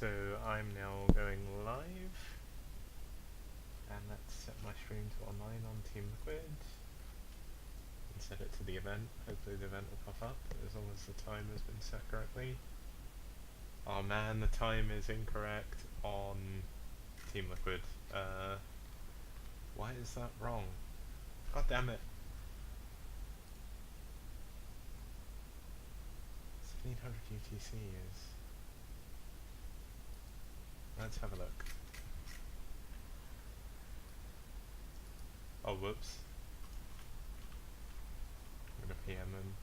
So I'm now going live, and let's set my stream to online on Team Liquid and set it to the event. Hopefully the event will pop up as long as the time has been set correctly. Oh man, the time is incorrect on Team Liquid. Why is that wrong? God damn it. 1700 UTC is... Let's have a look. Oh, whoops. I'm gonna PM them.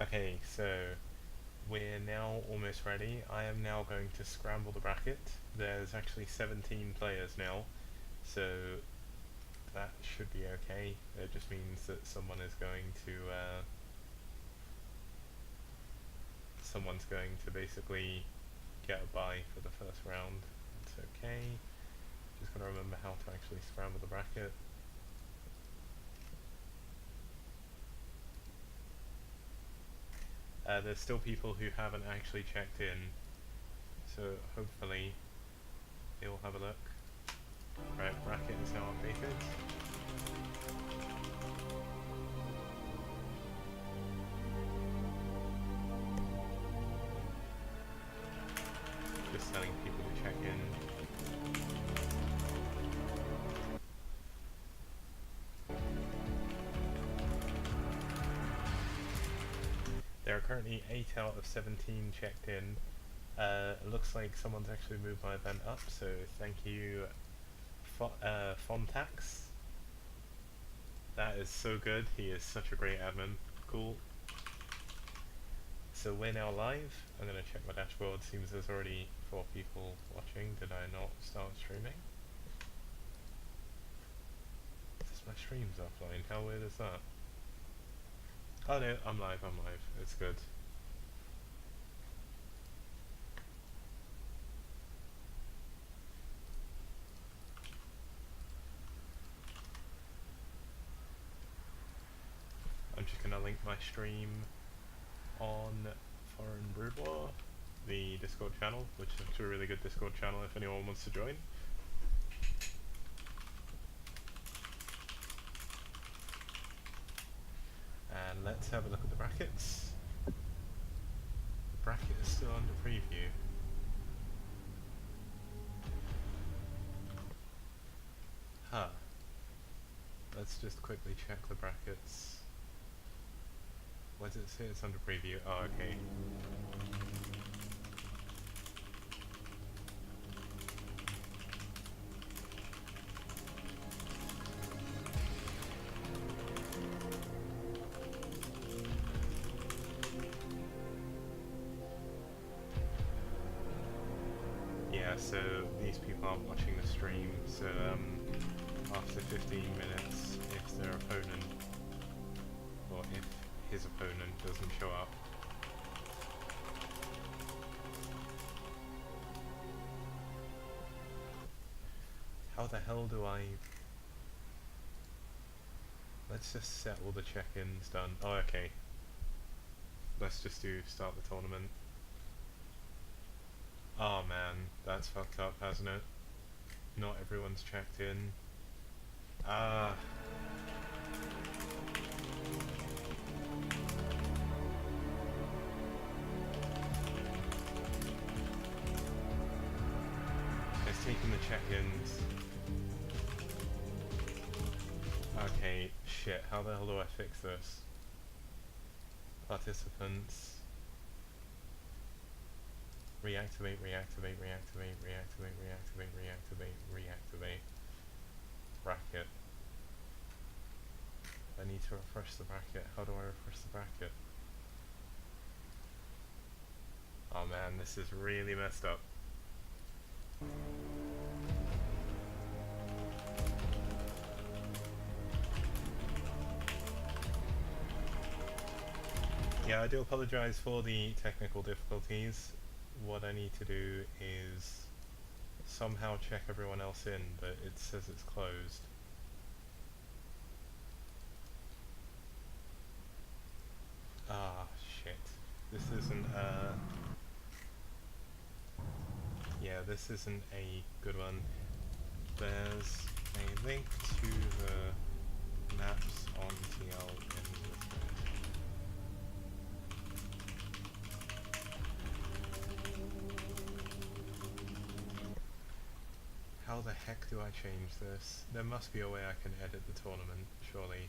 Okay, so we're now almost ready. I am now going to scramble the bracket. There's actually 17 players now, so that should be okay. It just means that someone's going to basically get a bye for the first round. It's okay. Just gotta remember how to actually scramble the bracket. There's still people who haven't actually checked in, so hopefully you'll have a look. Right, bracket is now updated. Just telling people to check in. There are currently 8 out of 17 checked in. It looks like someone's actually moved my event up, so thank you, Fontax. That is so good, he is such a great admin. Cool. So we're now live. I'm going to check my dashboard. Seems there's already 4 people watching. Did I not start streaming? My stream's offline. How weird is that? Oh no, I'm live. It's good. I'm just gonna link my stream on Foreign Boudoir, the Discord channel, which is actually a really good Discord channel if anyone wants to join. And let's have a look at the brackets. The bracket is still under preview. Huh. Let's just quickly check the brackets. Why does it say it's under preview? Oh, okay. Yeah, so these people aren't watching the stream, so after 15 minutes, if their opponent, or if his opponent doesn't show up, how the hell do I... Let's just set all the check-ins done. Oh, okay. Let's just do start the tournament. Oh man, that's fucked up, hasn't it? Not everyone's checked in. Ah. It's taking the check-ins. Okay, shit, how the hell do I fix this? Participants. Reactivate, reactivate, reactivate, reactivate, reactivate, reactivate, reactivate. Bracket. I need to refresh the bracket. How do I refresh the bracket? Oh man, this is really messed up. Yeah, I do apologise for the technical difficulties. What I need to do is somehow check everyone else in, but it says it's closed. Ah, shit. This isn't, yeah, this isn't a good one. There's a link to the maps on TL in the thread. How the heck do I change this? There must be a way I can edit the tournament, surely.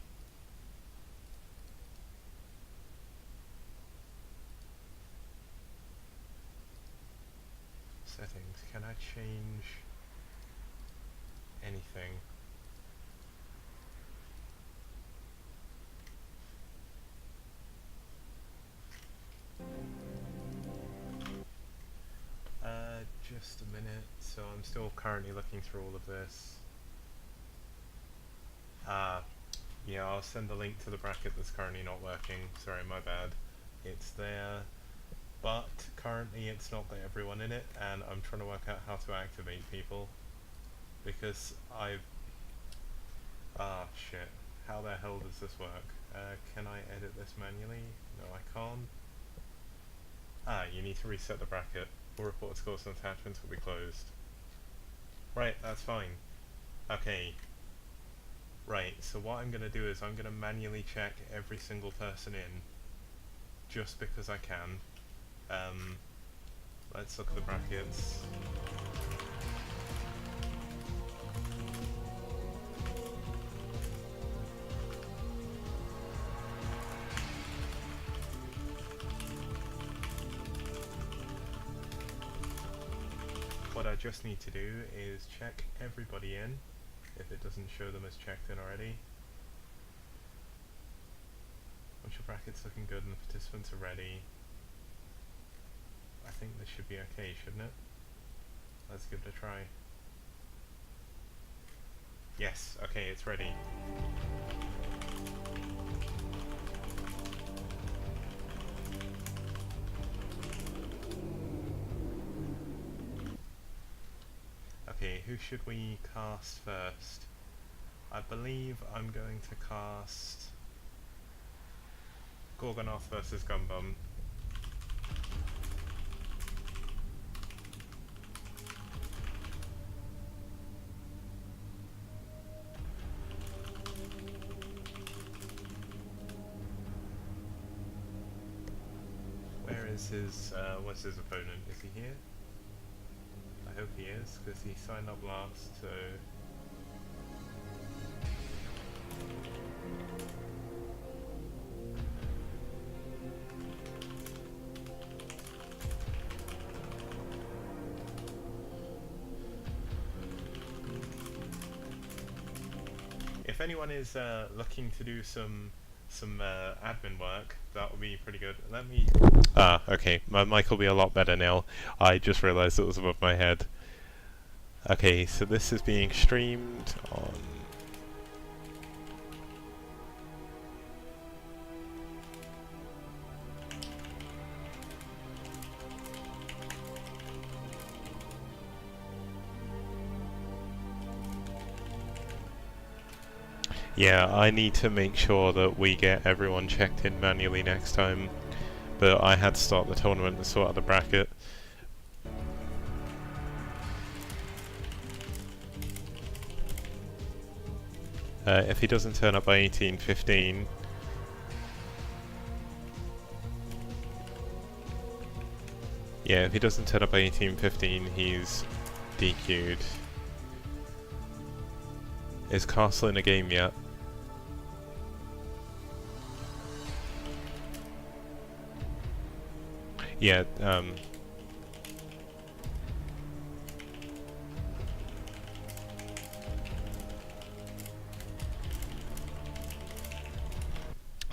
Settings, can I change anything? Just a minute, so I'm still currently looking through all of this. Yeah, I'll send the link to the bracket that's currently not working. Sorry, my bad. It's there, but currently it's not got everyone in it, and I'm trying to work out how to activate people. Because shit. How the hell does this work? Can I edit this manually? No, I can't. You need to reset the bracket. All report scores and attachments will be closed. Right, that's fine. Okay. Right, so what I'm going to do is I'm going to manually check every single person in, just because I can. Let's look at the brackets. What I just need to do is check everybody in, if it doesn't show them as checked in already. Once your bracket's looking good and the participants are ready, I think this should be okay, shouldn't it? Let's give it a try. Yes, okay, it's ready. Okay, who should we cast first? I believe I'm going to cast Gorgonoth versus Gumbum. Where is his, what's his opponent? Is he here? I hope he is, because he signed up last, so... If anyone is looking to do some admin work, that would be pretty good. Let me... okay, my mic will be a lot better now. I just realised it was above my head. Okay, so this is being streamed on... Yeah, I need to make sure that we get everyone checked in manually next time, but I had to start the tournament and sort out the bracket. If he doesn't turn up by 18:15, yeah, if he doesn't turn up by 18:15, he's DQ'd. Is Castle in a game yet? Yeah,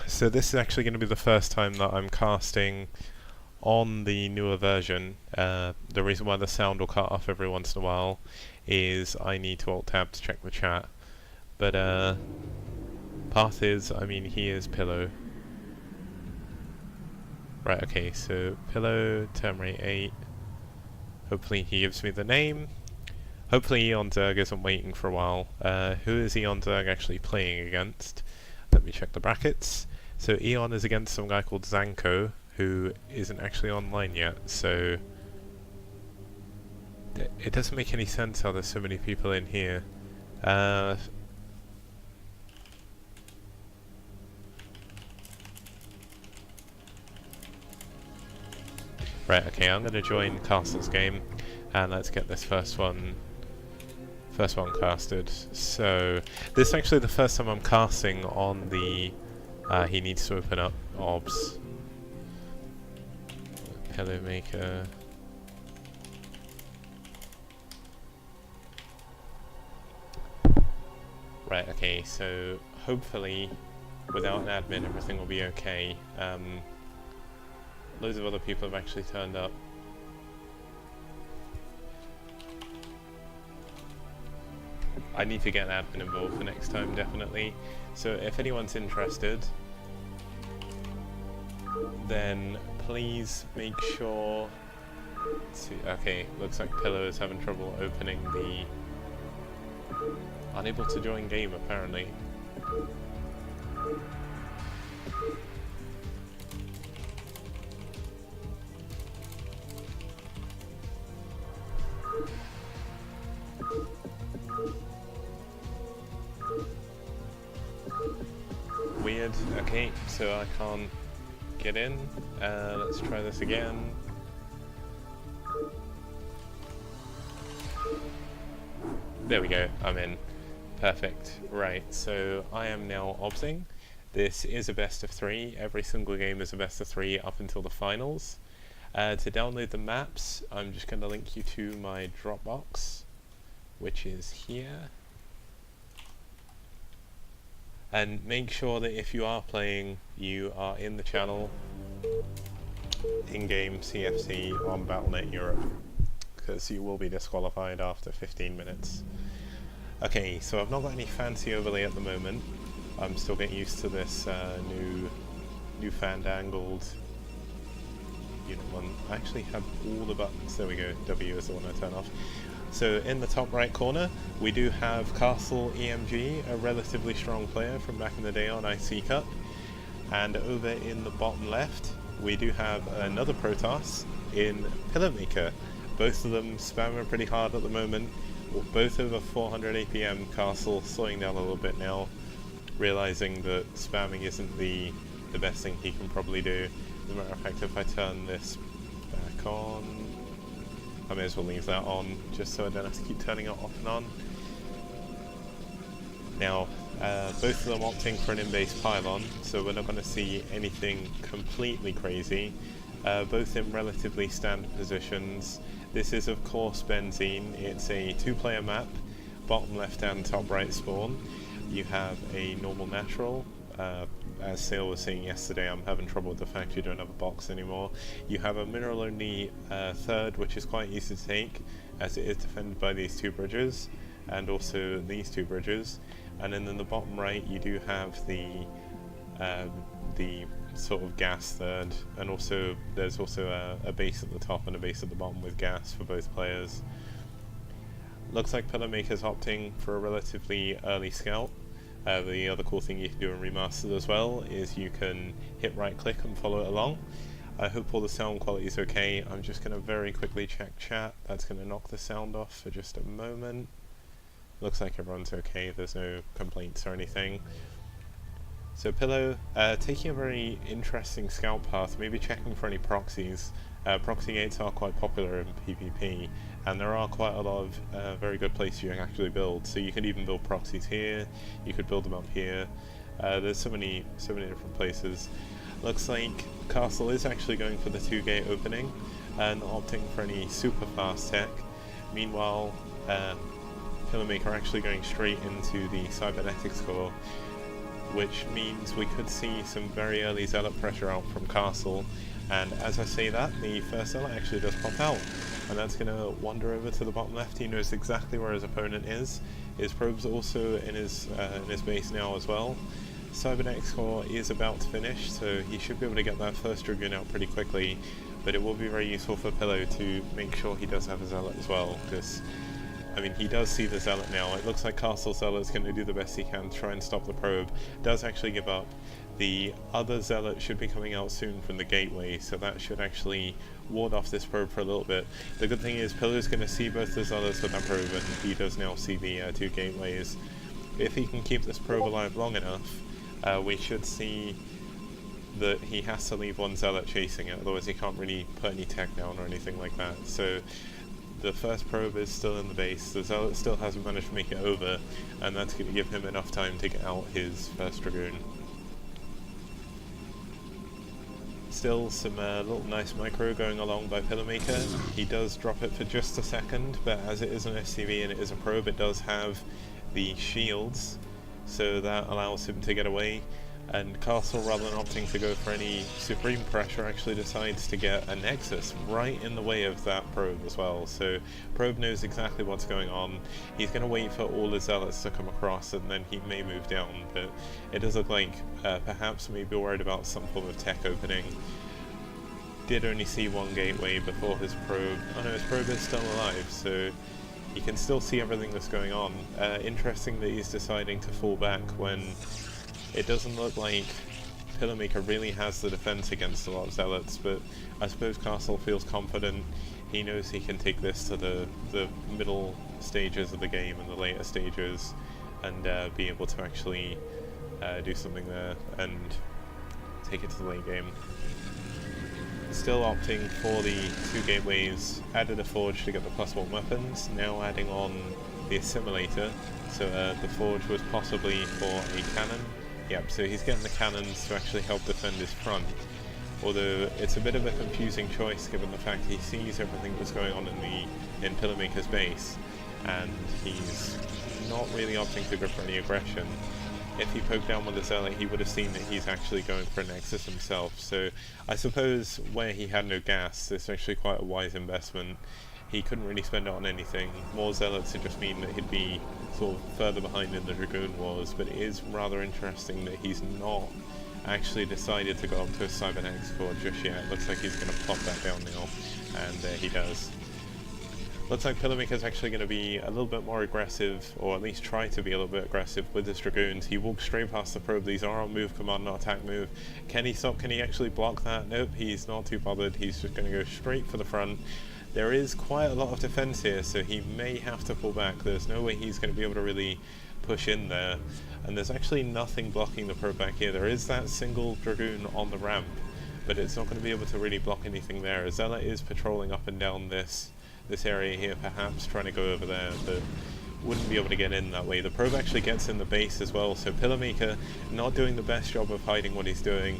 so this is actually going to be the first time that I'm casting on the newer version, the reason why the sound will cut off every once in a while is I need to Alt-Tab to check the chat. But path is, I mean, he is Pillow. Right, okay, so Pillow, term rate 8. Hopefully he gives me the name. Hopefully Eon Zerg isn't waiting for a while. Who is Eon Zerg actually playing against? Let me check the brackets. So Eon is against some guy called Zanko, who isn't actually online yet, so it doesn't make any sense how there's so many people in here. Right, okay, I'm going to join Castle's game, and let's get this first one casted. So, this is actually the first time I'm casting on the, he needs to open up OBS. Pillow Maker. Right, okay, so hopefully, without an admin, everything will be okay. Loads of other people have actually turned up. I need to get an admin involved for next time, definitely. So if anyone's interested, then please make sure to... Okay, looks like Pillow is having trouble opening the... Unable to join game, apparently. Weird. Okay, so I can't get in. Let's try this again. There we go, I'm in. Perfect. Right, so I am now obsing. This is a best of 3. Every single game is a best of 3 up until the finals. To download the maps, I'm just going to link you to my Dropbox, which is here. And make sure that if you are playing, you are in the channel, in-game CFC on Battle.net Europe, because you will be disqualified after 15 minutes. Okay, so I've not got any fancy overlay at the moment. I'm still getting used to this new fandangled unit one. I actually have all the buttons. There we go. W is the one I turn off. So in the top right corner, we do have Castle EMG, a relatively strong player from back in the day on IC Cup. And over in the bottom left, we do have another Protoss in Pillow Maker. Both of them spamming pretty hard at the moment. Both over 400 APM. Castle slowing down a little bit now, realizing that spamming isn't the best thing he can probably do. As a matter of fact, if I turn this back on, I may as well leave that on, just so I don't have to keep turning it off and on. Now, both of them opting for an in-base pylon, so we're not going to see anything completely crazy. Both in relatively standard positions. This is, of course, Benzene. It's a 2-player map, bottom left and top right spawn. You have a normal natural. As Sale was saying yesterday, I'm having trouble with the fact you don't have a box anymore. You have a mineral-only third, which is quite easy to take, as it is defended by these 2 bridges, and also these 2 bridges. And then in the bottom right, you do have the sort of gas third, and also there's also a base at the top and a base at the bottom with gas for both players. Looks like Pillow Maker's opting for a relatively early scout. The other cool thing you can do in Remastered as well is you can hit right click and follow it along. I hope all the sound quality is okay. I'm just going to very quickly check chat. That's going to knock the sound off for just a moment. Looks like everyone's okay, there's no complaints or anything. So Pillow, taking a very interesting scout path, maybe checking for any proxies. Proxy gates are quite popular in PvP, and there are quite a lot of very good places you can actually build. So you can even build proxies here, you could build them up here. There's so many different places. Looks like Castle is actually going for the 2-gate opening and opting for any super fast tech. Meanwhile, Pillow Maker are actually going straight into the cybernetics core, which means we could see some very early zealot pressure out from Castle. And as I say that, the first zealot actually does pop out, and that's going to wander over to the bottom left. He knows exactly where his opponent is. His probe's also in his base now as well. Cybernetics core is about to finish, so he should be able to get that first Dragoon out pretty quickly, but it will be very useful for Pillow to make sure he does have a Zealot as well, because, I mean, he does see the Zealot now. It looks like Castle Zealot's going to do the best he can to try and stop the probe. Does actually give up. The other Zealot should be coming out soon from the gateway, so that should actually ward off this probe for a little bit. The good thing is Pillow's going to see both the Zealots with that probe, and he does now see the two gateways. If he can keep this probe alive long enough, we should see that he has to leave one Zealot chasing it, otherwise he can't really put any tech down or anything like that. So the first probe is still in the base, the Zealot still hasn't managed to make it over, and that's going to give him enough time to get out his first Dragoon. Still some little nice micro going along by Pillowmaker. He does drop it for just a second, but as it is an SCV and it is a probe, it does have the shields, so that allows him to get away. And Castle, rather than opting to go for any supreme pressure, actually decides to get a Nexus right in the way of that probe as well. So probe knows exactly what's going on. He's going to wait for all the Zealots to come across, and then he may move down, but it does look like perhaps maybe worried about some form of tech opening. Did only see one gateway before his probe. Oh no, his probe is still alive, so he can still see everything that's going on. Interesting that he's deciding to fall back when it doesn't look like Pillowmaker really has the defense against a lot of Zealots, but I suppose Castle feels confident. He knows he can take this to the middle stages of the game and the later stages, and be able to actually do something there and take it to the late game. Still opting for the two gateways, added a forge to get the +1 weapons, now adding on the assimilator, so the forge was possibly for a cannon. Yep, so he's getting the cannons to actually help defend his front, although it's a bit of a confusing choice given the fact he sees everything that's going on in Pillowmaker's base, and he's not really opting to go for any aggression. If he poked down with the Zealot, he would have seen that he's actually going for a Nexus himself, so I suppose where he had no gas, it's actually quite a wise investment. He couldn't really spend it on anything. More Zealots would just mean that he'd be sort of further behind in the Dragoon Wars, but it is rather interesting that he's not actually decided to go up to a Cybernetics core just yet. It looks like he's going to plop that down now, and he does. Looks like Pillowmaker's actually going to be a little bit more aggressive, or at least try to be a little bit aggressive with his Dragoons. He walks straight past the probe. These are on move command, not attack move. Can he stop? Can he actually block that? Nope, he's not too bothered. He's just going to go straight for the front. There is quite a lot of defense here, so he may have to pull back. There's no way he's going to be able to really push in there. And there's actually nothing blocking the probe back here. There is that single Dragoon on the ramp, but it's not going to be able to really block anything there. Zealot is patrolling up and down this area here, perhaps trying to go over there, but wouldn't be able to get in that way. The probe actually gets in the base as well, so Pillowmaker not doing the best job of hiding what he's doing.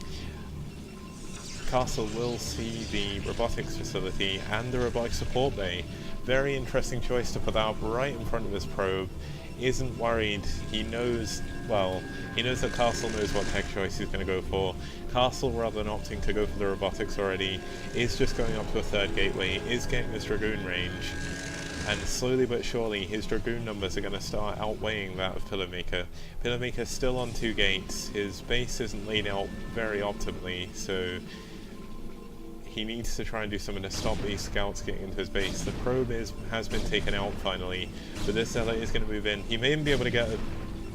Castle will see the robotics facility and the robotic support bay. Very interesting choice to put that up right in front of his probe. Isn't worried. He knows, well, he knows that Castle knows what tech choice he's going to go for. Castle, rather than opting to go for the robotics already, is just going up to a third gateway, is getting this Dragoon range, and slowly but surely his Dragoon numbers are going to start outweighing that of Pillowmaker. Pillowmaker's still on 2 gates, his base isn't laid out very optimally, so he needs to try and do something to stop these scouts getting into his base. The probe has been taken out finally, but this Zealot is going to move in. He may even be able to get a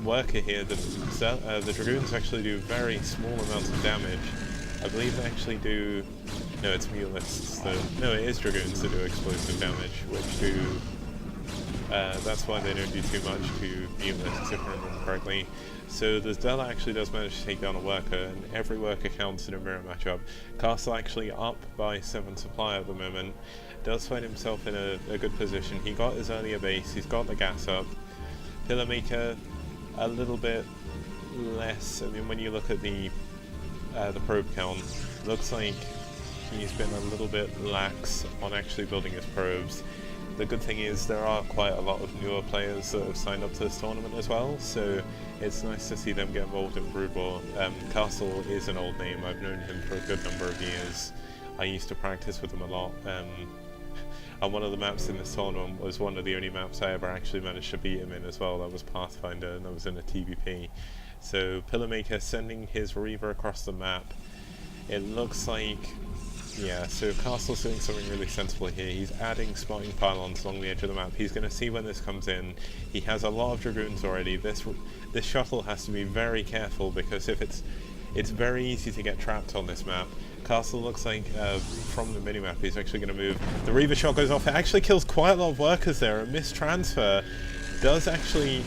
worker here. The Dragoons actually do very small amounts of damage. I believe they actually do... No, it's Mutalists. No, it is Dragoons that do explosive damage, which do... that's why they don't do too much to Mutalists, if I remember correctly. So the Zealot actually does manage to take down a worker, and every worker counts in a mirror matchup. Castle actually up by 7 supply at the moment. Does find himself in a good position. He got his earlier base, he's got the gas up. Pillowmaker a little bit less. I mean, when you look at the probe count, looks like he's been a little bit lax on actually building his probes. The good thing is there are quite a lot of newer players that have signed up to this tournament as well, so it's nice to see them get involved in Brood War. Castle is an old name, I've known him for a good number of years. I used to practice with them a lot. And one of the maps in this tournament was one of the only maps I ever actually managed to beat him in as well. That was Pathfinder, and that was in a TVP. So Pillarmaker sending his Reaver across the map. It looks like, yeah, so Castle's doing something really sensible here. He's adding spotting pylons along the edge of the map. He's going to see when this comes in. He has a lot of Dragoons already. This shuttle has to be very careful, because if it's very easy to get trapped on this map. Castle looks like, from the minimap, he's actually going to move. The Reaver shot goes off. It actually kills quite a lot of workers there. A mistransfer does actually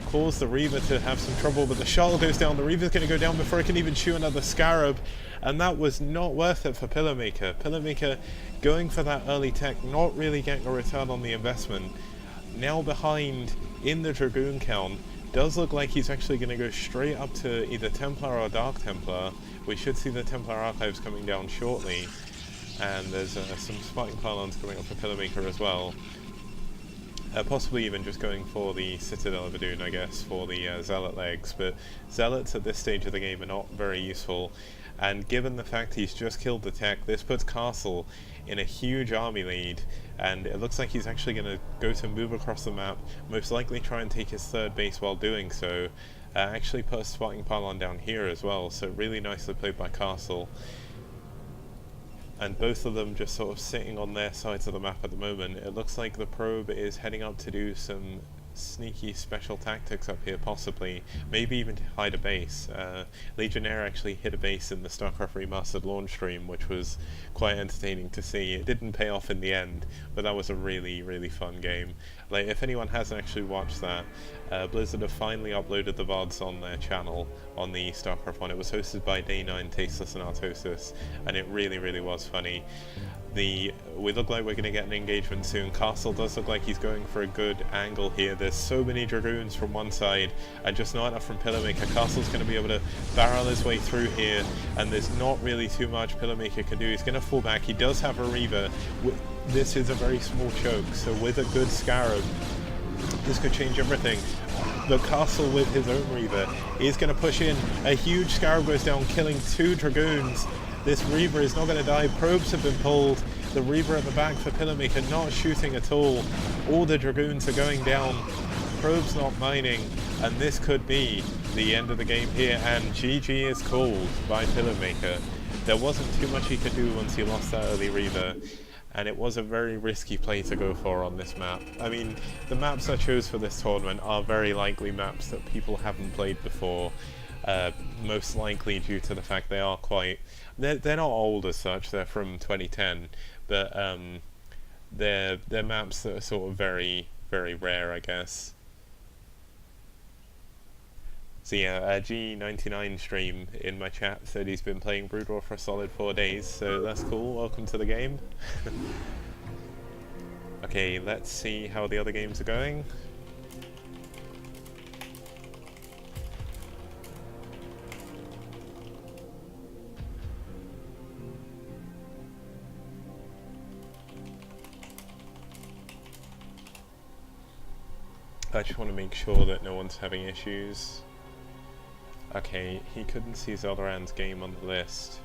cause the Reaver to have some trouble, but the shuttle goes down. The Reaver's going to go down before it can even shoot another Scarab, and that was not worth it for Pillarmaker. Pillarmaker going for that early tech, not really getting a return on the investment. Now behind in the Dragoon count. Does look like he's actually going to go straight up to either Templar or Dark Templar. We should see the Templar Archives coming down shortly, and there's some spotting pylons coming up for Pillarmaker as well. Possibly even just going for the Citadel of Adun, I guess, for the Zealot legs, but Zealots at this stage of the game are not very useful, and given the fact he's just killed the tech, this puts Castle in a huge army lead, and it looks like he's actually going to go to move across the map, most likely try and take his third base while doing so, actually put a spotting pylon down here as well, so really nicely played by Castle. And both of them just sort of sitting on their sides of the map at the moment. It looks like the probe is heading up to do some sneaky special tactics up here, possibly, maybe even to hide a base. Legionnaire actually hit a base in the StarCraft Remastered launch stream, which was quite entertaining to see. It didn't pay off in the end, but that was a really, really fun game. Like, if anyone hasn't actually watched that, Blizzard have finally uploaded the VODs on their channel on the StarCraft one. It was hosted by Day9, Tasteless and Artosis, and it really, really was funny. We look like we're going to get an engagement soon. Castle does look like he's going for a good angle here. There's so many Dragoons from one side and just not enough from Pillarmaker. Castle's going to be able to barrel his way through here, and there's not really too much Pillarmaker can do. He's going to fall back. He does have a Reaver. This is a very small choke, so with a good Scarab, this could change everything. The Castle with his own Reaver is going to push in. A huge Scarab goes down, killing 2 Dragoons. This Reaver is not going to die. Probes have been pulled. The Reaver at the back for Pillarmaker not shooting at all. All the Dragoons are going down. Probes not mining. And this could be the end of the game here. And GG is called by Pillarmaker. There wasn't too much he could do once he lost that early Reaver. And it was a very risky play to go for on this map. I mean, the maps I chose for this tournament are very likely maps that people haven't played before. Most likely due to the fact they are quite... They're not old as such, they're from 2010, but they're maps that are sort of very, very rare, I guess. So yeah, G99 stream in my chat said he's been playing Brood War for a solid 4 days, so that's cool, welcome to the game. Okay, let's see how the other games are going. I just want to make sure that no one's having issues. Okay, he couldn't see Zeldaran's game on the list.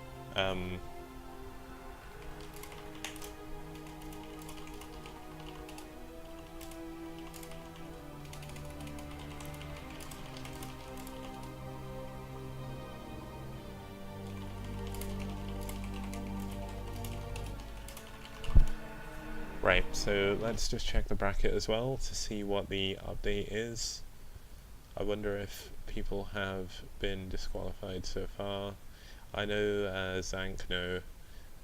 Right, so let's just check the bracket as well to see what the update is. I wonder if people have been disqualified so far. I know Zank no.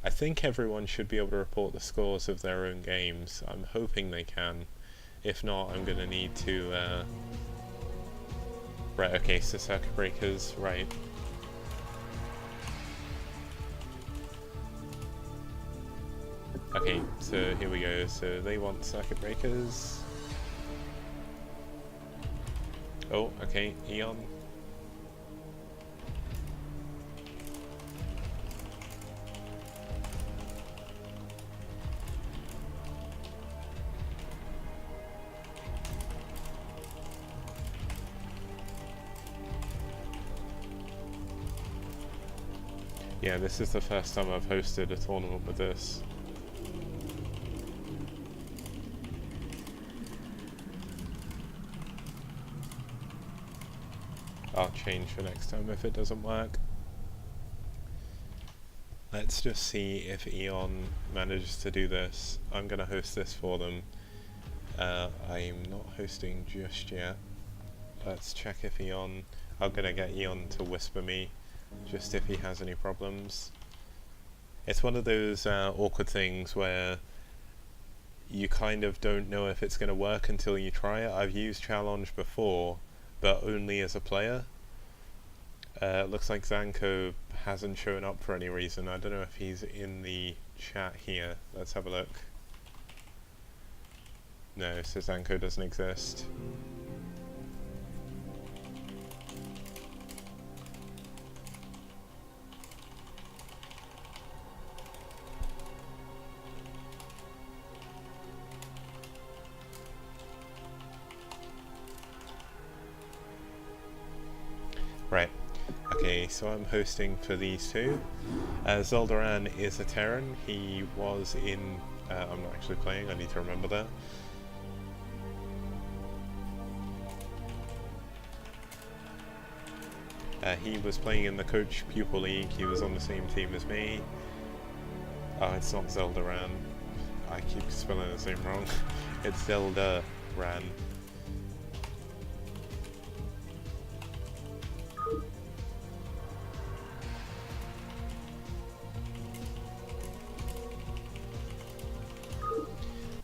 I think everyone should be able to report the scores of their own games. I'm hoping they can. If not, I'm going to need to... Right, okay, so Circuit Breakers, right. Okay, so here we go. So they want Circuit Breakers. Oh, okay, Eon. Yeah, this is the first time I've hosted a tournament with this. I'll change for next time if it doesn't work. Let's just see if Eon manages to do this. I'm gonna host this for them. I'm not hosting just yet. Let's check if Eon... I'm gonna get Eon to whisper me, just if he has any problems. It's one of those awkward things where you kind of don't know if it's gonna work until you try it. I've used Challenge before, but only as a player. Looks like Zanko hasn't shown up for any reason. I don't know if he's in the chat here. Let's have a look. No, so Zanko doesn't exist. Right. Okay, so I'm hosting for these two. Zoldaran is a Terran. He was in... I'm not actually playing, I need to remember that. He was playing in the Coach Pupil League. He was on the same team as me. Oh, it's not Zoldaran. I keep spelling his name wrong. It's Zeldaran.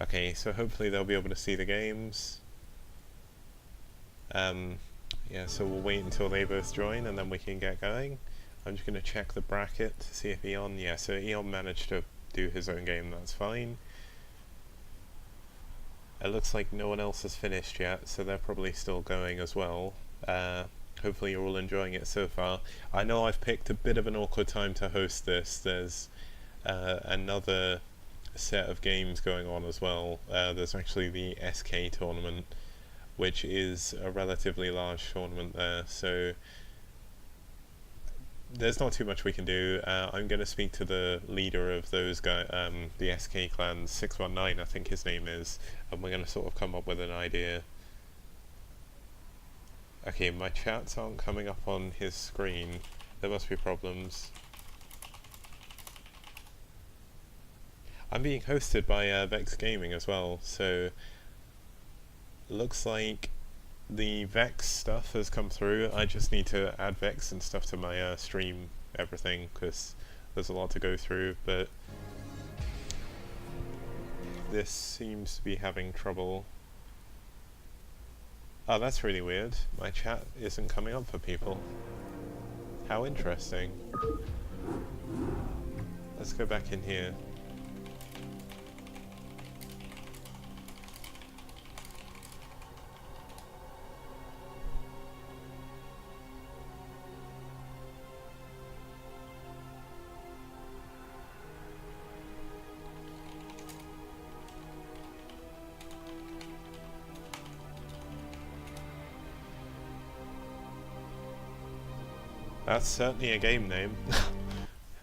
Okay, so hopefully they'll be able to see the games. Yeah, so we'll wait until they both join and then we can get going. I'm just going to check the bracket to see if Eon... Yeah, so Eon managed to do his own game, that's fine. It looks like no one else has finished yet, so they're probably still going as well. Hopefully you're all enjoying it so far. I know I've picked a bit of an awkward time to host this. There's another set of games going on as well. There's actually the SK tournament, which is a relatively large tournament there, so there's not too much we can do. I'm going to speak to the leader of those guys, the SK clan, 619 I think his name is, and we're going to sort of come up with an idea. Okay, my chats aren't coming up on his screen. There must be problems. I'm being hosted by Vex Gaming as well, so looks like the Vex stuff has come through. I just need to add Vex and stuff to my stream everything, because there's a lot to go through, but this seems to be having trouble. Oh, that's really weird. My chat isn't coming up for people. How interesting. Let's go back in here. That's certainly a game name.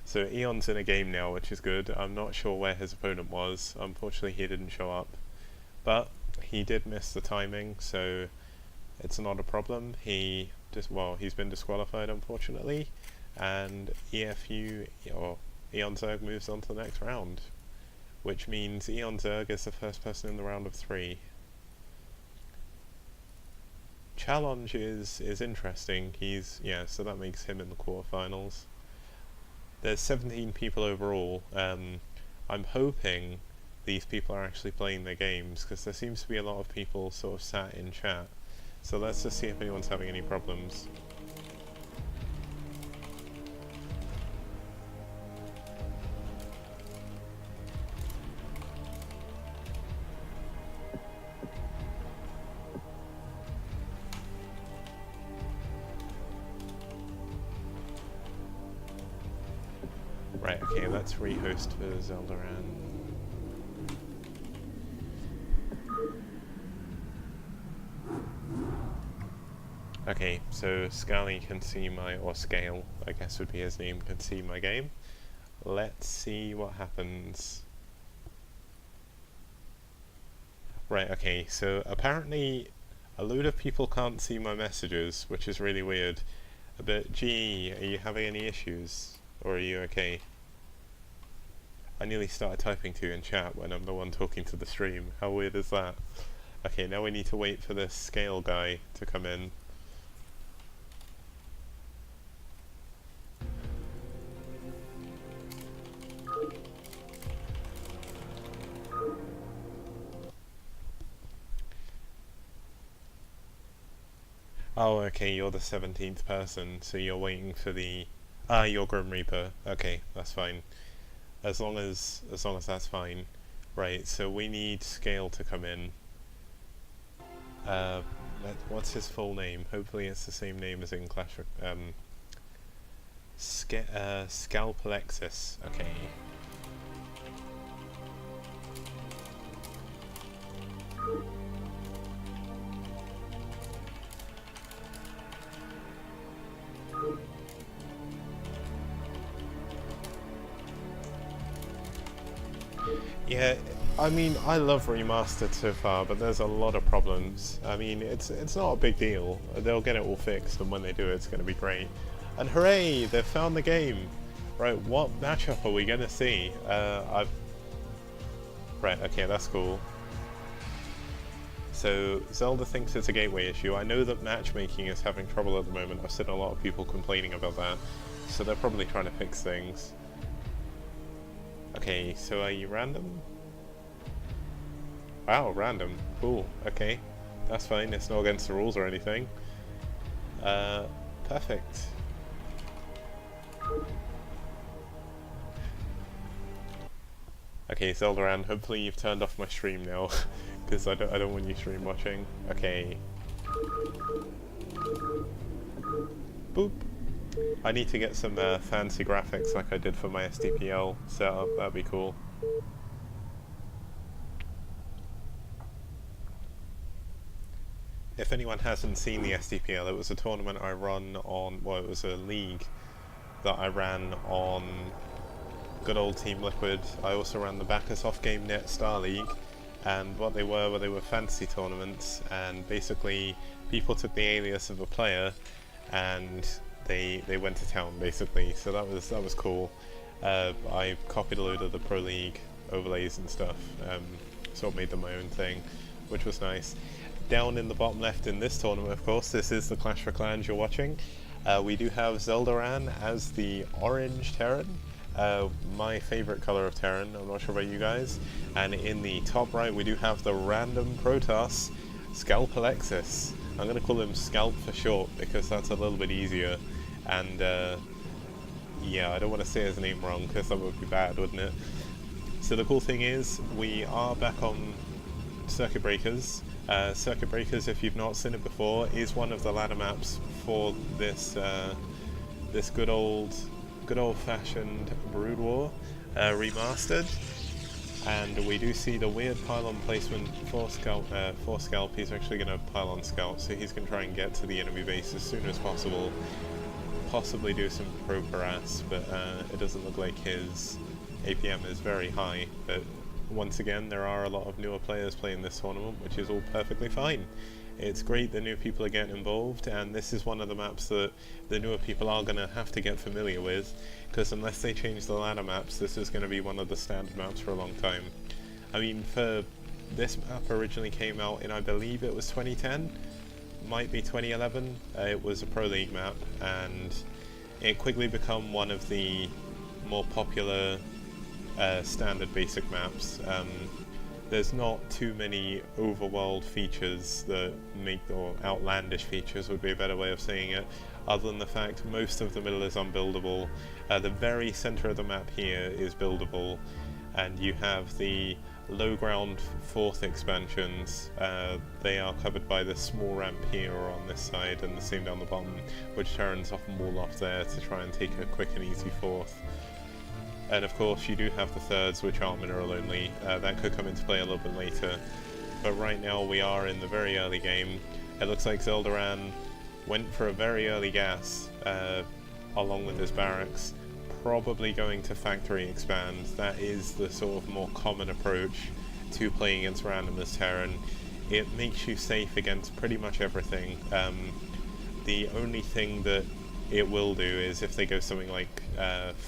So Eon's in a game now, which is good. I'm not sure where his opponent was. Unfortunately he didn't show up. But he did miss the timing, so it's not a problem. He's been disqualified unfortunately. And EFU, or Eon Zerg, moves on to the next round. Which means Eon Zerg is the first person in the round of 3. Challenge is interesting. So that makes him in the quarterfinals. There's 17 people overall. I'm hoping these people are actually playing their games, because there seems to be a lot of people sort of sat in chat. So let's just see if anyone's having any problems. Right, okay, let's rehost for Zoldaran. Okay, so Scally can see my, or Scale, I guess would be his name, can see my game. Let's see what happens. Right, okay, so apparently a load of people can't see my messages, which is really weird. But gee, are you having any issues? Or are you okay? I nearly started typing to you in chat when I'm the one talking to the stream. How weird is that? Okay, now we need to wait for this Scale guy to come in. Oh, okay, you're the 17th person, so you're waiting for the... Ah, you're Grim Reaper. Okay, that's fine. As long as that's fine. Right, so we need Scale to come in. What's his full name? Hopefully it's the same name as in Clash of... Scalpalexis. Okay. Yeah, I mean, I love Remastered so far, but there's a lot of problems. I mean, it's not a big deal. They'll get it all fixed, and when they do, it's going to be great. And hooray, they've found the game! Right, what matchup are we going to see? Right, okay, that's cool. So, Zelda thinks it's a gateway issue. I know that matchmaking is having trouble at the moment. I've seen a lot of people complaining about that. So they're probably trying to fix things. Okay, so are you random? Wow, random. Cool, okay. That's fine, it's not against the rules or anything. Perfect. Okay, Zeldaran, hopefully you've turned off my stream now, because I don't want you stream watching. Okay. Boop. I need to get some fancy graphics like I did for my SDPL setup, that'd be cool. If anyone hasn't seen the SDPL, it was a tournament I run on, well, it was a league that I ran on good old Team Liquid. I also ran the Bacchus Off Game Net Star League, and what they were fantasy tournaments, and basically people took the alias of a player and they went to town basically, so that was cool. I copied a load of the Pro League overlays and stuff, sort of made them my own thing, which was nice. Down in the bottom left in this tournament, of course, this is the Clash for Clans you're watching. We do have Zeldaran as the orange Terran, my favourite colour of Terran, I'm not sure about you guys. And in the top right we do have the random Protoss, Scalpalexis. I'm going to call him Scalp for short because that's a little bit easier. And yeah, I don't want to say his name wrong because that would be bad, wouldn't it? So the cool thing is, we are back on Circuit Breakers. Circuit Breakers, if you've not seen it before, is one of the ladder maps for this this good old-fashioned Brood War remastered. And we do see the weird pylon placement for Scalp. He's actually going to pylon Scout, so he's going to try and get to the enemy base as soon as possible. Possibly do some probe harass, but it doesn't look like his APM is very high. But once again, there are a lot of newer players playing this tournament, which is all perfectly fine. It's great that new people are getting involved, and this is one of the maps that the newer people are going to have to get familiar with, because unless they change the ladder maps, this is going to be one of the standard maps for a long time. I mean, this map originally came out in, I believe it was 2010, might be 2011. It was a Pro League map, and it quickly became one of the more popular standard basic maps. There's not too many overworld features that make, or outlandish features would be a better way of saying it, other than the fact most of the middle is unbuildable. The very center of the map here is buildable, and you have the low ground 4th expansions. They are covered by this small ramp here or on this side, and the same down the bottom, which turns off and wall off there to try and take a quick and easy 4th. And of course you do have the 3rds, which aren't mineral only. That could come into play a little bit later, but right now we are in the very early game. It looks like Zeldaran went for a very early gas along with his barracks, probably going to factory expand. That is the sort of more common approach to playing against randomness Terran. It makes you safe against pretty much everything. The only thing that it will do is if they go something like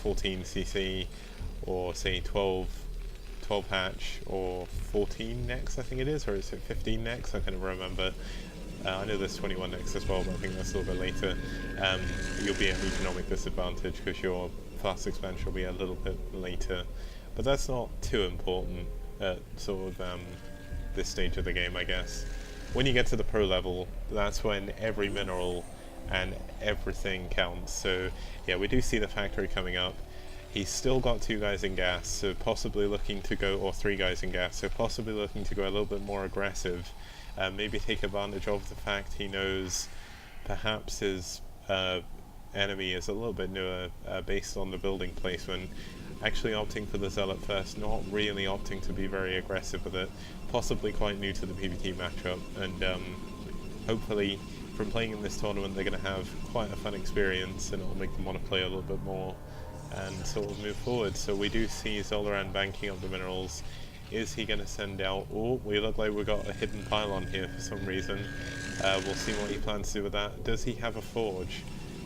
14 CC or say 12 hatch or 14 next I think it is, or is it 15 next? I can't remember. I know there's 21 next as well, but I think that's a little bit later. You'll be at an economic disadvantage because your fast expansion will be a little bit later. But that's not too important at sort of this stage of the game, I guess. When you get to the pro level, that's when every mineral and everything counts. So yeah, we do see the factory coming up. He's still got 2 guys in gas, so possibly looking to go, or 3 guys in gas, so possibly looking to go a little bit more aggressive. Maybe take advantage of the fact he knows perhaps his enemy is a little bit newer based on the building placement. Actually opting for the Zealot first, not really opting to be very aggressive with it. Possibly quite new to the PvT matchup, and hopefully from playing in this tournament they're going to have quite a fun experience and it'll make them want to play a little bit more and sort of move forward. So we do see Zoldaran banking up the minerals. Is he going to send out... Oh, we look like we've got a hidden pylon here for some reason. We'll see what he plans to do with that. Does he have a forge?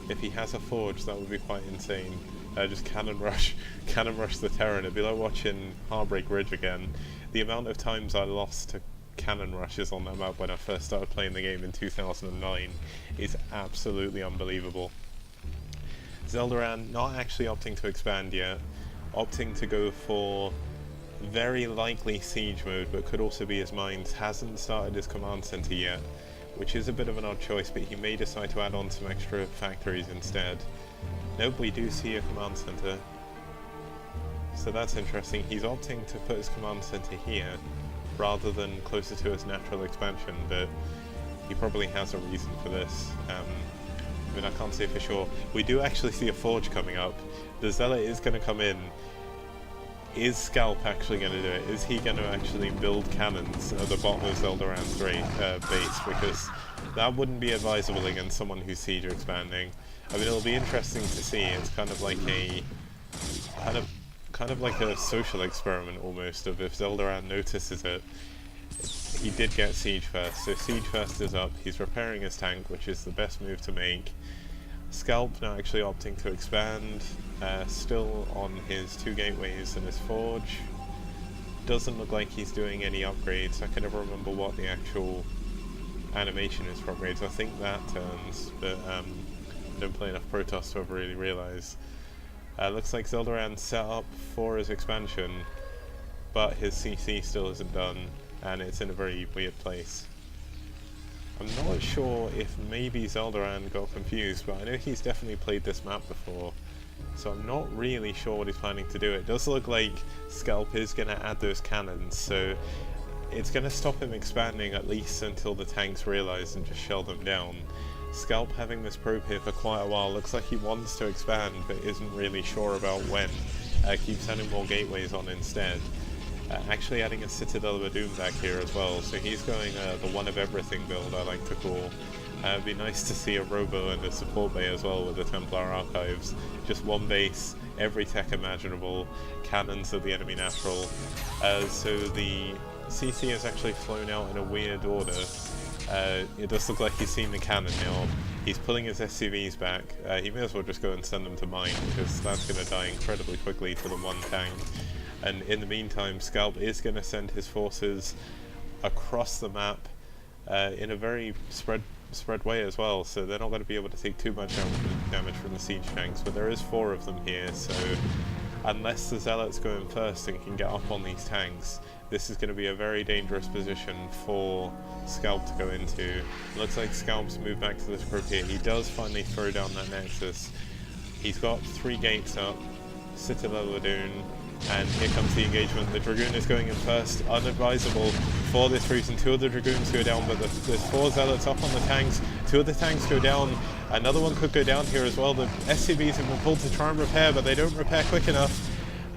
If he has a forge, that would be quite insane. Just cannon rush the Terran. It'd be like watching Heartbreak Ridge again. The amount of times I lost to cannon rushes on that map when I first started playing the game in 2009 is absolutely unbelievable. Zoldaran not actually opting to expand yet, opting to go for very likely siege mode, but could also be his mines. Hasn't started his command center yet, which is a bit of an odd choice, but he may decide to add on some extra factories instead. Nope, we do see a command center, so that's interesting. He's opting to put his command center here rather than closer to his natural expansion, but he probably has a reason for this. I mean, I can't say for sure. We do actually see a forge coming up. The Zealot is going to come in. Is Scalp actually going to do it? Is he going to actually build cannons at the bottom of Zoldaran's base? Because that wouldn't be advisable against someone who's siege expanding. I mean, it'll be interesting to see. It's kind of like a social experiment almost. Of if Zoldaran notices it, he did get siege first. So siege first is up. He's repairing his tank, which is the best move to make. Scalp now actually opting to expand, still on his 2 gateways and his forge. Doesn't look like he's doing any upgrades. I can never remember what the actual animation is for upgrades. I think that turns, but I don't play enough Protoss to ever really realise. Looks like Zoldaran set up for his expansion, but his CC still isn't done, and it's in a very weird place. I'm not sure if maybe Zoldaran got confused, but I know he's definitely played this map before, so I'm not really sure what he's planning to do. It does look like Scalp is going to add those cannons, so it's going to stop him expanding at least until the tanks realise and just shell them down. Scalp having this probe here for quite a while, looks like he wants to expand but isn't really sure about when. Keeps adding more gateways on instead. Actually adding a Citadel of Doom back here as well, so he's going the one of everything build, I like to call. It'd be nice to see a Robo and a support bay as well with the Templar Archives. Just one base, every tech imaginable, cannons of the enemy natural. So the CC has actually flown out in a weird order. It does look like he's seen the cannon now. He's pulling his SCVs back. He may as well just go and send them to mine, because that's going to die incredibly quickly to the one tank. And in the meantime, Scalp is going to send his forces across the map in a very spread way as well, so they're not going to be able to take too much damage from the siege tanks, but there is 4 of them here, so unless the Zealots go in first and can get up on these tanks, this is going to be a very dangerous position for Scalp to go into. It looks like Scalp's moved back to this group here. He does finally throw down that Nexus. He's got 3 gates up, Citadel Ladoon, and here comes the engagement. The Dragoon is going in first, unadvisable for this reason. 2 of the Dragoons go down, but there's 4 Zealots up on the tanks. 2 of the tanks go down. Another one could go down here as well. The SCVs have been pulled to try and repair, but they don't repair quick enough.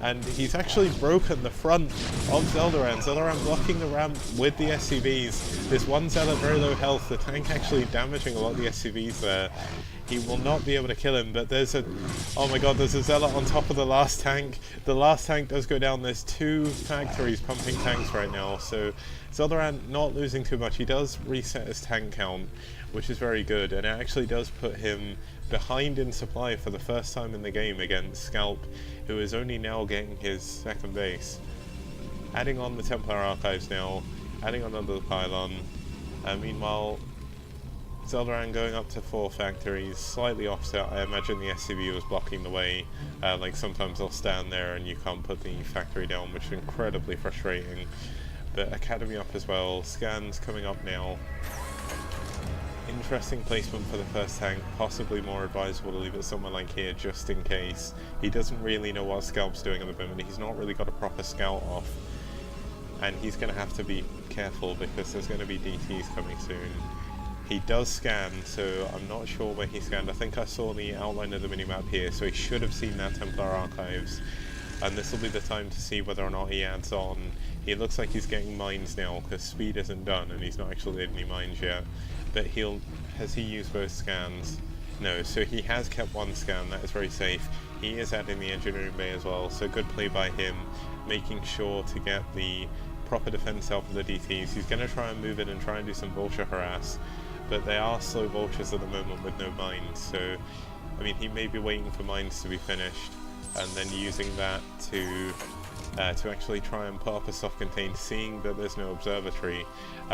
and he's actually broken the front of Zeldaran. Zeldaran blocking the ramp with the SCVs. This one Zealot very low health, the tank actually damaging a lot of the SCVs there. He will not be able to kill him, but there's a... Oh my god, there's a Zealot on top of the last tank. The last tank does go down. There's 2 factories pumping tanks right now, so Zeldaran not losing too much. He does reset his tank count, which is very good, and it actually does put him behind in supply for the first time in the game against Scalp, who is only now getting his 2nd base. Adding on the Templar Archives now, adding on another pylon. Meanwhile, Zeldaran going up to 4 factories, slightly offset. I imagine the SCV was blocking the way. Like sometimes they'll stand there and you can't put the factory down, which is incredibly frustrating. But Academy up as well, scans coming up now. Interesting placement for the first tank, possibly more advisable to leave it somewhere like here just in case. He doesn't really know what Scalp's doing at the moment, he's not really got a proper scout off. And he's going to have to be careful because there's going to be DTs coming soon. He does scan, so I'm not sure where he scanned. I think I saw the outline of the minimap here, so he should have seen that Templar Archives. And this will be the time to see whether or not he adds on. He looks like he's getting mines now, because speed isn't done, and he's not actually did any mines yet. But has he used both scans? No, so he has kept 1 scan, that is very safe. He is adding the engineering bay as well, so good play by him, making sure to get the proper defense out for the DTs. He's going to try and move in and try and do some vulture harass, but they are slow vultures at the moment with no mines, so I mean he may be waiting for mines to be finished and then using that to actually try and put up a soft contained, seeing that there's no observatory.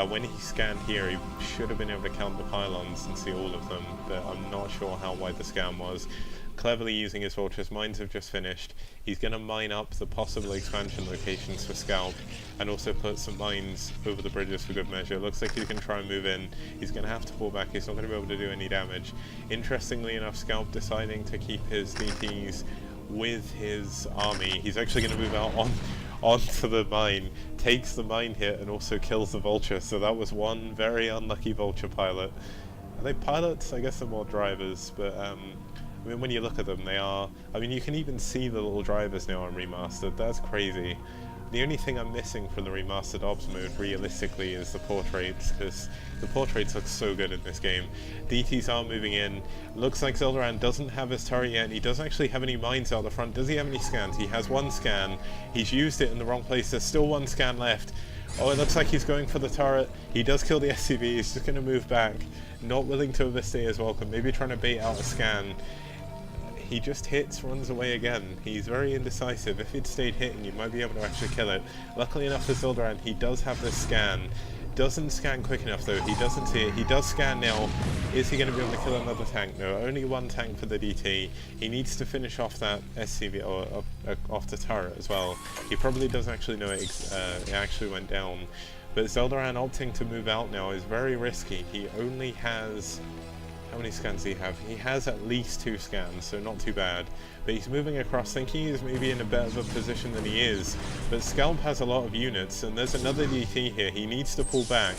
When he scanned here he should have been able to count the pylons and see all of them, but I'm not sure how wide the scan was. Cleverly using his vultures, mines have just finished. He's going to mine up the possible expansion locations for Scalp and also put some mines over the bridges for good measure. Looks like he's going to try and move in. He's going to have to pull back, he's not going to be able to do any damage. Interestingly enough, Scalp deciding to keep his DTs with his army. He's actually going to move out onto the mine, takes the mine hit and also kills the vulture, so that was one very unlucky vulture pilot. Are they pilots? I guess they're more drivers, but I mean, when you look at them, they are... I mean, you can even see the little drivers now on Remastered. That's crazy. The only thing I'm missing from the Remastered Ops mode, realistically, is the portraits, because the portraits look so good in this game. DTs are moving in. Looks like Zeldaran doesn't have his turret yet, and he doesn't actually have any mines out the front. Does he have any scans? He has 1 scan. He's used it in the wrong place. There's still 1 scan left. Oh, it looks like he's going for the turret. He does kill the SCV. He's just going to move back. Not willing to overstay his welcome. Maybe trying to bait out a scan. He just hits, runs away again. He's very indecisive. If he'd stayed hitting, you might be able to actually kill it. Luckily enough for Zeldaran, he does have this scan. Doesn't scan quick enough though, he doesn't see it. He does scan now. Is he going to be able to kill another tank? No, only 1 tank for the DT. He needs to finish off that SCV, or off the turret as well. He probably doesn't actually know it actually went down. But Zeldaran opting to move out now is very risky. He only has... How many scans does he have? He has at least 2 scans, so not too bad. But he's moving across, thinking he's maybe in a better position than he is. But Scalp has a lot of units, and there's another DT here. He needs to pull back.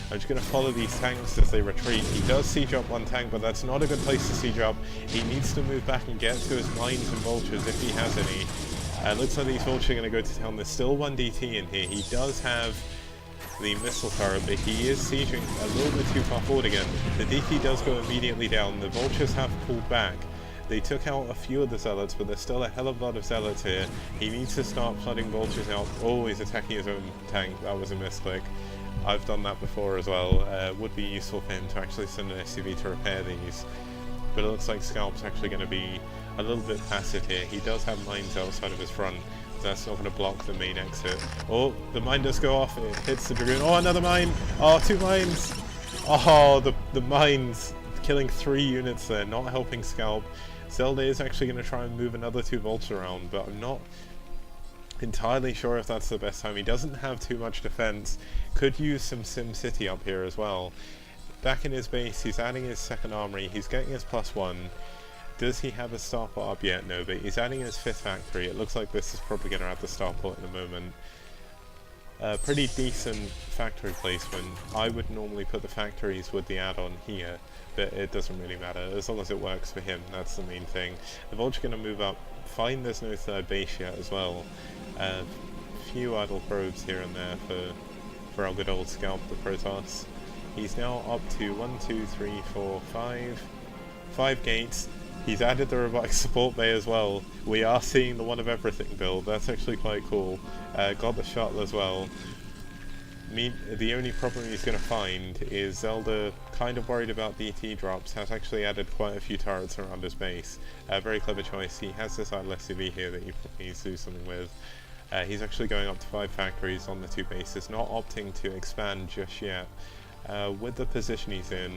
I'm just going to follow these tanks as they retreat. He does siege up 1 tank, but that's not a good place to siege up. He needs to move back and get to his mines and vultures if he has any. Looks like these vultures are going to go to town. There's still 1 DT in here. He does have the missile turret, but he is sieging a little bit too far forward again. The DT does go immediately down. The vultures have pulled back. They took out a few of the zealots, but there's still a hell of a lot of zealots here. He needs to start flooding vultures out. Oh, he's attacking his own tank. That was a misclick. I've done that before as well. Would be useful for him to actually send an SCV to repair these. But it looks like Scalp's actually going to be a little bit passive here. He does have mines outside of his front. That's not going to block the main exit. Oh, the mine does go off. It hits the Dragoon. Oh, another mine! Oh, 2 mines! Oh, the mines killing 3 units there, not helping Scalp. Zelda is actually going to try and move another 2 volts around, but I'm not entirely sure if that's the best time. He doesn't have too much defense. Could use some Sim City up here as well. Back in his base, he's adding his 2nd armory. He's getting his +1. Does he have a starport up yet? No, but he's adding his 5th factory. It looks like this is probably going to add the starport in a moment. Pretty decent factory placement. I would normally put the factories with the add-on here, but it doesn't really matter. As long as it works for him, that's the main thing. The Vulture going to move up fine there's no third base yet as well. Few idle probes here and there for our good old Scalp the Protoss. He's now up to 1, 2, 3, 4, 5 gates. He's added the robotic support bay as well. We are seeing the one of everything build. That's actually quite cool. Got the shuttle as well. The only problem he's going to find is Zelda, kind of worried about DT drops, has actually added quite a few turrets around his base. Very clever choice. He has this idle SUV here that he needs to do something with. He's actually going up to 5 factories on the 2 bases, not opting to expand just yet. With the position he's in...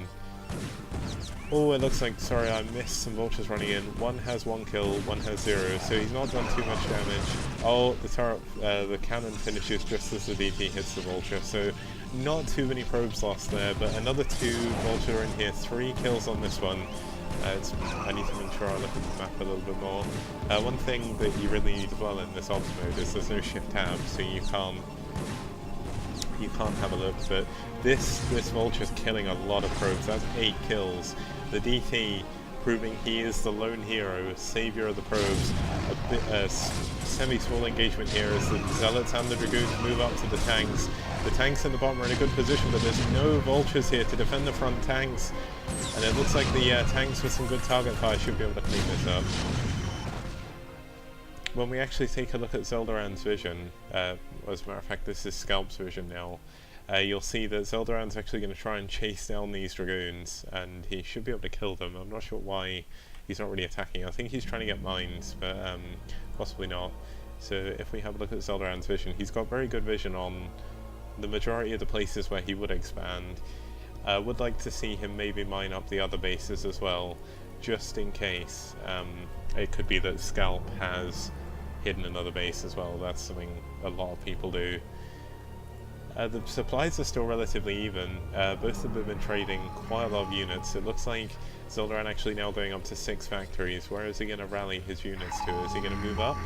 Oh, it looks like, sorry, I missed some vultures running in. One has 1 kill, one has 0, so he's not done too much damage. Oh, the turret, the cannon finishes just as the DT hits the vulture, so not too many probes lost there, but another 2 vulture in here, 3 kills on this one. I need to make sure I look at the map a little bit more. One thing that you really need to dwell in this ops mode is there's no shift tab, so you can't have a look, but this vulture's killing a lot of probes. That's 8 kills. The DT proving he is the lone hero, savior of the probes. A semi-small engagement here as the Zealots and the Dragoons move up to the tanks. The tanks in the bottom are in a good position, but there's no vultures here to defend the front tanks. And it looks like the tanks with some good target fire should be able to clean this up. When we actually take a look at Zeldaran's vision, as a matter of fact this is Scalp's vision now, you'll see that Zeldaran's actually going to try and chase down these Dragoons, and he should be able to kill them. I'm not sure why he's not really attacking. I think he's trying to get mines, but possibly not. So if we have a look at Zeldaran's vision, he's got very good vision on the majority of the places where he would expand. Would like to see him maybe mine up the other bases as well, just in case. It could be that Scalp has hidden another base as well. That's something a lot of people do. The supplies are still relatively even. Both of them have been trading quite a lot of units. It looks like Zeldaran actually now going up to 6 factories. Where is he going to rally his units to? Is he going to move up?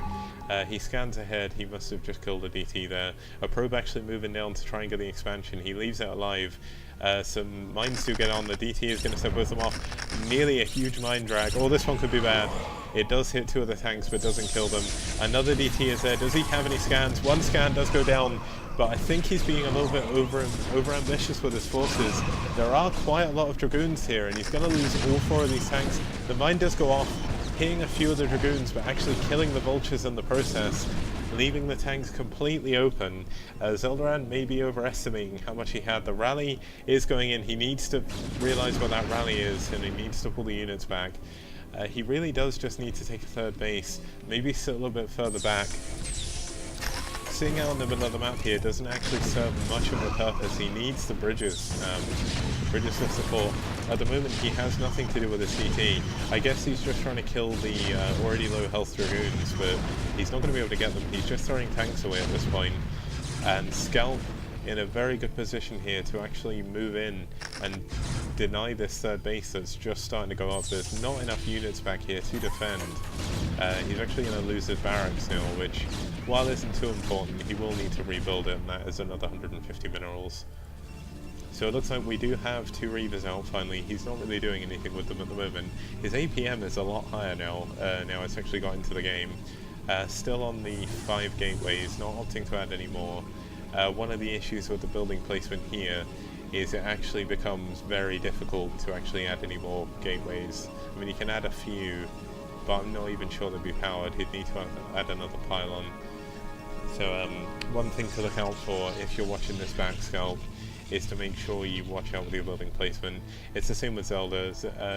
He scans ahead. He must have just killed a DT there. A probe actually moving down to try and get the expansion. He leaves it alive. Some mines do get on. The DT is going to set both of them off. Nearly a huge mine drag. Oh, this one could be bad. It does hit 2 of the tanks, but doesn't kill them. Another DT is there. Does he have any scans? 1 scan does go down, but I think he's being a little bit over ambitious with his forces. There are quite a lot of Dragoons here, and he's going to lose all 4 of these tanks. The mine does go off, hitting a few of the Dragoons, but actually killing the vultures in the process, leaving the tanks completely open. Zeldaran may be overestimating how much he had. The rally is going in. He needs to realize what that rally is, and he needs to pull the units back. He really does just need to take a 3rd base, maybe sit a little bit further back. Sitting out in the middle of the map here doesn't actually serve much of a purpose. He needs the bridges, bridges of support. At the moment he has nothing to do with his CT. I guess he's just trying to kill the already low health Dragoons, but he's not going to be able to get them. He's just throwing tanks away at this point. And Scalp in a very good position here to actually move in and deny this 3rd base that's just starting to go up. There's not enough units back here to defend. He's actually going to lose his barracks now, which, while isn't too important, he will need to rebuild it, and that is another 150 minerals. So it looks like we do have 2 Reavers out finally. He's not really doing anything with them at the moment. His APM is a lot higher now, now it's actually got into the game. Still on the 5 gateways, not opting to add any more. One of the issues with the building placement here is it actually becomes very difficult to actually add any more gateways. I mean, you can add a few, but I'm not even sure they'd be powered. He'd need to add another pylon. So one thing to look out for if you're watching this back Scalp is to make sure you watch out with your building placement. It's the same with Zelda.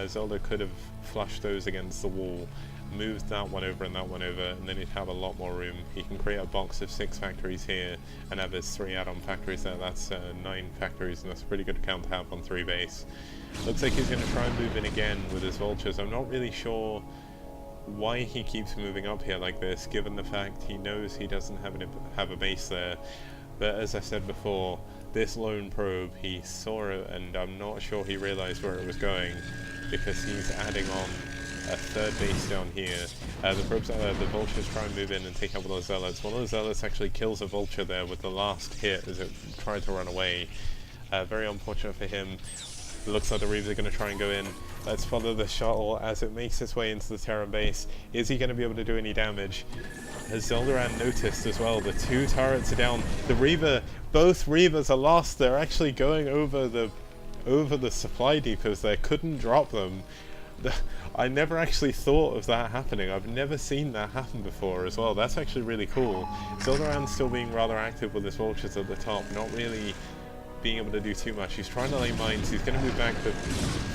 Zelda could have flushed those against the wall, moved that one over and that one over, and then he'd have a lot more room. He can create a box of 6 factories here and have his 3 add-on factories there. That's 9 factories, and that's a pretty good count to have on 3 base. Looks like he's going to try and move in again with his vultures. I'm not really sure why he keeps moving up here like this, given the fact he knows he doesn't have a base there. But as I said before, this lone probe, he saw it, and I'm not sure he realized where it was going, because he's adding on a 3rd base down here. The vultures try and move in and take out one of the zealots. One of the zealots actually kills a vulture there with the last hit as it tried to run away. Very unfortunate for him. It looks like the Reavers are going to try and go in. Let's follow the shuttle as it makes its way into the Terran base. Is he going to be able to do any damage? Has Zoldaran noticed as well? The 2 turrets are down. The Reaver, both Reavers are lost. They're actually going over the supply depots there. Couldn't drop them. I never actually thought of that happening. I've never seen that happen before as well. That's actually really cool. Zoldaran's still being rather active with his vultures at the top, not really being able to do too much. He's trying to lay mines. He's going to move back, but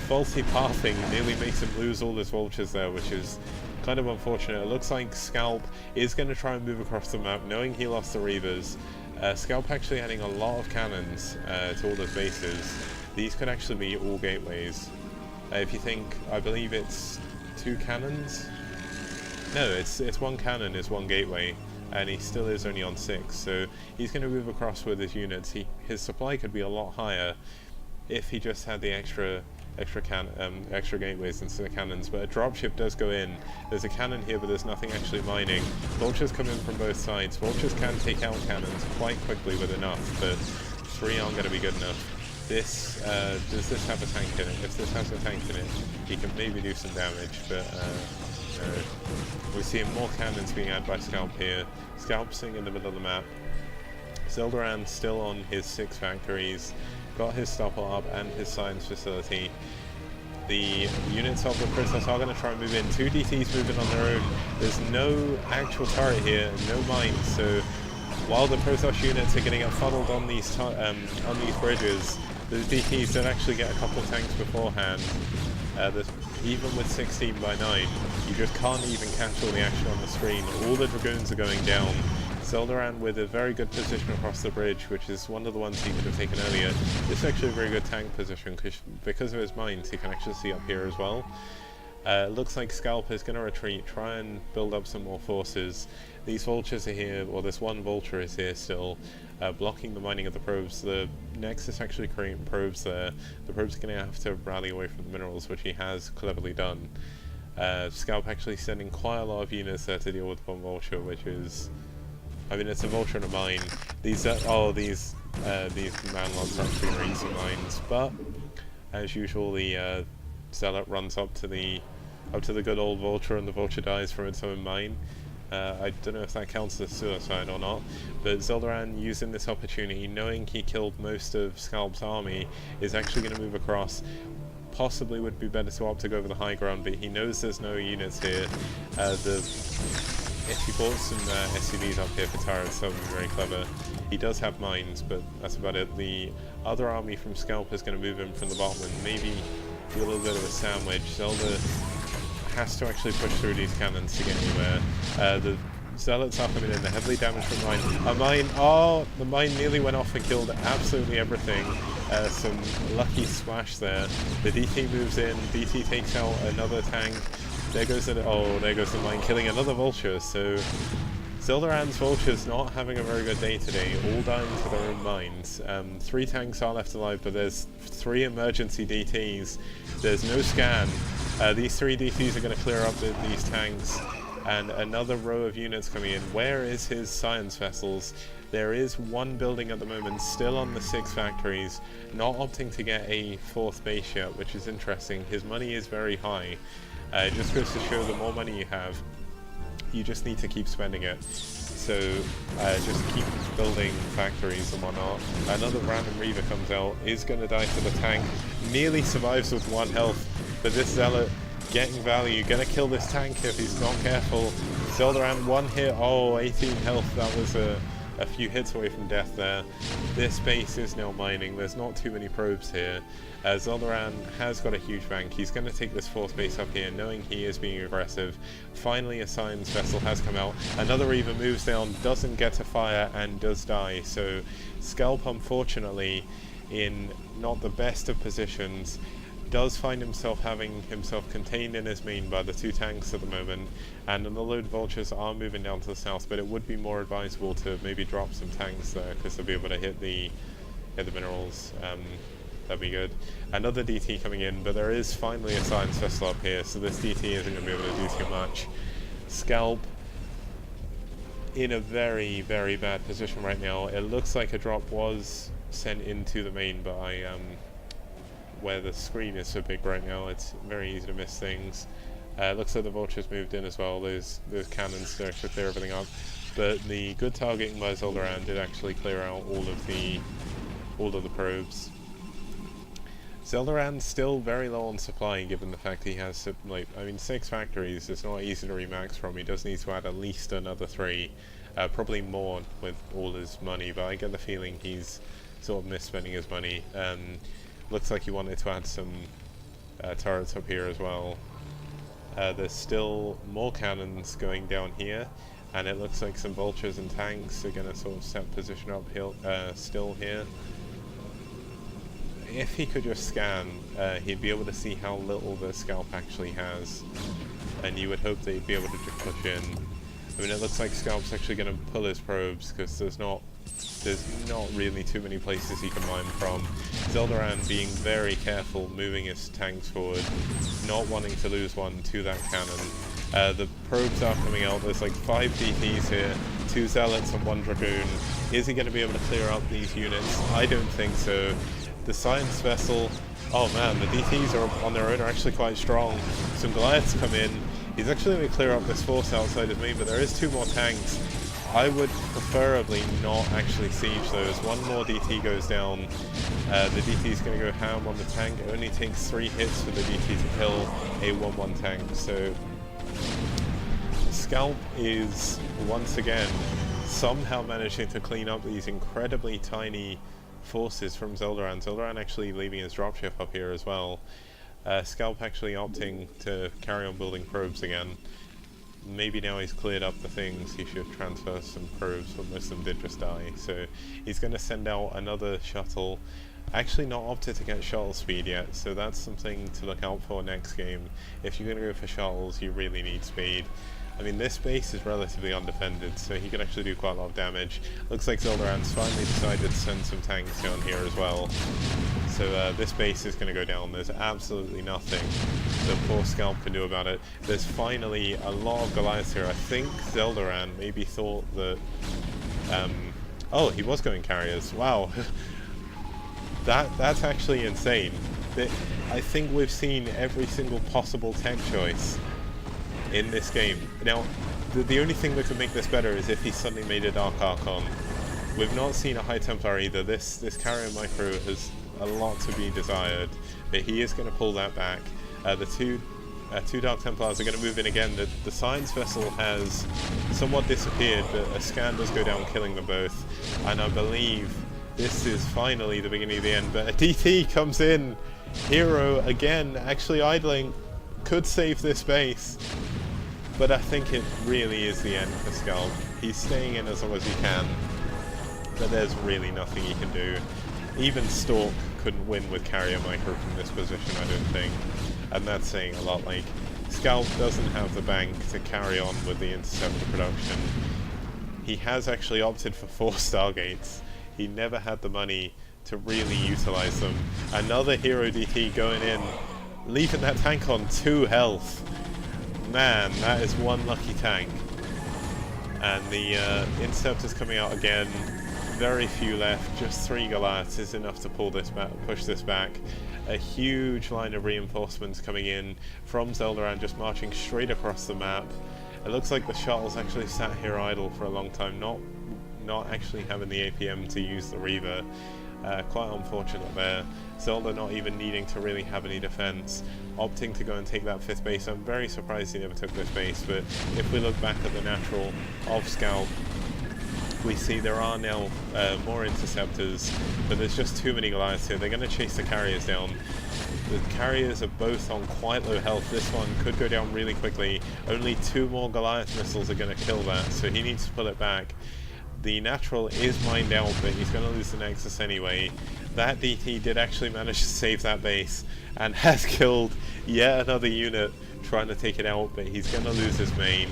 faulty pathing nearly makes him lose all his vultures there, which is kind of unfortunate. It looks like Scalp is going to try and move across the map, knowing he lost the Reavers. Scalp actually adding a lot of cannons to all those bases. These could actually be all gateways. If you think, I believe it's 2 cannons? No, it's 1 cannon is 1 gateway, and he still is only on 6, so he's going to move across with his units. His supply could be a lot higher if he just had the extra gateways instead of cannons, but a dropship does go in. There's a cannon here, but there's nothing actually mining. Vultures come in from both sides. Vultures can take out cannons quite quickly with enough, but 3 aren't going to be good enough. This, does this have a tank in it? If this has a tank in it, he can maybe do some damage, but no. We're seeing more cannons being added by Scalp here. Scalp sitting in the middle of the map. Zoldaran still on his 6 factories, got his stopper up and his science facility. The units of the Princess are going to try and move in. 2 DTs moving on their own. There's no actual turret here, no mines, so while the Protoss units are getting funneled on these bridges, those DTs don't actually get a couple of tanks beforehand. Even with 16 by 9, you just can't even catch all the action on the screen. All the Dragoons are going down. Zoldaran with a very good position across the bridge, which is one of the ones he could have taken earlier. This is actually a very good tank position, because of his mines he can actually see up here as well. Looks like Scalp is going to retreat, try and build up some more forces. These vultures are here, or this 1 vulture is here still, blocking the mining of the probes. The Nexus actually creating probes there. The probes are going to have to rally away from the minerals, which he has cleverly done. Scalp actually sending quite a lot of units there to deal with 1 vulture, which is, I mean, it's a vulture and a mine. These manlots are actually doing some mines, but as usual, the Zealot runs up to the good old vulture, and the vulture dies from its own mine. I don't know if that counts as suicide or not, but Zoldaran, using this opportunity, knowing he killed most of Scalp's army, is actually going to move across. Possibly would be better to opt to go over the high ground, but he knows there's no units here. If he bought some SCVs up here for turrets, that would be very clever. He does have mines, but that's about it. The other army from Scalp is going to move in from the bottom and maybe do a little bit of a sandwich. Zelda has to actually push through these cannons to get anywhere. The Zealots are coming in, they're heavily damaged from mine. Oh, the mine nearly went off and killed absolutely everything. Some lucky splash there. The DT moves in, DT takes out another tank. There goes the mine, killing another vulture. So Zoldaran's vultures not having a very good day today, all dying to their own mines. 3 tanks are left alive, but there's 3 emergency DTs. There's no scan. These 3 DTs are going to clear up these tanks, and another row of units coming in. Where is his science vessels? There is 1 building at the moment, still on the 6 factories, not opting to get a 4th base yet, which is interesting. His money is very high. It just goes to show the more money you have, you just need to keep spending it. So just keep building factories and whatnot. Another random Reaver comes out, is going to die to the tank, nearly survives with 1 health, but this Zealot getting value, going to kill this tank if he's not careful. Zoldaran 1 hit, 18 health, that was a few hits away from death there. This base is now mining, there's not too many probes here. Zoldaran has got a huge bank, he's going to take this 4th base up here, knowing he is being aggressive. Finally a science vessel has come out, another Reaver moves down, doesn't get to fire and does die. So Scalp, unfortunately, in not the best of positions, does find himself having himself contained in his main by the 2 tanks at the moment, and the load vultures are moving down to the south, but it would be more advisable to maybe drop some tanks there, because they'll be able to hit the minerals. That'd be good. Another DT coming in, but there is finally a science vessel up here, so this DT isn't going to be able to do too much. Scalp in a very, very bad position right now. It looks like a drop was sent into the main by where the screen is so big right now, it's very easy to miss things. Looks like the vultures moved in as well. Those cannons to actually clear everything up. But the good targeting by Zoldaran did actually clear out all of the probes. Zoldaran's still very low on supply, given the fact he has, like, I mean, 6 factories. It's not easy to remax from. He does need to add at least another 3, probably more with all his money. But I get the feeling he's sort of misspending his money. Looks like he wanted to add some turrets up here as well. There's still more cannons going down here, and it looks like some vultures and tanks are going to sort of set position up still here. If he could just scan, he'd be able to see how little the scalp actually has, and you would hope that he'd be able to just push in. I mean, it looks like Scalp's actually going to pull his probes, because there's not really too many places he can mine from. Zoldaran being very careful, moving his tanks forward, not wanting to lose one to that cannon. The probes are coming out. There's like 5 DTs here, 2 Zealots and 1 Dragoon. Is he going to be able to clear out these units? I don't think so. The Science Vessel, oh man, the DTs are on their own are actually quite strong. Some Goliaths come in. He's actually going to clear up this force outside his main, but there is 2 more tanks. I would preferably not actually siege those. 1 more DT goes down. The DT is going to go ham on the tank. It only takes 3 hits for the DT to kill a 1-1 tank. So Scalp is once again somehow managing to clean up these incredibly tiny forces from Zoldaran. Zoldaran actually leaving his dropship up here as well. Scalp actually opting to carry on building probes again. Maybe now he's cleared up the things, he should transfer some probes, but most of them did just die. So he's going to send out another shuttle. Actually not opted to get shuttle speed yet, so that's something to look out for next game. If you're going to go for shuttles, you really need speed. I mean, this base is relatively undefended, so he can actually do quite a lot of damage. Looks like Zoldaran's finally decided to send some tanks down here as well. So this base is going to go down. There's absolutely nothing that poor Scalp can do about it. There's finally a lot of Goliaths here. I think Zoldaran maybe thought that... oh, he was going carriers. Wow. That's actually insane. I think we've seen every single possible tech choice in this game. Now, the only thing that could make this better is if he suddenly made a Dark Archon. We've not seen a High Templar either. This carrier micro has a lot to be desired, but he is going to pull that back. The two Dark Templars are going to move in again. The Science Vessel has somewhat disappeared, but a scan does go down, killing them both. And I believe this is finally the beginning of the end, but a DT comes in. Hero, again, actually idling, could save this base. But I think it really is the end for Scalp. He's staying in as long as he can, but there's really nothing he can do. Even Stalk couldn't win with carrier micro from this position, I don't think. And that's saying a lot. Like, Scalp doesn't have the bank to carry on with the interceptor production. He has actually opted for 4 Stargates. He never had the money to really utilize them. Another hero DT going in, leaving that tank on 2 health. Man, that is one lucky tank. And the interceptor's coming out again. Very few left. Just 3 Goliaths is enough to pull this back, push this back. A huge line of reinforcements coming in from Zoldaran, just marching straight across the map. It looks like the shuttle's actually sat here idle for a long time, not actually having the APM to use the Reaver. Quite unfortunate there. Zelda not even needing to really have any defense, opting to go and take that 5th base. I'm very surprised he never took this base, but if we look back at the natural of Scalp, we see there are now more interceptors, but there's just too many Goliaths here. They're going to chase the carriers down. The carriers are both on quite low health. This one could go down really quickly. Only 2 more Goliath missiles are going to kill that, so he needs to pull it back. The natural is mined out, but he's going to lose the Nexus anyway. That DT did actually manage to save that base, and has killed yet another unit trying to take it out, but he's going to lose his main.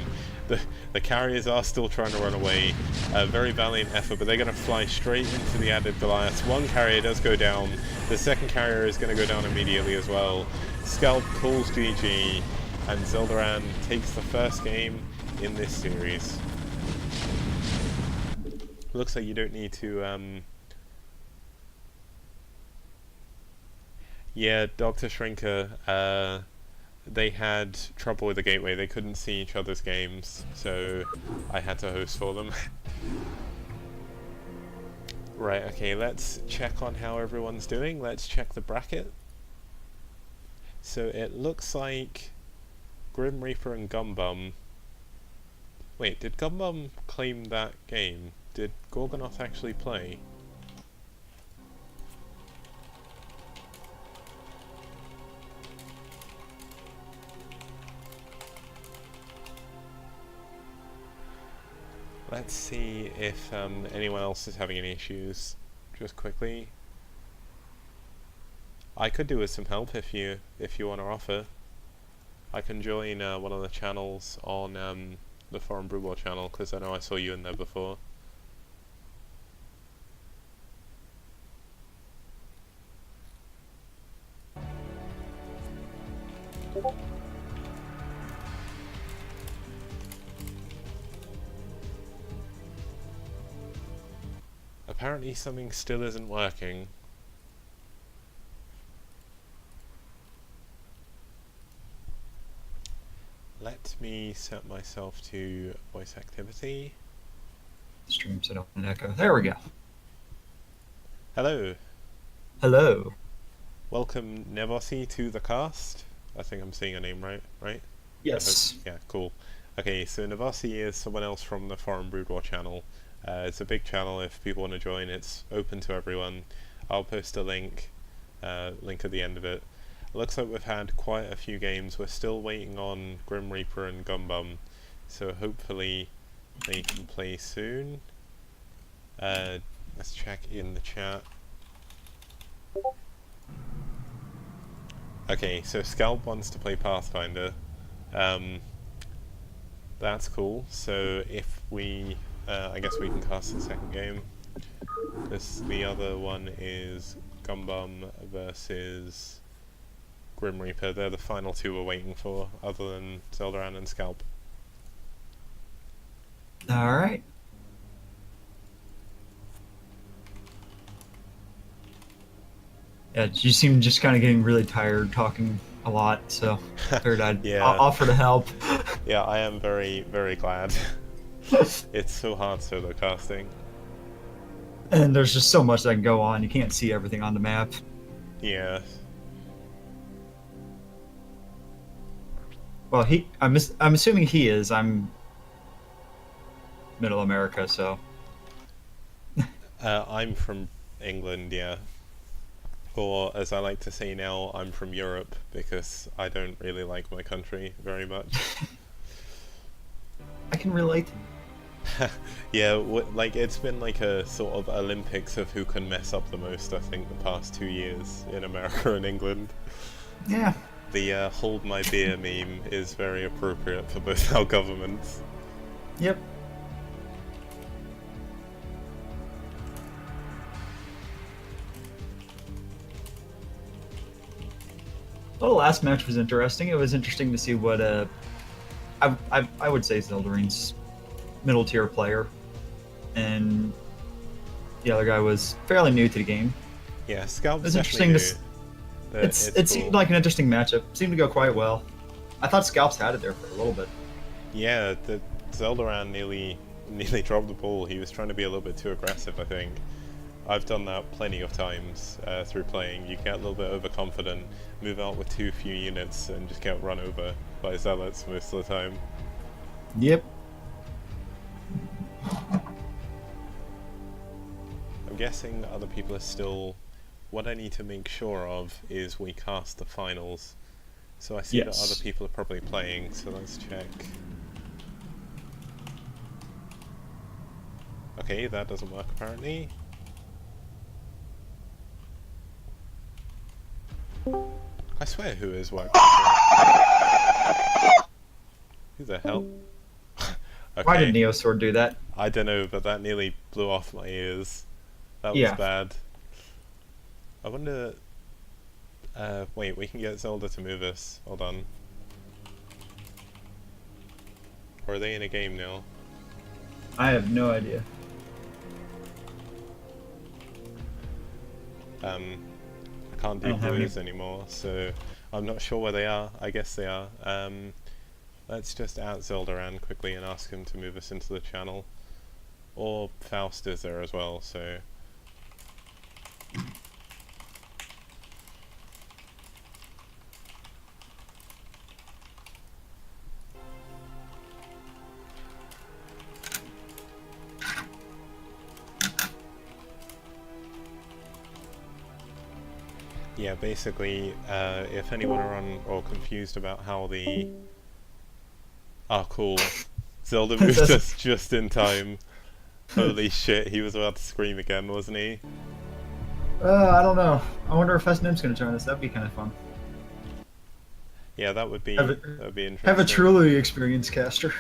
The carriers are still trying to run away. A very valiant effort, but they're going to fly straight into the added Goliaths. 1 carrier does go down. The 2nd carrier is going to go down immediately as well. Scalp calls GG, and Zoldaran takes the first game in this series. Looks like you don't need to Yeah, Dr. Shrinker, they had trouble with the gateway. They couldn't see each other's games, so I had to host for them. Right, okay, let's check on how everyone's doing. Let's check the bracket. So it looks like Grim Reaper and Gumbum... Wait, did Gumbum claim that game? Did Gorgonoth actually play? Let's see if anyone else is having any issues. Just quickly. I could do with some help if you want to offer. I can join one of the channels on the Foreign Brew War channel, because I know I saw you in there before. Apparently something still isn't working. Let me set myself to voice activity. Stream set up an echo. There we go. Hello. Hello. Welcome, Nevosi, to the cast. I think I'm saying your name right? Yes. Yeah, cool. Okay, so Nevosi is someone else from the Foreign Brood War channel. It's a big channel. If people want to join, it's open to everyone. I'll post a link at the end of it. It looks like we've had quite a few games. We're still waiting on Grim Reaper and Gumbum, so hopefully they can play soon. Let's check in the chat. Okay, so Scalp wants to play Pathfinder. That's cool. So if we, I guess we can cast the second game. The other one is Gumbum versus Grim Reaper. They're the final two we're waiting for, other than Zeldaran and Scalp. Alright. Yeah, you seem just kind of getting really tired talking a lot, so I figured I'd Yeah. offer to help. Yeah, I am very, very glad. It's so hard solo casting. And there's just so much that can go on. You can't see everything on the map. Yeah. Well, I'm assuming he is. I'm Middle America, so. I'm from England, yeah. Or, as I like to say now, I'm from Europe, because I don't really like my country very much. I can relate. Yeah, like, it's been like a sort of Olympics of who can mess up the most, I think, the past 2 years in America and England. Yeah. The hold my beer meme is very appropriate for both our governments. Yep. Well, the last match was interesting. It was interesting to see what I would say Zildjian's middle tier player, and the other guy was fairly new to the game. Yeah, Scalp's It was interesting to. It cool. seemed like an interesting matchup. Seemed to go quite well. I thought Scalps had it there for a little bit. Yeah, the Zeldaran nearly dropped the ball. He was trying to be a little bit too aggressive, I think. I've done that plenty of times through playing. You get a little bit overconfident, move out with too few units, and just get run over by zealots most of the time. Yep. I'm guessing other people are still... What I need to make sure of is we cast the finals. So I see that other people are probably playing, so let's check. Okay, that doesn't work apparently. I swear who is working. Who the hell? Okay. Why did Neosword do that? I don't know, but that nearly blew off my ears. That was bad. I wonder... wait, we can get Zelda to move us. Hold on. Or are they in a game now? I have no idea. I can't I do don't have any. blues anymore, so I'm not sure where they are. I guess they are. Let's just out Zildoran quickly and ask him to move us into the channel. Or Faust is there as well, so... Yeah, basically, if anyone are on or confused about how the... Ah, cool. Zelda moved That's- us just in time. Holy shit, he was about to scream again, wasn't he? I don't know. I wonder if S&M's going to join us. That'd be kind of fun. Yeah, that would Have be have a interesting. truly experienced caster.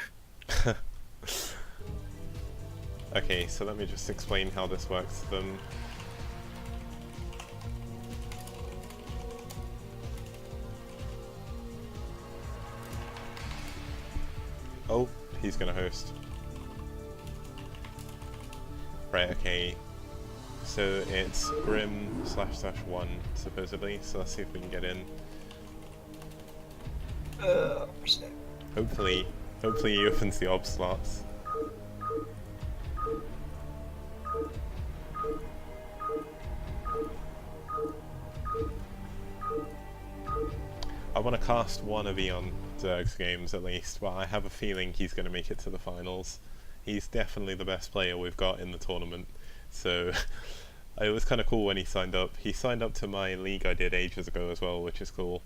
Okay, so let me just explain how this works to them. Oh, he's gonna host. Right, okay. So it's Grim//1, supposedly, so let's see if we can get in. Uh, Hopefully, hopefully he opens the ob slots. I want to cast one of Eon Zerg's games at least, but I have a feeling he's going to make it to the finals. He's definitely the best player we've got in the tournament, so it was kind of cool when he signed up. He signed up to my league I did ages ago as well, which is cool.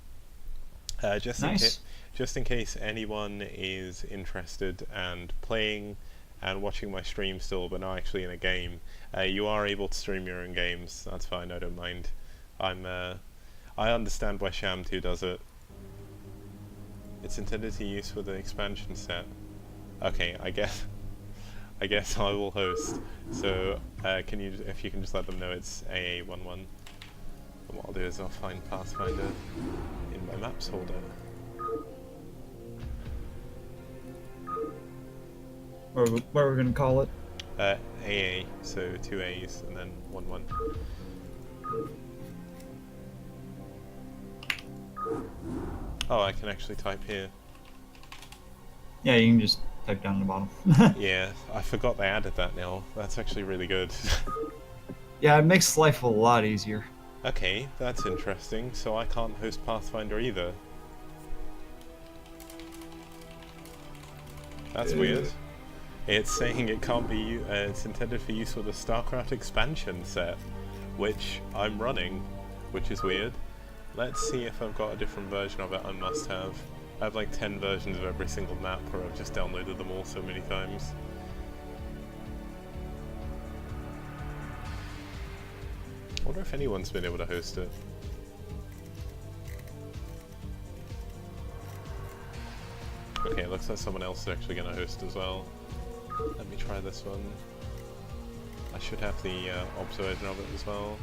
nice. Just in case anyone is interested and playing and watching my stream still, but not actually in a game, you are able to stream your own games. That's fine. I don't mind. I understand why Sham 2 does it. It's intended to use for the expansion set. Okay, I guess I will host. So, if you can just let them know it's AA11. And what I'll do is I'll find Pathfinder in my maps folder. What are we going to call it? AA, so 2 A's and then 1 1. Oh, I can actually type here. Yeah, you can just type down in the bottom. Yeah, I forgot they added that now. That's actually really good. Yeah, it makes life a lot easier. Okay, that's interesting. So I can't host Pathfinder either. That's weird. It's saying it can't be, it's intended for use with the StarCraft expansion set, which I'm running, which is weird. Let's see if I've got a different version of it I must have. I have like 10 versions of every single map where I've just downloaded them all so many times. I wonder if anyone's been able to host it. Okay, it looks like someone else is actually going to host as well. Let me try this one. I should have the obs version of it as well.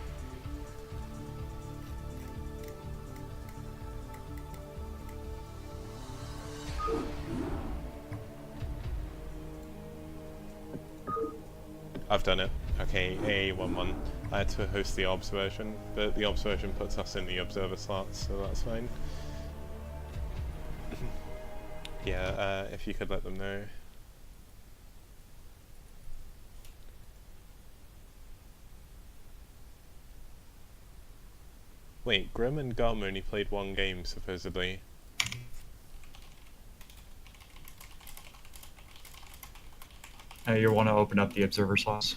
I've done it. Okay, A11. I had to host the obs version, but the obs version puts us in the observer slots, so that's fine. Yeah, if you could let them know. Wait, Grim and Gum only played one game, supposedly. You want to open up the observer slots?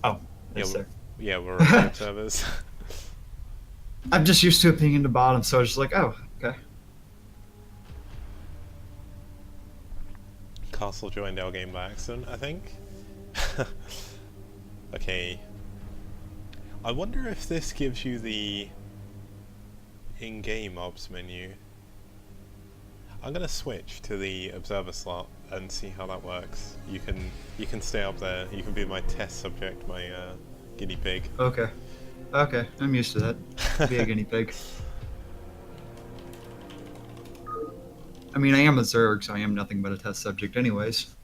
Oh, Yeah, it's there. yeah, we're on the observers. I'm just used to it being in the bottom, so I was just like, oh, okay. Castle joined our game by accident, I think. Okay. I wonder if this gives you the in-game obs menu. I'm gonna switch to the observer slot and see how that works. You can stay up there. You can be my test subject, my guinea pig. Okay. Okay, I'm used to that. Be a guinea pig. I mean, I am a Zerg, so I am nothing but a test subject anyways.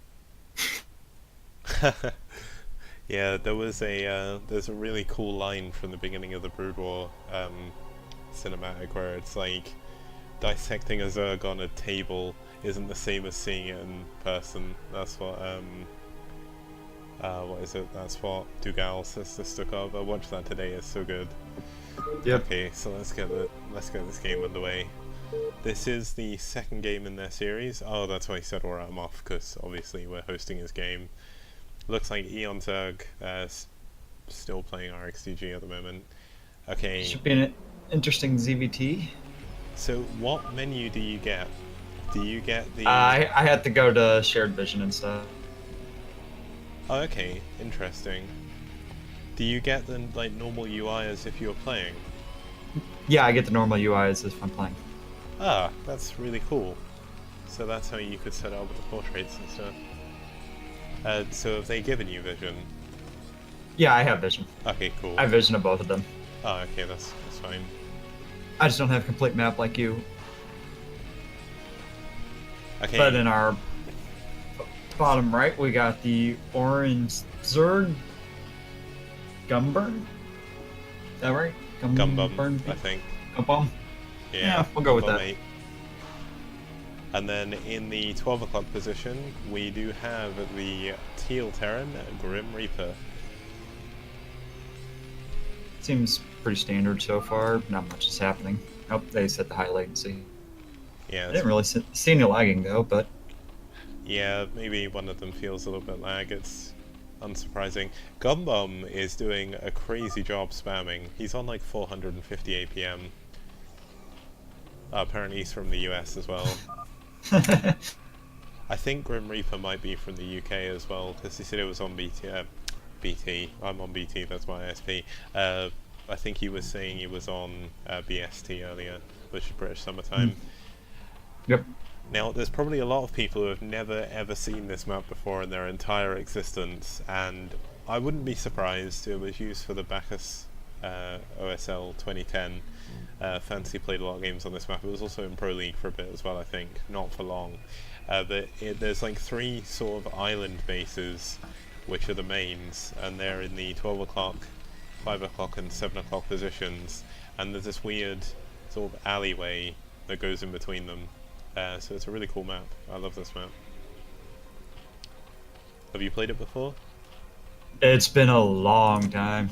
Yeah, there was there's a really cool line from the beginning of the Brood War cinematic where it's like dissecting a Zerg on a table isn't the same as seeing it in person. That's what is it? That's what Dougal says to Stukov. I watched that today. It's so good. Yep. Okay, so let's get this game underway. This is the second game in their series. Oh, that's why he said alright, I'm off, because obviously we're hosting his game. Looks like Eon Zerg still playing RxDG at the moment. Okay. Should be an interesting ZVT. So what menu do you get? Do you get the... I had to go to shared vision and stuff. Oh, okay, interesting. Do you get the like normal UI as if you were playing? Yeah, I get the normal UI as if I'm playing. Ah, that's really cool. So that's how you could set it up with the portraits and stuff. So have they given you vision? Yeah, I have vision. Okay, cool. I have vision of both of them. Oh, okay, that's fine. I just don't have complete map like you. Okay. But in our bottom right, we got the orange Zerg Gumburn. Is that right? Gumbum, I think. Gumbum? Yeah, we'll go with that. 8. And then in the 12 o'clock position, we do have the Teal Terran, Grim Reaper. Seems pretty standard so far. Not much is happening. Nope, they set the high latency. Yeah, I didn't really see any lagging though, but... Yeah, maybe one of them feels a little bit lag. It's unsurprising. Gumbum is doing a crazy job spamming. He's on like 450 APM. Apparently he's from the US as well. I think Grim Reaper might be from the UK as well, because he said it was on BT. I'm on BT, that's my ISP. I think he was saying he was on BST earlier, which is British Summertime. Yep. Now, there's probably a lot of people who have never ever seen this map before in their entire existence, and I wouldn't be surprised. It was used for the Bacchus OSL 2010. Fantasy played a lot of games on this map. It was also in Pro League for a bit as well, I think. Not for long. But there's like 3 sort of island bases, which are the mains, and they're in the 12 o'clock, 5 o'clock and 7 o'clock positions, and there's this weird sort of alleyway that goes in between them. So it's a really cool map. I love this map. Have you played it before? It's been a long time.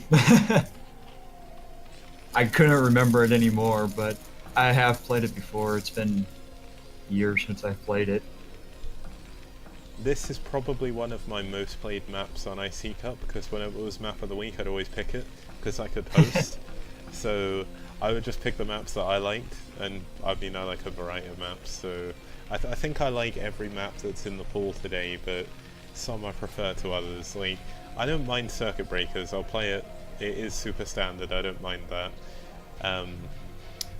I couldn't remember it anymore, but I have played it before. It's been years since I've played it. This is probably one of my most played maps on IC Cup, because whenever it was map of the week I'd always pick it, because I could host. So I would just pick the maps that I liked, and I mean I like a variety of maps, so I think I like every map that's in the pool today, but some I prefer to others. Like, I don't mind Circuit Breakers, I'll play it. It is super standard, I don't mind that.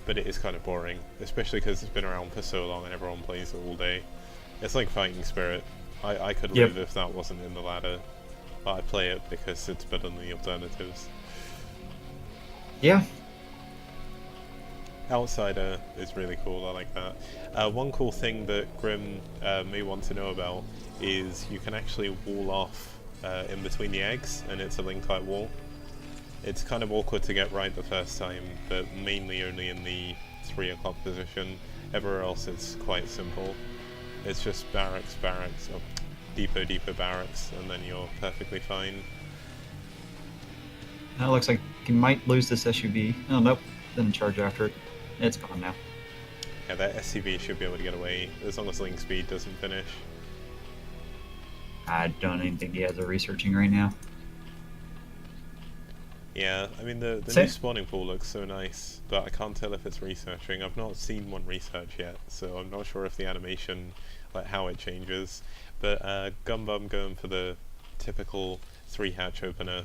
But it is kind of boring, especially because it's been around for so long and everyone plays it all day. It's like Fighting Spirit. I could live if that wasn't in the ladder, but I play it because it's better than the alternatives. Yeah. Outsider is really cool, I like that. One cool thing that Grim may want to know about is you can actually wall off in between the eggs, and it's a link type wall. It's kind of awkward to get right the first time, but mainly only in the 3 o'clock position. Everywhere else it's quite simple. It's just barracks, or depot, barracks, and then you're perfectly fine. Now it looks like you might lose this SUV. Oh, nope. Didn't charge after it. It's gone now. Yeah, that SCV should be able to get away, as long as link speed doesn't finish. I don't even think he has a researching right now. Yeah, I mean the Same. new spawning pool looks so nice, but I can't tell if it's researching. I've not seen one research yet, so I'm not sure if the animation, like how it changes. But Gumbum going for the typical 3-hatch opener.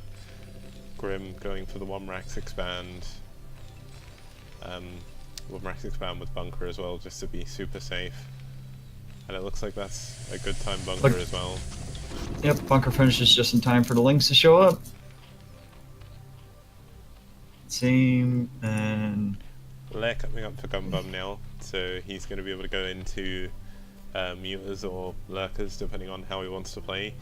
Grim going for the 1-racks expand. 1-racks expand with bunker as well, just to be super safe. And it looks like that's a good time bunker as well. Yep, bunker finishes just in time for the links to show up. Same, and... Lair coming up for Gumbum now, so he's going to be able to go into muters or lurkers depending on how he wants to play.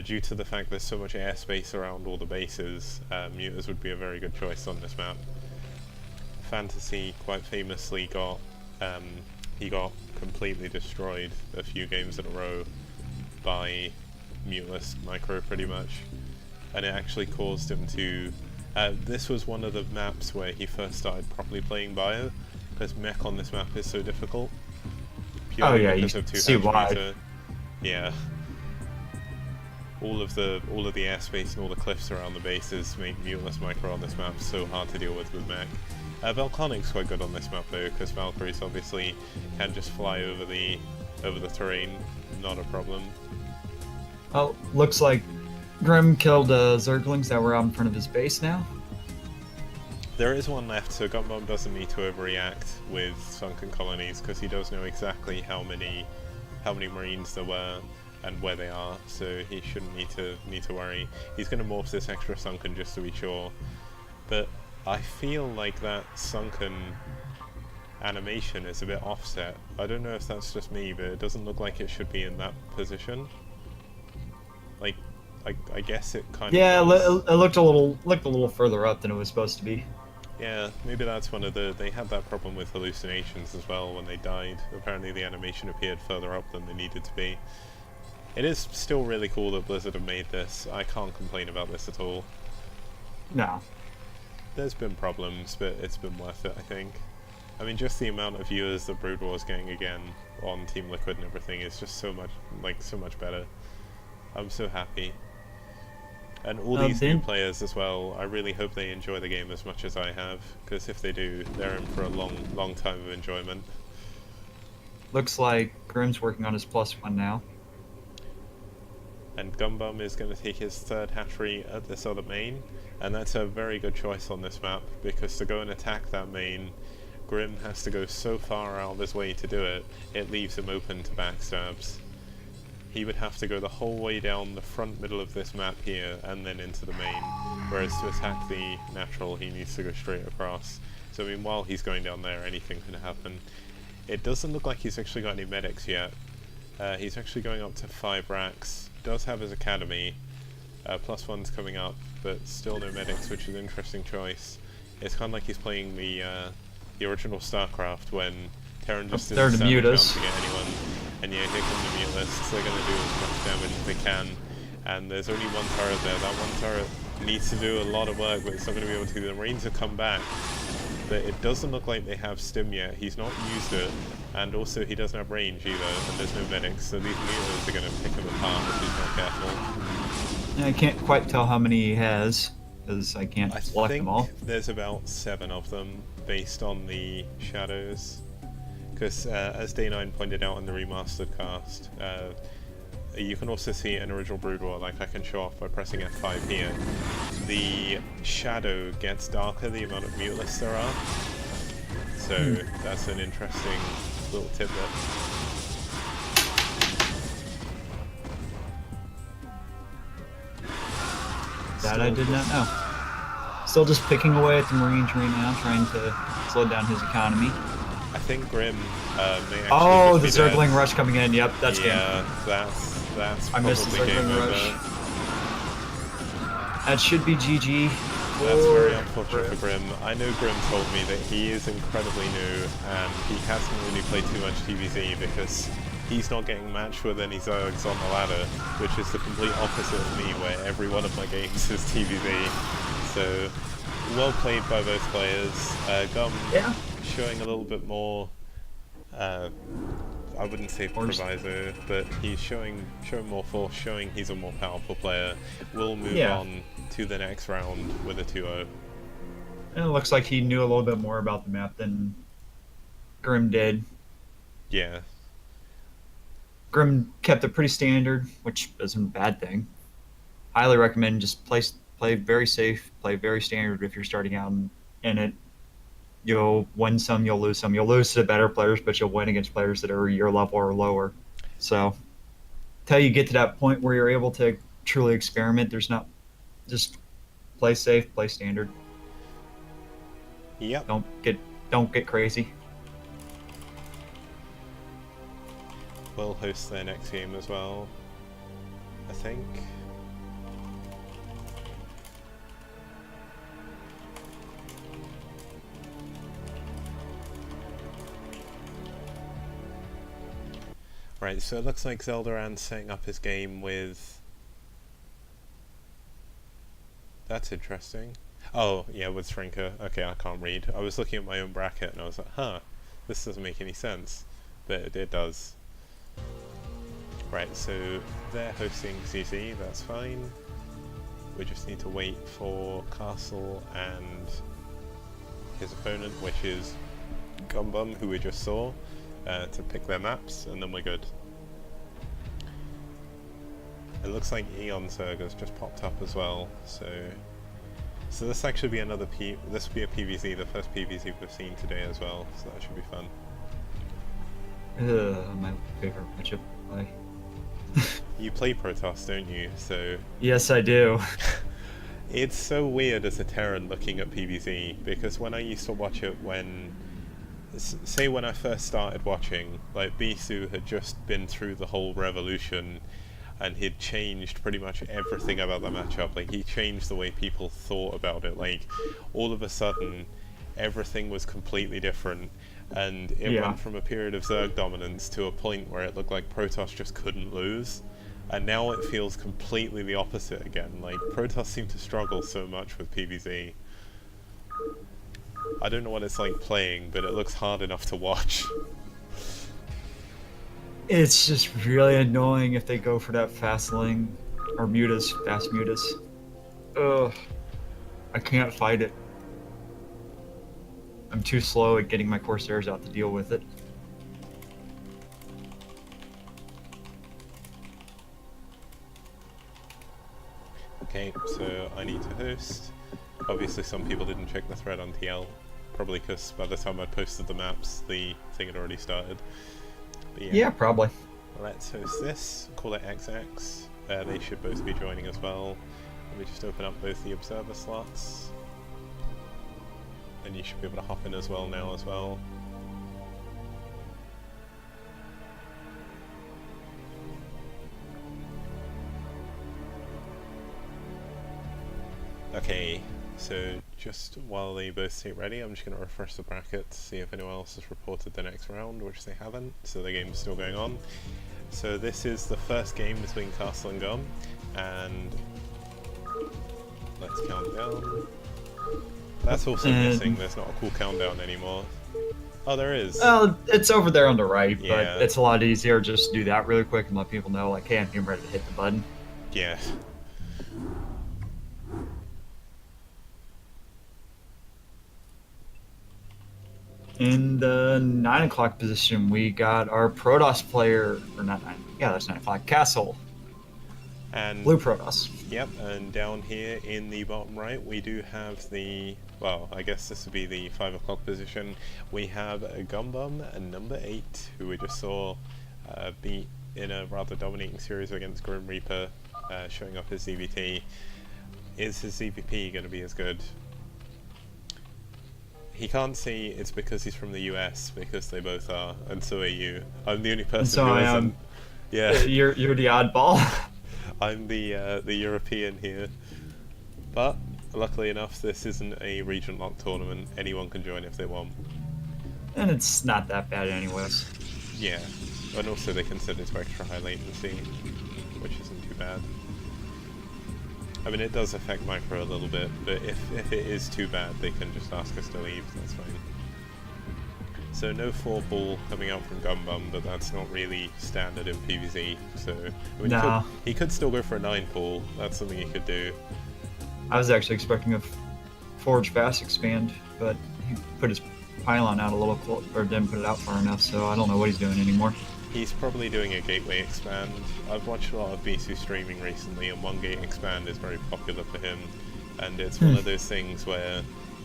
Due to the fact there's so much airspace around all the bases, Mutas would be a very good choice on this map. Fantasy quite famously he got completely destroyed a few games in a row by muteless micro pretty much, and it actually caused him to this was one of the maps where he first started properly playing bio, because mech on this map is so difficult purely because of 2 see why. meter. Yeah, all of the airspace and all the cliffs around the bases make muteless micro on this map so hard to deal with mech. Valkonic's quite good on this map though, because Valkyries obviously can just fly over the terrain, not a problem. Well, looks like Grim killed Zerglings that were out in front of his base now. There is one left, so Gumbomb doesn't need to overreact with sunken colonies, because he does know exactly how many Marines there were and where they are, so he shouldn't need to worry. He's going to morph this extra sunken just to be sure, but I feel like that sunken animation is a bit offset. I don't know if that's just me, but it doesn't look like it should be in that position. Like, I guess it kind of. Yeah, it looked a little further up than it was supposed to be. Yeah, maybe that's one of they had that problem with hallucinations as well when they died. Apparently the animation appeared further up than they needed to be. It is still really cool that Blizzard have made this. I can't complain about this at all. No. There's been problems, but it's been worth it, I think. I mean, just the amount of viewers that Brood War's getting again on Team Liquid and everything is just so much better. I'm so happy. And all these new players as well, I really hope they enjoy the game as much as I have, because if they do, they're in for a long time of enjoyment. Looks like Grim's working on his +1 now. And Gumbum is going to take his 3rd hatchery at this other main, and that's a very good choice on this map, because to go and attack that main, Grim has to go so far out of his way to do it, it leaves him open to backstabs. He would have to go the whole way down the front middle of this map here and then into the main, whereas to attack the natural he needs to go straight across. So I mean, while he's going down there, anything can happen. It doesn't look like he's actually got any medics yet. He's actually going up to 5 racks, does have his academy, +1's coming up, but still no medics, which is an interesting choice. It's kind of like he's playing the original StarCraft when Terran just didn't stand a chance to get anyone. And yeah, here come the mutelists. They're going to do as much damage as they can, and there's only one turret there. That one turret needs to do a lot of work, but it's not going to be able to. The Marines have come back, but it doesn't look like they have stim yet. He's not used it, and also he doesn't have range either, and there's no medics, so these mutas are going to pick him apart if he's not careful. I can't quite tell how many he has, because I can't select them all. There's about 7 of them, based on the shadows. Because as Day9 pointed out in the remastered cast, you can also see an original Brood War, like I can show off by pressing F5 here. The shadow gets darker the amount of mutelists there are, so that's an interesting little tidbit. That I did not know. Still just picking away at the Marines right now, trying to slow down his economy. I think Grim may actually oh, the Zergling rush coming in. Yep, that's game. Yeah, that's I missed the Zergling rush. That should be GG. That's very unfortunate for Grim. I know Grim told me that he is incredibly new and he hasn't really played too much TVZ because he's not getting matched with any Zergs on the ladder, which is the complete opposite of me, where every one of my games is TVZ. So, well played by both players. Gum showing a little bit more, I wouldn't say proviso, but he's showing more force, showing he's a more powerful player. We'll move on to the next round with a 2-0. And it looks like he knew a little bit more about the map than Grim did. Yeah. Grim kept it pretty standard, which isn't a bad thing. Highly recommend just play very safe, play very standard if you're starting out in it. You'll win some, you'll lose some. You'll lose to better players, but you'll win against players that are your level or lower. So, until you get to that point where you're able to truly experiment, just play safe, play standard. Yep. Don't get crazy. We'll host their next game as well. I think. Right, so it looks like Zeldaran's setting up his game with... That's interesting. Oh, yeah, with Shrinker. Okay, I can't read. I was looking at my own bracket and I was like, huh, this doesn't make any sense. But it does. Right, so they're hosting CC, that's fine. We just need to wait for Castle and his opponent, which is Gumbum, who we just saw, to pick their maps, and then we're good. It looks like Eon Surger's just popped up as well, so this actually be another this will be a PvZ, the first PvZ we've seen today as well, so that should be fun. My favorite matchup. You play Protoss, don't you? So yes, I do. It's so weird as a Terran looking at PvZ, because when I used to watch it say when I first started watching, like Bisu had just been through the whole revolution and he'd changed pretty much everything about the matchup. Like, he changed the way people thought about it. Like, all of a sudden, everything was completely different, and it went from a period of Zerg dominance to a point where it looked like Protoss just couldn't lose. And now it feels completely the opposite again. Like, Protoss seem to struggle so much with PvZ. I don't know what it's like playing, but it looks hard enough to watch. It's just really annoying if they go for that fast lane, or fast mutas. Ugh, I can't fight it. I'm too slow at getting my Corsairs out to deal with it. Okay, so I need to host. Obviously some people didn't check the thread on TL, probably because by the time I posted the maps, the thing had already started. But yeah, probably. Let's host this, call it XX. They should both be joining as well. Let me just open up both the observer slots. And you should be able to hop in as well now as well. Okay, so just while they both stay ready, I'm just going to refresh the bracket to see if anyone else has reported the next round, which they haven't, so the game's still going on. So this is the first game between Castle and Gum, and let's count down. That's also missing, there's not a cool countdown anymore. Oh, there is. Oh, it's over there on the right, Yeah. but it's a lot easier just to do that really quick and let people know, like, hey, I'm getting ready to hit the button. Yeah. In the 9 o'clock position, we got our Protoss player, or not 9, yeah, that's 9 o'clock, Castle. And Blue Protoss. Yep, and down here in the bottom right, we do have the, well, I guess this would be the 5 o'clock position. We have a Gumbum, and number 8, who we just saw beat in a rather dominating series against Grim Reaper, showing off his ZVT. Is his ZVP going to be as good? He can't see it's because he's from the US, because they both are, and so are you. I'm the only person who isn't. Yeah. You're the oddball. I'm the European here. But, luckily enough, this isn't a region lock tournament. Anyone can join if they want. And it's not that bad anyways. Yeah. And also they can set it to extra high latency, which isn't too bad. I mean, it does affect micro a little bit, but if it is too bad, they can just ask us to leave, that's fine. So no 4-ball coming out from Gumbum, but that's not really standard in PvZ, so... I mean, no. He could still go for a 9-pool, that's something he could do. I was actually expecting a Forge Fast expand, but he put his pylon out a little close, or didn't put it out far enough, so I don't know what he's doing anymore. He's probably doing a gateway expand. I've watched a lot of Bisu streaming recently, and one gate expand is very popular for him. And it's one of those things where,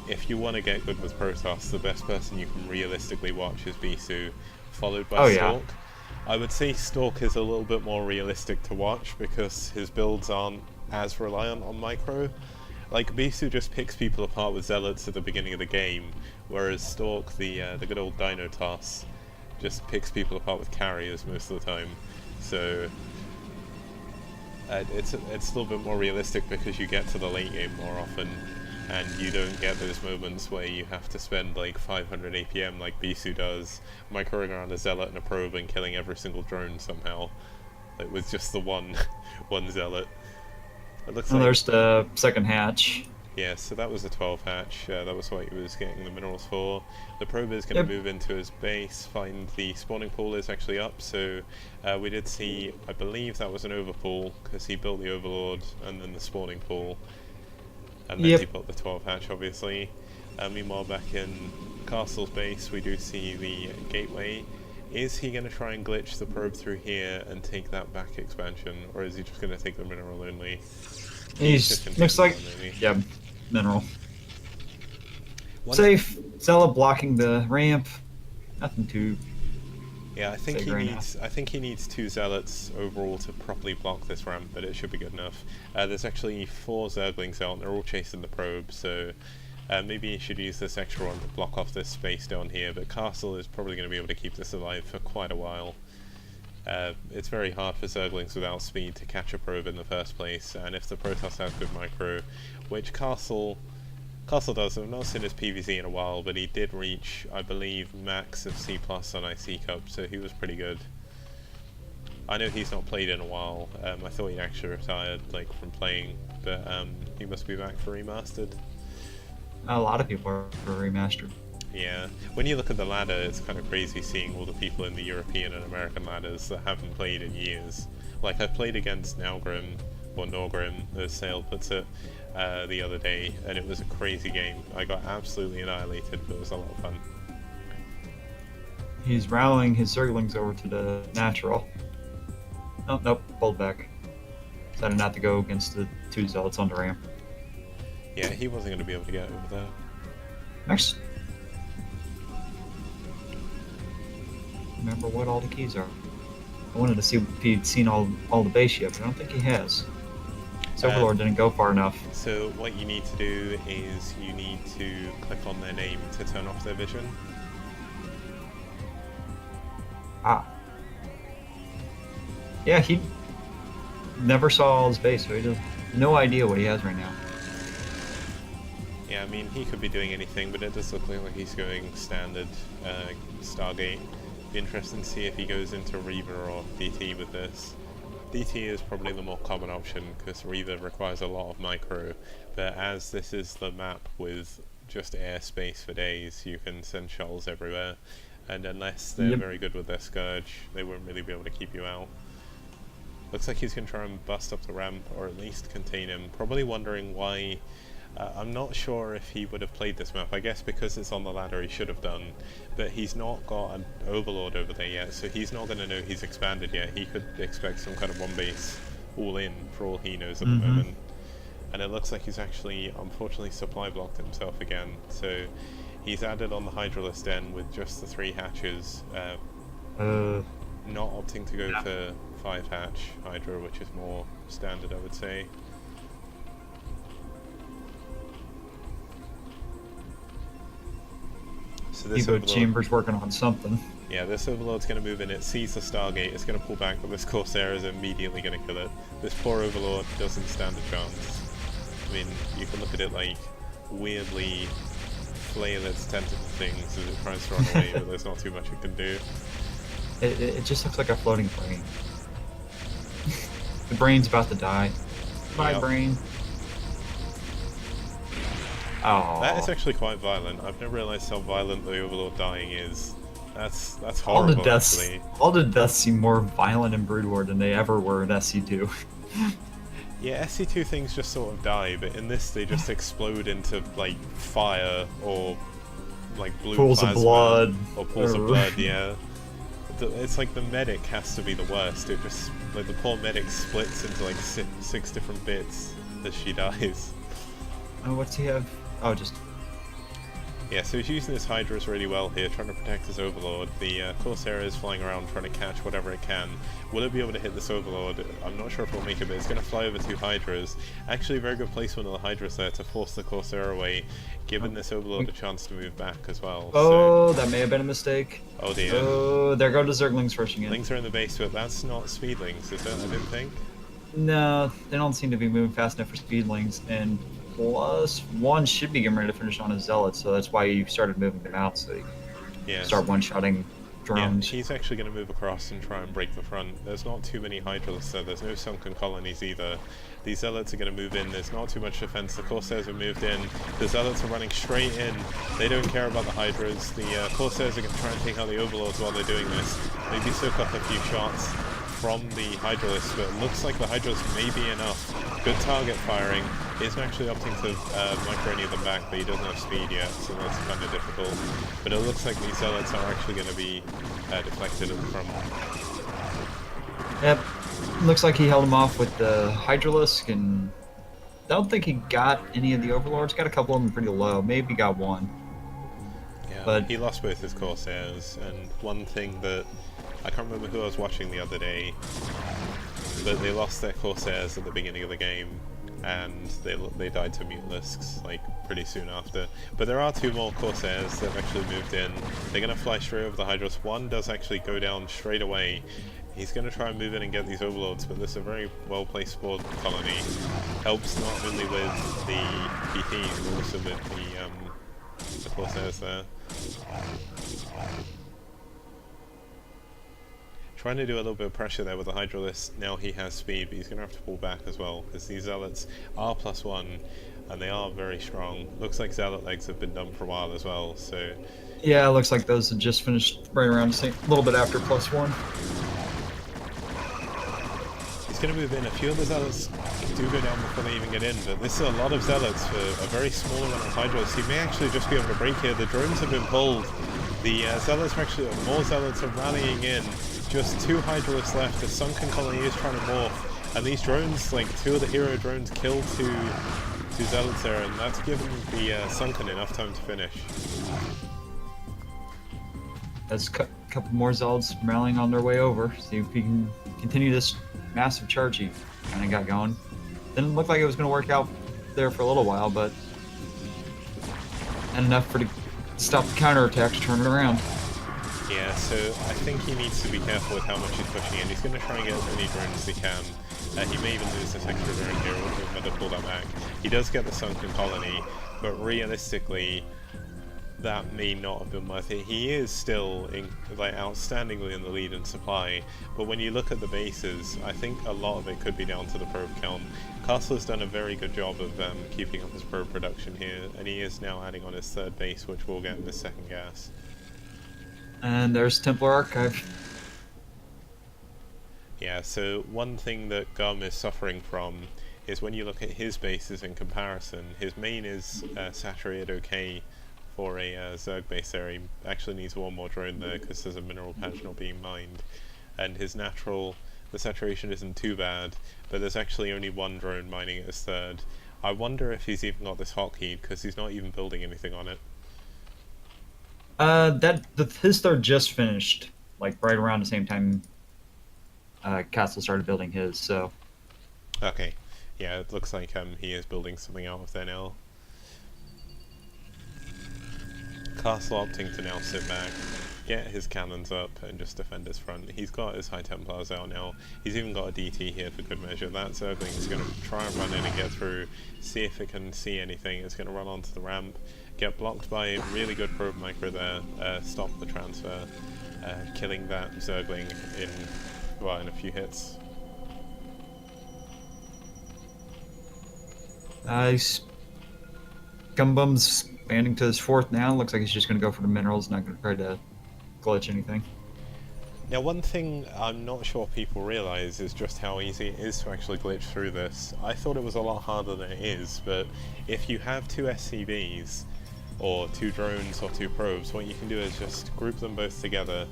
if you want to get good with Protoss, the best person you can realistically watch is Bisu, followed by Stork. Yeah. I would say Stork is a little bit more realistic to watch, because his builds aren't as reliant on micro. Like, Bisu just picks people apart with Zealots at the beginning of the game, whereas Stork, the good old Dino Toss, just picks people apart with carriers most of the time. So it's a little bit more realistic because you get to the late game more often, and you don't get those moments where you have to spend like 500 APM like Bisu does, microing around a zealot and a probe and killing every single drone somehow, like with just the one one zealot. It looks Well, like there's the second hatch. yeah, so that was a 12 hatch. That was what he was getting the minerals for. The probe is going to Yep. move into his base, find the spawning pool is actually up, so we did see, I believe that was an overpool, because he built the overlord and then the spawning pool, and then he Yep. built the 12 hatch, obviously. Meanwhile, back in Castle's base, we do see the gateway. Is he going to try and glitch the probe through here and take that back expansion, or is he just going to take the mineral only? He's looks like Maybe. yeah, mineral. One Safe. Zealot blocking the ramp. Nothing too. Yeah, I think Figure it out. I think he needs 2 zealots overall to properly block this ramp, but it should be good enough. There's actually 4 zerglings out, and they're all chasing the probe, so maybe he should use this extra one to block off this space down here. But Castle is probably going to be able to keep this alive for quite a while. It's very hard for zerglings without speed to catch a probe in the first place, and if the Protoss has good micro, which Castle does. I've not seen his PvZ in a while, but he did reach, I believe, max of C+ on IC Cup, so he was pretty good. I know he's not played in a while. I thought he'd actually retired, like, from playing, but he must be back for Remastered. A lot of people are remastered. Yeah, when you look at the ladder, it's kind of crazy seeing all the people in the European and American ladders that haven't played in years. Like, I played against Nalgrim, or Norgrim, as Sale puts it, the other day, and it was a crazy game. I got absolutely annihilated, but it was a lot of fun. He's rallying his zerglings over to the natural. Oh, nope, pulled back. Decided not to go against the 2 zealots on the ramp. Yeah, he wasn't going to be able to get over there. Next. Remember what all the keys are. I wanted to see if he'd seen all the base yet, but I don't think he has. His Overlord didn't go far enough. So what you need to do is you need to click on their name to turn off their vision. Ah. Yeah, he never saw all his base, so he has no idea what he has right now. Yeah, I mean, he could be doing anything, but it does look like he's going standard Stargate. Be interesting to see if he goes into Reaver or DT with this. DT is probably the more common option because Reaver requires a lot of micro, but as this is the map with just airspace for days, you can send shuttles everywhere, and unless they're very good with their Scourge, they won't really be able to keep you out. Looks like he's going to try and bust up the ramp, or at least contain him. Probably wondering why. I'm not sure if he would have played this map. I guess because it's on the ladder he should have done, but he's not got an Overlord over there yet, so he's not going to know he's expanded yet. He could expect some kind of one base all in for all he knows at the moment. And it looks like he's actually, unfortunately, supply blocked himself again. So he's added on the Hydralisk Den with just the 3 hatches, not opting to go for 5 hatch Hydra, which is more standard, I would say. So this Evo Chamber's working on something. Yeah, this Overlord's going to move in, it sees the Stargate, it's going to pull back, but this Corsair is immediately going to kill it. This poor Overlord doesn't stand a chance. I mean, you can look at it like weirdly flail its tentacle things as it tries to run away, but there's not too much it can do. It just looks like a floating brain. The brain's about to die. Bye, brain. Oh. That is actually quite violent. I've never realised how violent the Overlord dying is. That's horrible, actually. All the deaths seem more violent in Brood War than they ever were in SC2. Yeah, SC2 things just sort of die, but in this they just explode into, like, fire or, like, blue pools plasma. Of blood. Or pools of blood, yeah. It's like the medic has to be the worst. It just, like, the poor medic splits into, like, 6 different bits as she dies. Oh, what's he have? Oh, just... Yeah, so he's using his Hydras really well here, trying to protect his Overlord. The Corsair is flying around trying to catch whatever it can. Will it be able to hit this Overlord? I'm not sure if it'll make it, but it's going to fly over 2 Hydras. Actually, very good placement of the Hydras there to force the Corsair away, giving this Overlord a chance to move back as well. Oh, so... that may have been a mistake. Oh dear. Oh, there go the Zerglings rushing in. Lings are in the base, but that's not Speedlings, is it? I didn't think. No, they don't seem to be moving fast enough for speedlings, and +1 should be getting ready to finish on his zealot, so that's why you started moving them out, so you Yes. start one-shotting Yeah, drones. he's actually going to move across and try and break the front. There's not too many Hydralisks there, there's no sunken colonies either. These Zealots are going to move in, there's not too much defense, the Corsairs have moved in, the Zealots are running straight in, they don't care about the Hydras, the Corsairs are going to try and take out the Overlords while they're doing this, maybe soak up a few shots from the Hydralisks, but it looks like the Hydralisks may be enough. Good target firing. He isn't actually opting to micro any of them back, but he doesn't have speed yet, so that's kind of difficult. But it looks like these Zealots are actually going to be deflected from. Yep, looks like he held him off with the Hydralisk, and I don't think he got any of the Overlords. Got a couple of them pretty low. Maybe got one. Yeah, But he lost both his Corsairs, and one thing that I can't remember who I was watching the other day, but they lost their Corsairs at the beginning of the game, and they died to Mutalisks like pretty soon after. But there are 2 more Corsairs that have actually moved in. They're going to fly straight over the Hydras. One does actually go down straight away. He's going to try and move in and get these Overlords, but this is a very well-placed spawn colony. Helps not only with the PTs, but also with the Corsairs there. Trying to do a little bit of pressure there with the Hydralisk. Now he has speed, but he's going to have to pull back as well, because these Zealots are +1, and they are very strong. Looks like Zealot legs have been done for a while as well, so... yeah, it looks like those had just finished right around the same, a little bit after +1. He's going to move in. A few of the Zealots do go down before they even get in, but this is a lot of Zealots for a very small amount of Hydralisks. He may actually just be able to break here. The drones have been pulled. The Zealots are actually... more Zealots are rallying in. Just 2 Hydralisks left. The sunken colony is trying to morph, and these drones, like 2 of the hero drones, killed 2 Zealots there, and that's given the sunken enough time to finish. There's a couple more Zealots rallying on their way over. See if we can continue this massive charge he kind of got going. Didn't look like it was going to work out there for a little while, but and enough for to stop the counterattack to turn it around. Yeah, so I think he needs to be careful with how much he's pushing in. He's going to try and get as many drones as he can. He may even lose this extra drone here, or he'll better pull that back. He does get the sunken colony, but realistically, that may not have been worth it. He is still outstandingly in the lead in supply, but when you look at the bases, I think a lot of it could be down to the probe count. Castle has done a very good job of keeping up his probe production here, and he is now adding on his 3rd base, which we'll get in his 2nd gas. And there's Templar Archive. Yeah, so one thing that Gum is suffering from is when you look at his bases in comparison, his main is saturated okay for a Zerg base there. He actually needs 1 more drone there because there's a mineral patch not being mined. And his natural, the saturation isn't too bad, but there's actually only 1 drone mining at his 3rd. I wonder if he's even got this hotkeyed because he's not even building anything on it. His 3rd just finished, like right around the same time Castle started building his, so... Okay, yeah, it looks like he is building something out of there now. Castle opting to now sit back, get his cannons up, and just defend his front. He's got his High Templars out now. He's even got a DT here for good measure. That Zergling is going to try and run in and get through, see if it can see anything. It's going to run onto the ramp, get blocked by a really good probe micro there, stop the transfer, killing that Zergling in a few hits. Nice. Gumbum's expanding to his 4th now. Looks like he's just going to go for the minerals, not going to try to glitch anything. Now, one thing I'm not sure people realise is just how easy it is to actually glitch through this. I thought it was a lot harder than it is, but if you have 2 SCVs, or 2 drones or 2 probes, what you can do is just group them both together,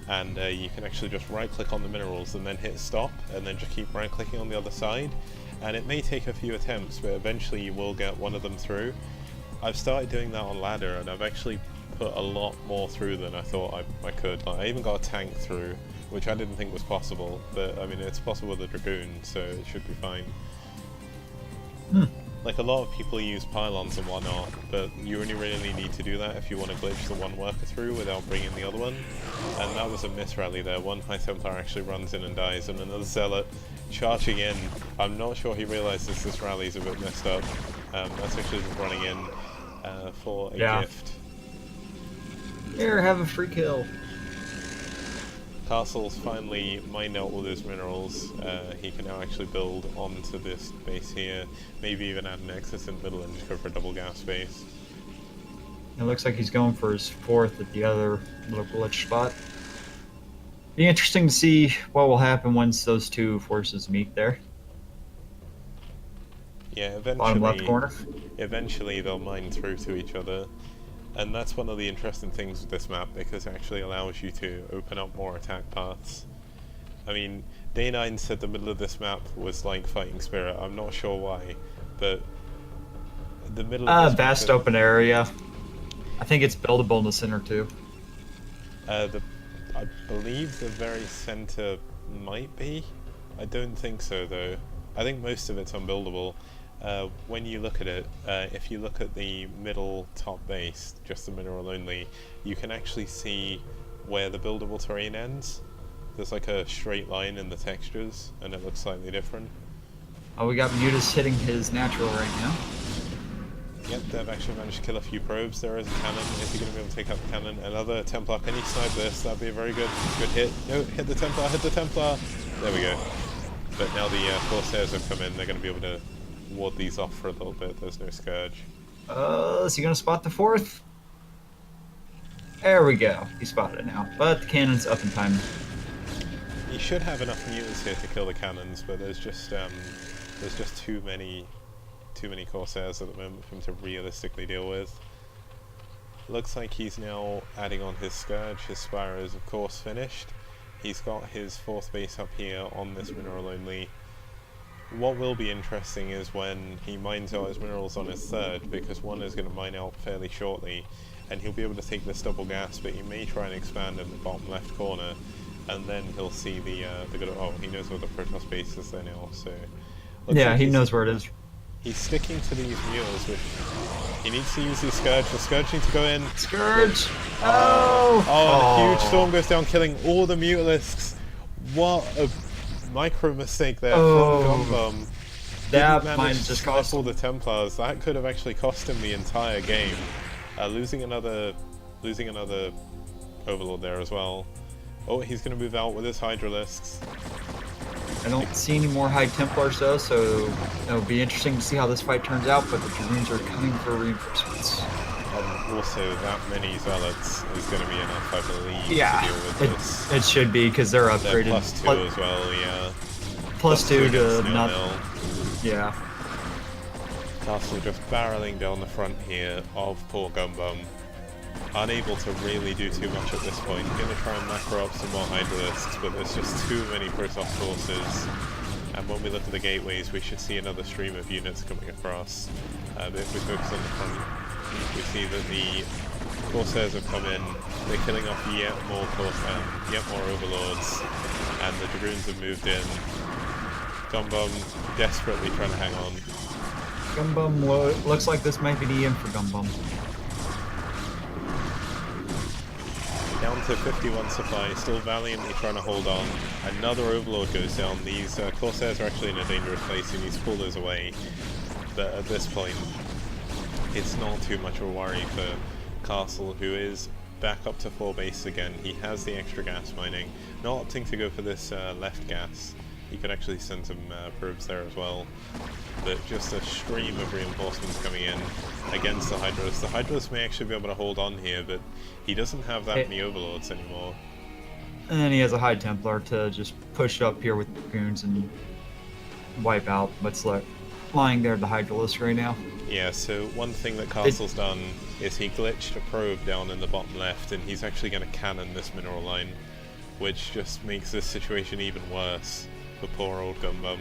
and you can actually just right click on the minerals and then hit stop, and then just keep right clicking on the other side. And it may take a few attempts, but eventually you will get one of them through. I've started doing that on ladder, and I've actually put a lot more through than I thought I could. Like, I even got a tank through, which I didn't think was possible, but I mean it's possible with a Dragoon, so it should be fine. Like, a lot of people use pylons and whatnot, but you only really need to do that if you want to glitch the one worker through without bringing the other one. And that was a miss rally there. One High Templar actually runs in and dies, and another Zealot charging in. I'm not sure he realizes this rally's a bit messed up. That's actually running in for a gift. Here, have a free kill. Castle's finally mined out all those minerals. He can now actually build onto this base here, maybe even add a nexus in the middle and just go for a double gas base. It looks like he's going for his 4th at the other little glitch spot. Be interesting to see what will happen once those two forces meet there. Yeah, Bottom left corner. Eventually they'll mine through to each other. And that's one of the interesting things with this map, because it actually allows you to open up more attack paths. I mean, Day9 said the middle of this map was like Fighting Spirit. I'm not sure why, but the middle of this vast open area. I think it's buildable in the center too. I believe the very center might be. I don't think so though. I think most of it's unbuildable. When you look at it, if you look at the middle top base, just the mineral only, you can actually see where the buildable terrain ends. There's like a straight line in the textures, and it looks slightly different. Oh, we got Mutas hitting his natural right now. Yep, they've actually managed to kill a few probes. There is a cannon. Is he going to be able to take out the cannon? Another Templar. Can he snipe this? That'd be a very good hit. No, hit the Templar, hit the Templar! There we go. But now the Corsairs have come in, they're going to be able to ward these off for a little bit. There's no Scourge. Is he going to spot the 4th? There we go. He spotted it now. But the cannon's up in time. He should have enough mutants here to kill the cannons, but there's just too many Corsairs at the moment for him to realistically deal with. Looks like he's now adding on his Scourge. His Spire is of course finished. He's got his 4th base up here on this mineral only. What will be interesting is when he mines out his minerals on his 3rd, because one is going to mine out fairly shortly, and he'll be able to take this double gas, but he may try and expand in the bottom left corner, and then he'll see the good. Oh, he knows where the Protoss base is there now, so. Yeah, he knows where it is. He's sticking to these mules, which he needs to use his Scourge. The Scourge needs to go in. Scourge! Oh! Oh, and a huge storm goes down, killing all the Mutalisks. What a micro mistake there from Gumbum. That might just cost all the Templars. That could have actually cost him the entire game. Losing another Overlord there as well. Oh, he's going to move out with his Hydralisks. I don't see any more High Templars though, so it'll be interesting to see how this fight turns out, but the Dragoons are coming for reinforcements. Also, that many Zealots is going to be enough, I believe, to deal with this. It should be, because they're upgraded. They're +2 as well, yeah. +2 to not... Yeah. Castle just barreling down the front here of poor Gumbum. Unable to really do too much at this point. Gonna try and macro up some more Hydralisks, but there's just too many Protoss forces. And when we look at the gateways, we should see another stream of units coming across. But if we focus on the front, we see that the Corsairs have come in. They're killing off yet more Overlords, and the Dragoons have moved in. Gumbum desperately trying to hang on. Gumbum looks like this might be the end for Gumbum. Down to 51 supply, still valiantly trying to hold on. Another Overlord goes down. These Corsairs are actually in a dangerous place. He needs to pull those away. But at this point, it's not too much of a worry for Castle, who is back up to 4 base again. He has the extra gas mining. Not opting to go for this left gas. He could actually send some probes there as well. But just a stream of reinforcements coming in against the Hydralis. The Hydralis may actually be able to hold on here, but he doesn't have that many Overlords anymore. And he has a High Templar to just push up here with Dragoons and wipe out what's lying there, the Hydralis right now. Yeah, so one thing that Castle's done is he glitched a probe down in the bottom left, and he's actually going to cannon this mineral line, which just makes this situation even worse for poor old Gumbum.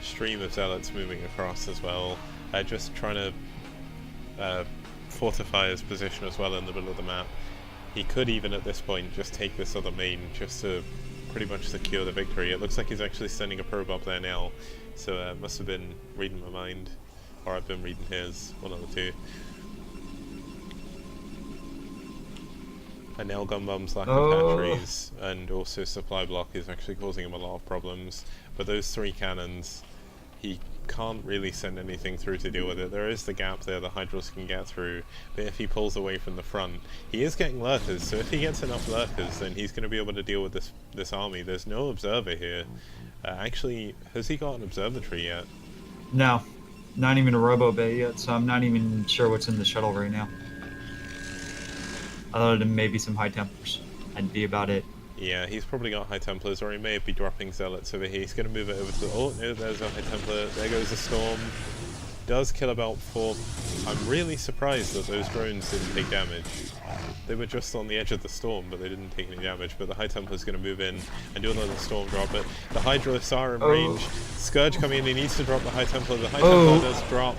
Stream of Zealots moving across as well, just trying to fortify his position as well in the middle of the map. He could even at this point just take this other main just to pretty much secure the victory. It looks like he's actually sending a probe up there now, so must have been reading my mind, or I've been reading his, one of the two. And now Gumbum's lack of hatcheries and also supply block is actually causing him a lot of problems. But those 3 cannons, he can't really send anything through to deal with it. There is the gap there the Hydras can get through, but if he pulls away from the front, he is getting lurkers, so if he gets enough lurkers, then he's going to be able to deal with this army. There's no observer here. Actually, has he got an observatory yet? No, not even a robo bay yet, so I'm not even sure what's in the shuttle right now. Other than maybe some high tempers. That'd be about it. Yeah, he's probably got high templars, or he may be dropping zealots over here. He's going to move it over to the... Oh, no, there's a high templar. There goes the storm. Does kill about 4. I'm really surprised that those drones didn't take damage. They were just on the edge of the storm, but they didn't take any damage. But the high templar's going to move in and do another storm drop. But the Hydras are in range. Scourge coming in. He needs to drop the high templar. The high templar does drop.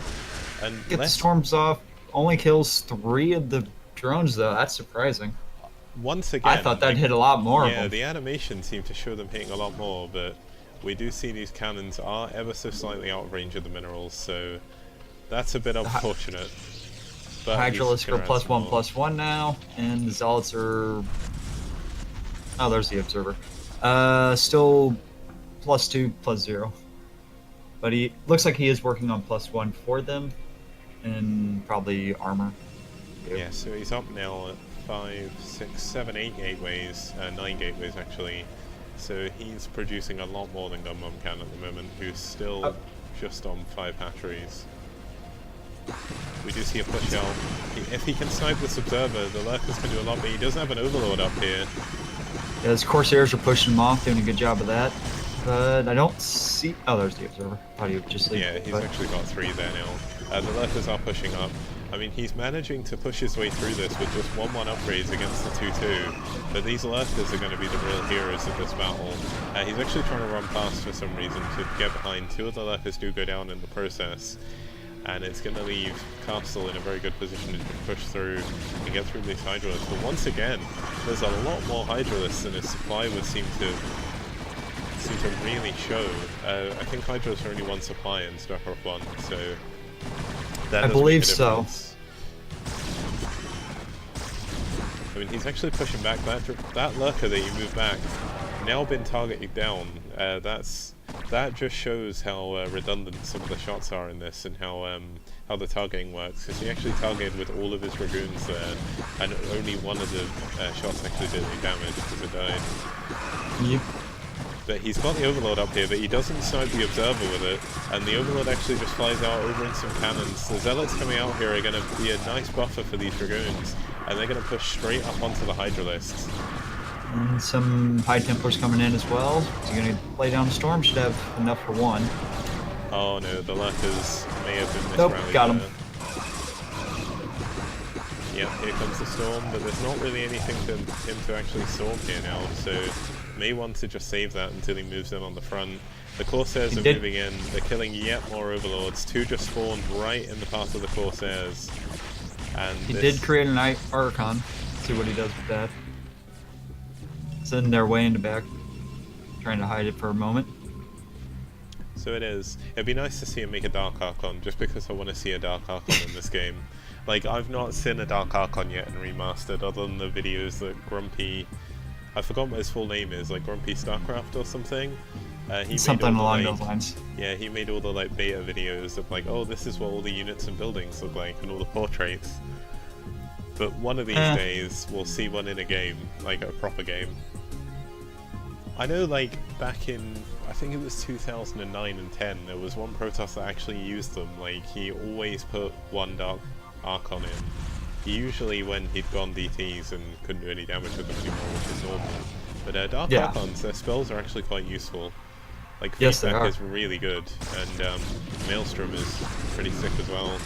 And get the storms off. Only kills 3 of the drones, though. That's surprising. Once again, I thought that hit a lot more. Yeah, the animations seem to show them hitting a lot more, but we do see these cannons are ever so slightly out of range of the minerals, so that's a bit unfortunate. But Hydralisk are +1/+1 now, and the Zealots are... Oh, there's the Observer. Still +2/+0. But he looks like he is working on +1 for them, and probably armor. Yeah, so he's up now at 5, 6, 7, 8 gateways, 9 gateways actually. So he's producing a lot more than Gumbum can at the moment, who's still just on 5 hatcheries. We do see a push out. If he can snipe this observer, the lurkers can do a lot, but he doesn't have an overlord up here. Yeah, his Corsairs are pushing him off, doing a good job of that. But I don't see... Oh, there's the observer. Thought he would just leave. Yeah, he's actually got 3 there now. The lurkers are pushing up. I mean, he's managing to push his way through this with just 1/1 upgrades against the 2/2, but these lurkers are going to be the real heroes of this battle. He's actually trying to run past for some reason to get behind. 2 of the lurkers do go down in the process, and it's going to leave Castle in a very good position to push through and get through these Hydralisks. But once again, there's a lot more Hydralisks than his supply would seem to really show. I think Hydralisks are only 1 supply in StarCraft 1, so... I believe so. I mean, he's actually pushing back. That lurker that you moved back, now been targeted down. That just shows how redundant some of the shots are in this, and how the targeting works. Because he actually targeted with all of his dragoons there, and only one of the shots actually did any damage because it died. Yep. But he's got the Overlord up here, but he doesn't snipe the Observer with it, and the Overlord actually just flies out over in some cannons. The Zealots coming out here are going to be a nice buffer for these Dragoons, and they're going to push straight up onto the Hydralisks. And some High Templars coming in as well. He's going to lay down the Storm, should have enough for 1. Oh no, the Lurkers may have been Nope, misrallied got him. there. Yep, here comes the Storm, but there's not really anything for him to actually storm here now, so... may want to just save that until he moves in on the front. The Corsairs are moving in, they're killing yet more Overlords. 2 just spawned right in the path of the Corsairs. And he did create an Archon. See what he does with that. Sitting there way in the back, trying to hide it for a moment. So it is. It'd be nice to see him make a Dark Archon, just because I want to see a Dark Archon in this game. Like, I've not seen a Dark Archon yet in Remastered, other than the videos that Grumpy... I forgot what his full name is, like Grumpy Starcraft or something. He something made all along the, those lines. Yeah, he made all the like beta videos of like, oh, this is what all the units and buildings look like, and all the portraits. But one of these days, we'll see one in a game, like a proper game. I know, like, back in, I think it was 2009 and 10, there was one Protoss that actually used them. Like, he always put 1 Dark Archon in. Usually when he'd gone DTs and couldn't do any damage with them anymore, which is normal. But Dark Archons, their spells are actually quite useful. Like, Feedback is really good, and Maelstrom is pretty sick as well.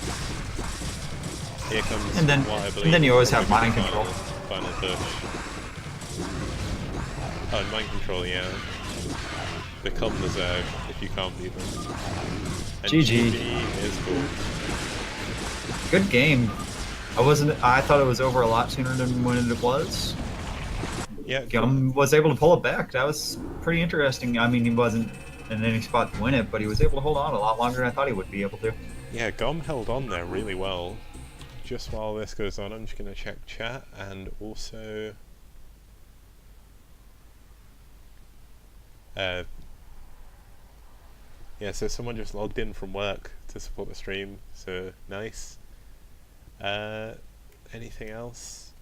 Here comes and then, what I believe and then you always have Mind Control. Final push. Oh, and Mind Control, yeah. Become the Zerg if you can't beat them. And GG is cool. Good game. I thought it was over a lot sooner than when it was. Yeah, Was able to pull it back. That was pretty interesting. I mean, he wasn't in any spot to win it, but he was able to hold on a lot longer than I thought he would be able to. yeah, Gom held on there really well. Just while this goes on, I'm just going to check chat and also... yeah, so someone just logged in from work to support the stream, so nice. Anything else?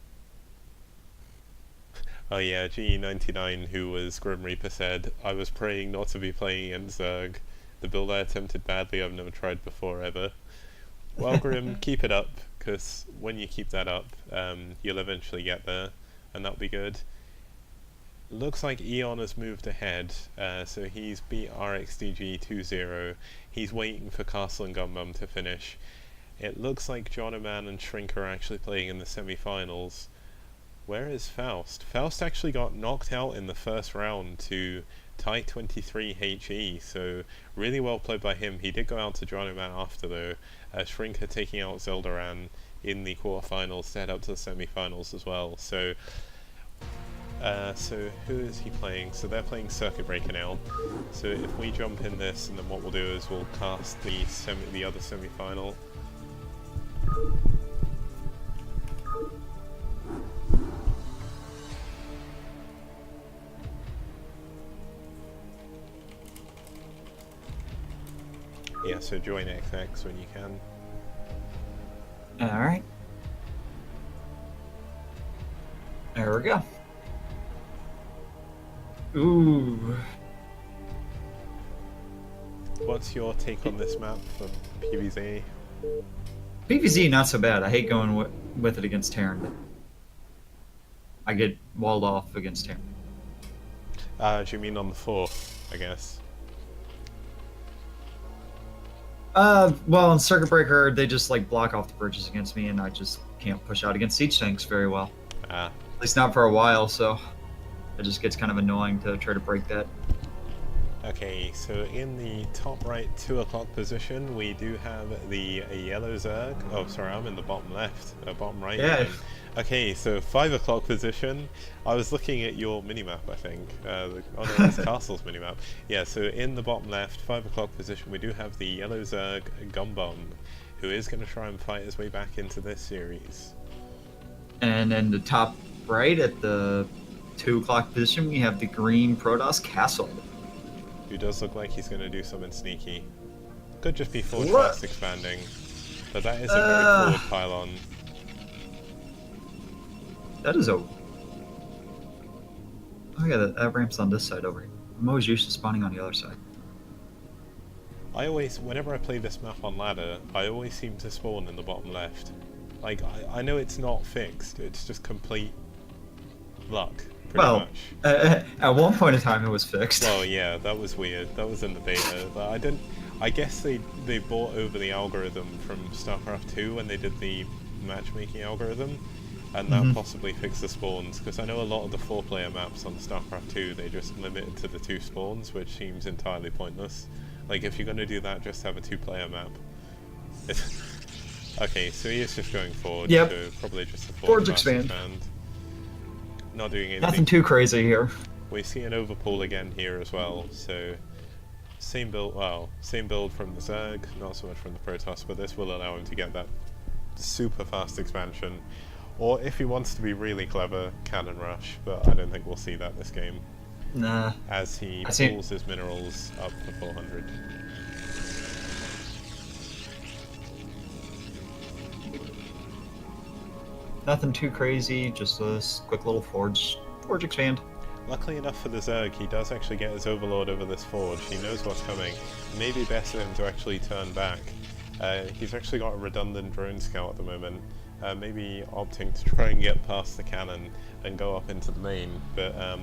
Oh yeah, GE99, who was Grim Reaper, said, I was praying not to be playing against Zerg. The build I attempted badly, I've never tried before ever. Well, Grim, keep it up, because when you keep that up, you'll eventually get there, and that'll be good. Looks like Eon has moved ahead, so he's beat RXDG 2-0. He's waiting for Castle and Gumbum to finish. It looks like Jonoman and Shrink are actually playing in the semi-finals. Where is Faust? Faust actually got knocked out in the first round to tie 23 HE, so really well played by him. He did go out to Jonoman after though. Shrinker taking out Zeldaran in the quarterfinals to head up to the semi-finals as well. So who is he playing? So they're playing Circuit Breaker now. So if we jump in this, and then what we'll do is we'll cast the other semi-final. Yeah, so join XX when you can. Alright. There we go. Ooh. What's your take on this map from PvZ? PvZ, not so bad. I hate going with it against Terran, but I get walled off against Terran. Do you mean on the 4th, I guess? Well, in Circuit Breaker, they just like block off the bridges against me, and I just can't push out against siege tanks very well. Ah. At least not for a while, so it just gets kind of annoying to try to break that. Okay, so in the top right 2 o'clock position, we do have the yellow Zerg. Oh, sorry, I'm in the bottom left, bottom right. Yeah. Okay, so 5 o'clock position. I was looking at your minimap, I think. Oh no, that's Castle's minimap. Yeah, so in the bottom left, 5 o'clock position, we do have the yellow Zerg Gumbum, who is going to try and fight his way back into this series. And then the top right at the 2 o'clock position, we have the green Protoss Castle. Who does look like he's going to do something sneaky. Could just be forward What? fast expanding. But that is a very forward pylon. That is a... Oh yeah, that ramp's on this side over here. I'm always used to spawning on the other side. I always, whenever I play this map on ladder, I always seem to spawn in the bottom left. Like, I know it's not fixed, it's just complete luck, pretty much. At one point in time it was fixed. Well, yeah, that was weird. That was in the beta. But I guess they brought over the algorithm from StarCraft 2 when they did the matchmaking algorithm, and that possibly fixed the spawns, because I know a lot of the 4-player maps on StarCraft 2, they just limit it to the 2 spawns, which seems entirely pointless. Like, if you're going to do that, just have a 2-player map. Okay, so he is just going forward, Yep. so probably just a Forge fast expand. Not doing anything. Nothing too crazy here. We see an overpull again here as well, so same build from the Zerg, not so much from the Protoss, but this will allow him to get that super fast expansion. Or if he wants to be really clever, Cannon Rush, but I don't think we'll see that this game. Nah. As he pulls his minerals up to 400. Nothing too crazy, just a quick little forge expand. Luckily enough for the Zerg, he does actually get his Overlord over this forge. He knows what's coming. Maybe best for him to actually turn back. He's actually got a redundant drone scout at the moment. Maybe opting to try and get past the cannon and go up into the main. But, I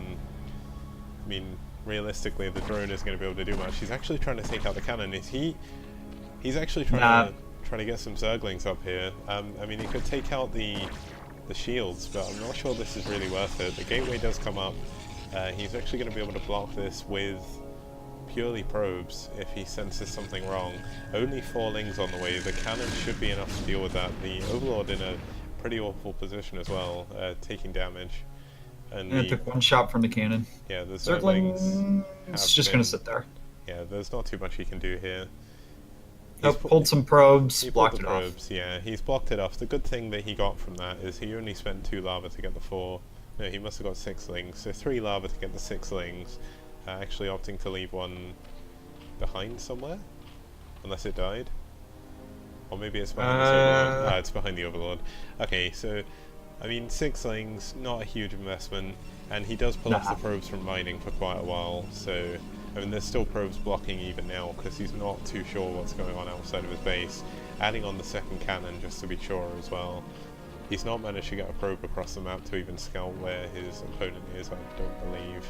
mean, realistically, the drone isn't going to be able to do much. He's actually trying to take out the cannon. He's actually trying to get some Zerglings up here. I mean, he could take out the shields, but I'm not sure this is really worth it. The gateway does come up. He's actually going to be able to block this with purely probes if he senses something wrong. Only 4 lings on the way. The cannon should be enough to deal with that. The Overlord in a pretty awful position as well, taking damage. And And it took one shot from the cannon. yeah, the Zerglings It's just going to sit there. Yeah, there's not too much he can do here. Nope, pulled some probes, He blocked pulled it the off. probes, yeah, he's blocked it off. The good thing that he got from that is he only spent 2 lava to get the 4. No, he must have got 6 lings. So 3 lava to get the 6 lings. Actually opting to leave one behind somewhere, unless it died. Or maybe it's behind the Overlord. It's behind the Overlord. Okay, so I mean 6 lings, not a huge investment, and he does pull off the probes from mining for quite a while. So I mean, there's still probes blocking even now because he's not too sure what's going on outside of his base. Adding on the second cannon just to be sure as well. He's not managed to get a probe across the map to even scout where his opponent is, I don't believe.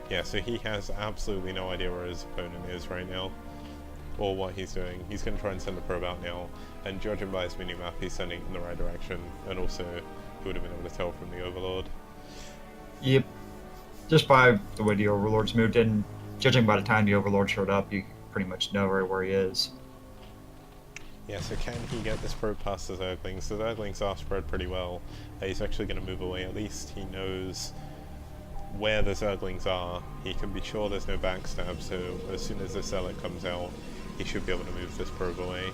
Yeah, so he has absolutely no idea where his opponent is right now, or what he's doing. He's going to try and send a probe out now, and judging by his minimap, he's sending it in the right direction, and also he would have been able to tell from the Overlord. Yep. Just by the way the Overlord's moved in, judging by the time the Overlord showed up, you pretty much know right where he is. Yeah, so can he get this probe past the Zerglings? The Zerglings are spread pretty well. He's actually going to move away. At least he knows where the Zerglings are. He can be sure there's no backstab, so as soon as the Zealot comes out, he should be able to move this probe away.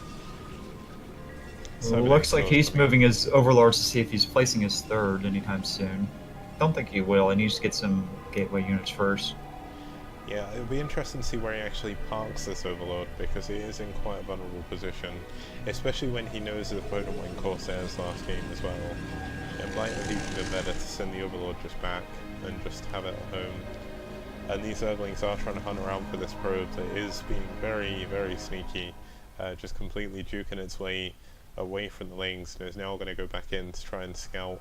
Well, it looks like he's moving his Overlords to see if he's placing his 3rd anytime soon. Don't think he will. I need to get some gateway units first. Yeah, it'll be interesting to see where he actually parks this Overlord, because he is in quite a vulnerable position, especially when he knows his opponent went Corsairs last game as well. It might have even been better to send the Overlord just back and just have it at home. And these Zerglings are trying to hunt around for this probe that is being very, very sneaky, just completely juking its way away from the lings, and is now going to go back in to try and scout,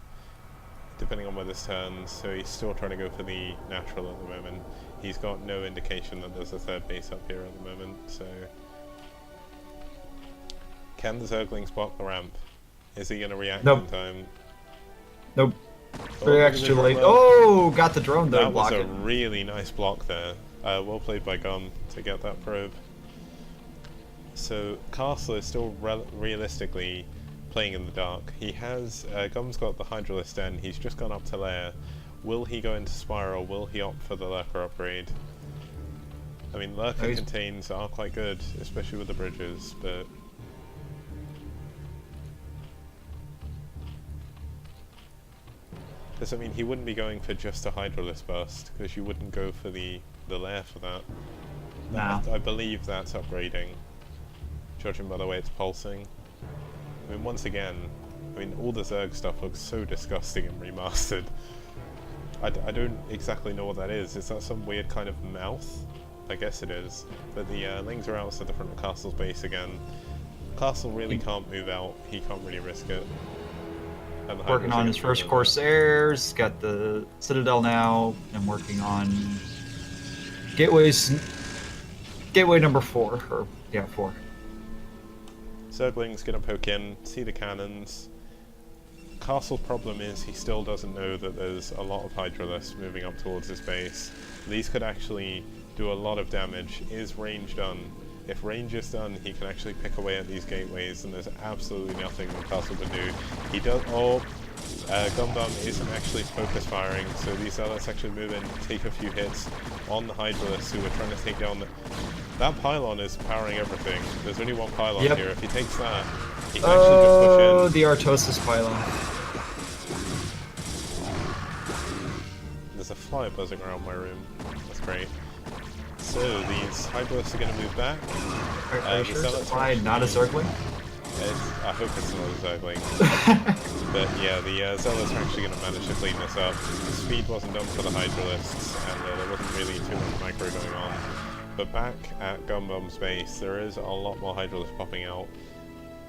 depending on where this turns. So he's still trying to go for the natural at the moment. He's got no indication that there's a 3rd base up here at the moment, so... Can the Zerglings block the ramp? Is he going to react in time? Nope. Oh, Reacts too late. Oh, got the drone though. That was a really nice block there. Well played by Gum to get that probe. So Castle is still realistically playing in the dark. He has... Gum's got the Hydralisk Den. He's just gone up to Lair. Will he go into Spiral? Will he opt for the Lurker upgrade? I mean, Lurker contains are quite good, especially with the bridges, but... Because, I mean, he wouldn't be going for just a Hydralisk burst, because you wouldn't go for the Lair for that. Nah. I believe that's upgrading, judging by the way it's pulsing. I mean, once again, I mean, all the Zerg stuff looks so disgusting and remastered. I don't exactly know what that is. Is that some weird kind of mouth? I guess it is. But the Lings are outside the front of Castle's base again. Castle really can't move out. He can't really risk it. And working on his first Corsairs. Got the Citadel now, and working on gateway number 4. Or yeah, 4. Zergling's gonna poke in, see the cannons. Castle's problem is he still doesn't know that there's a lot of Hydralisks moving up towards his base. These could actually do a lot of damage. Is range done? If range is done, he can actually pick away at these gateways, and there's absolutely nothing that Castle can do. He does... Oh! Gundam isn't actually focus firing, so these Zealots actually move in, take a few hits on the Hydralisks who are trying to take down the... That pylon is powering everything. There's only one pylon here. If he takes that, he can actually just push in. Oh, the Artosis pylon. There's a fly buzzing around my room. That's great. So these Hydralisks are going to move back. Are you sure it's a fly, not a Zergling? I hope it's not a Zergling. But yeah, the Zealots are actually going to manage to clean this up. Speed wasn't done for the Hydralisks, and there wasn't really too much micro going on. But back at Gumbum's base, there is a lot more Hydralisks popping out.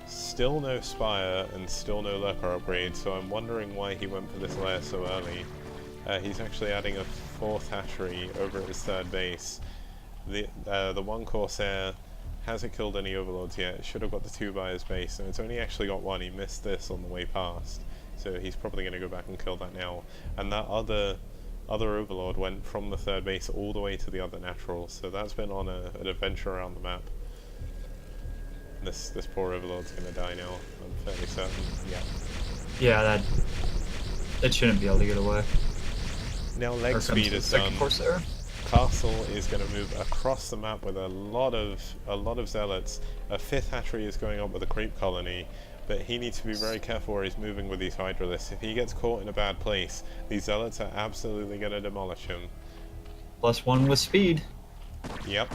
Still no Spire, and still no Lurker upgrade, so I'm wondering why he went for this lair so early. He's actually adding a 4th hatchery over at his 3rd base. The one Corsair hasn't killed any Overlords yet. Should have got the 2 by his base, and it's only actually got 1. He missed this on the way past, so he's probably going to go back and kill that now. And that other Overlord went from the 3rd base all the way to the other natural, so that's been on an adventure around the map. This poor Overlord's going to die now, I'm fairly certain. Yeah. Yeah, that shouldn't be able to get away. Now There leg comes speed the is second done. Corsair. Castle is going to move across the map with a lot of zealots. A 5th hatchery is going up with a creep colony, but he needs to be very careful where he's moving with these hydralisks. If he gets caught in a bad place, these zealots are absolutely going to demolish him. +1 with speed. Yep.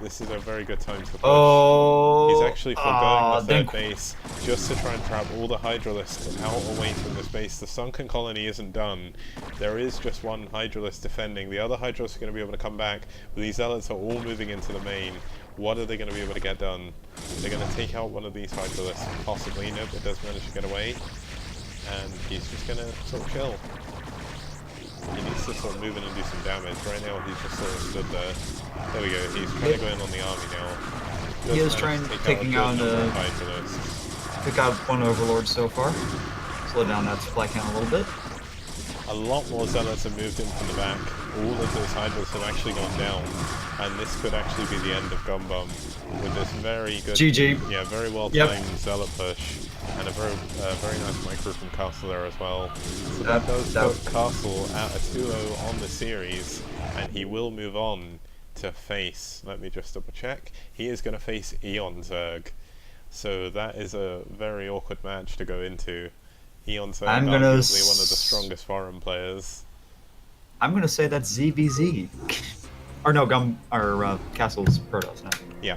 This is a very good time to push. Oh, He's actually foregoing the then third base just to try and trap all the hydralisks out away from this base. The sunken colony isn't done. There is just one hydralisk defending. The other hydralisks are going to be able to come back, but these zealots are all moving into the main. What are they going to be able to get done? They're going to take out one of these hydralisks, possibly. Nope, it does manage to get away. And he's just going to sort of chill. He needs to sort of move in and do some damage. Right now he's just sort of stood there. There we go, he's trying to go in on the army now. he is trying taking out pick out one Overlord so far. Slow down that supply count a little bit. A lot more zealots have moved in from the back. All of those hydralisks have actually gone down, and this could actually be the end of Gumbum with this very good, GG. yeah, very well timed zealot push, and a very nice micro from Castle there as well. So that does put Castle at a 2-0 on the series, and he will move on to face. Let me just double check. He is going to face Eon Zerg, so that is a very awkward match to go into. Eon Zerg arguably one of the strongest foreign players. I'm gonna say that's ZVZ. Or no, Castle's Protoss now. Yeah.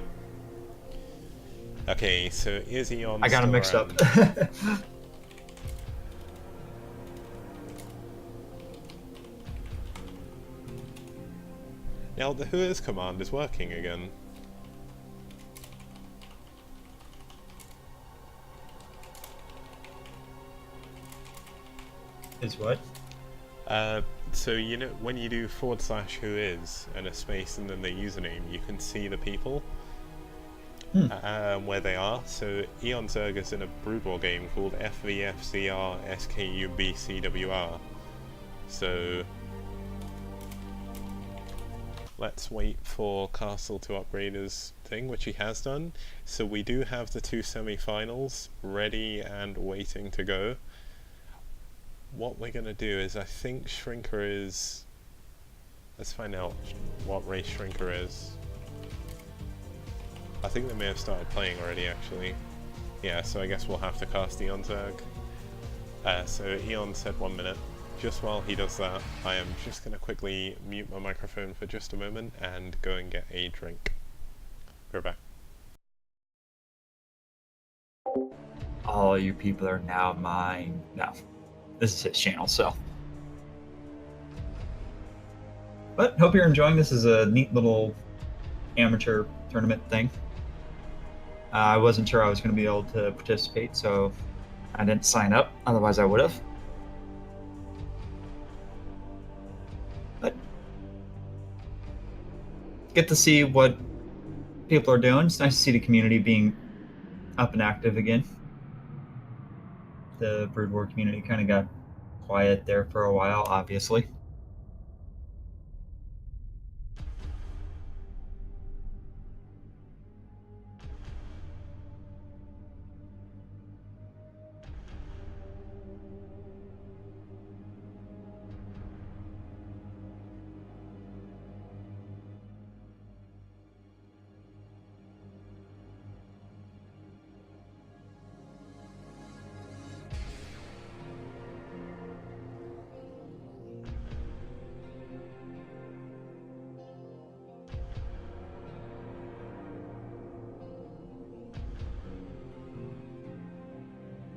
Okay, so is Eon I got him mixed around? up. Now the Whois command is working again. Is what? So you know when you do /whois and a space and then the username, you can see the people where they are. So Eon Zerg is in a Brood War game called FVFZR SKUBCWR. So let's wait for Castle to upgrade his thing, which he has done. So we do have the 2 semi-finals ready and waiting to go. What we're going to do is, I think Shrinker is... Let's find out what race Shrinker is. I think they may have started playing already, actually. Yeah, so I guess we'll have to cast Eon Zerg. So Eon said 1 minute. Just while he does that, I am just going to quickly mute my microphone for just a moment and go and get a drink. Go back. All you people are now mine. No. This is his channel, so. But hope you're enjoying this. Is a neat little amateur tournament thing. I wasn't sure I was going to be able to participate, so I didn't sign up. Otherwise, I would have. But get to see what people are doing. It's nice to see the community being up and active again. The Brood War community kind of got quiet there for a while, obviously.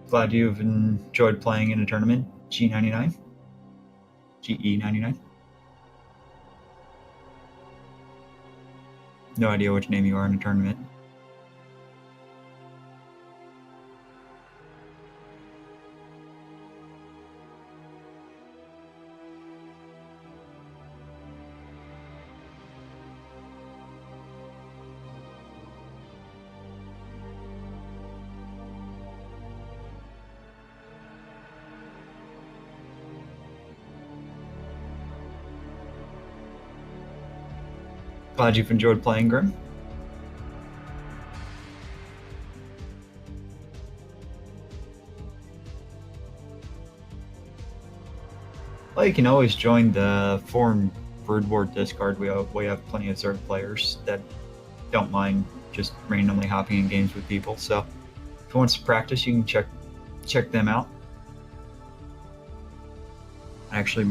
Glad you've enjoyed playing in a tournament, G99? GE99? No idea which name you are in a tournament. Glad you've enjoyed playing, Grim. Well, you can always join the foreign Brood War Discord. We have plenty of Zerg players that don't mind just randomly hopping in games with people. So if you want to practice, you can check them out. Actually,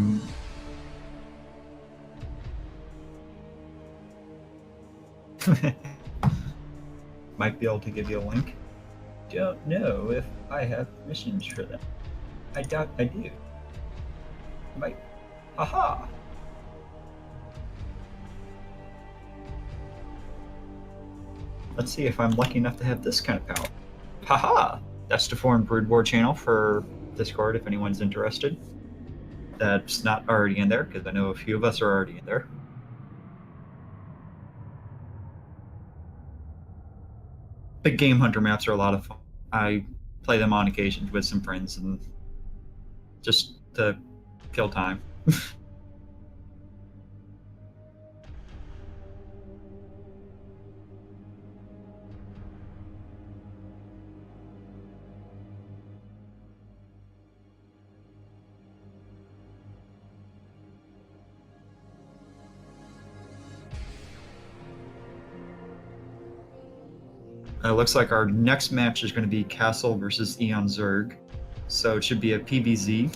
might be able to give you a link. Don't know if I have permissions for them. I doubt I do. Might. Haha! Let's see if I'm lucky enough to have this kind of power. Haha! That's the Foreign Brood War channel for Discord if anyone's interested. That's not already in there, because I know a few of us are already in there. The Game Hunter maps are a lot of fun. I play them on occasion with some friends and just to kill time. Looks like our next match is going to be Castle versus Eon Zerg. So it should be a PVZ.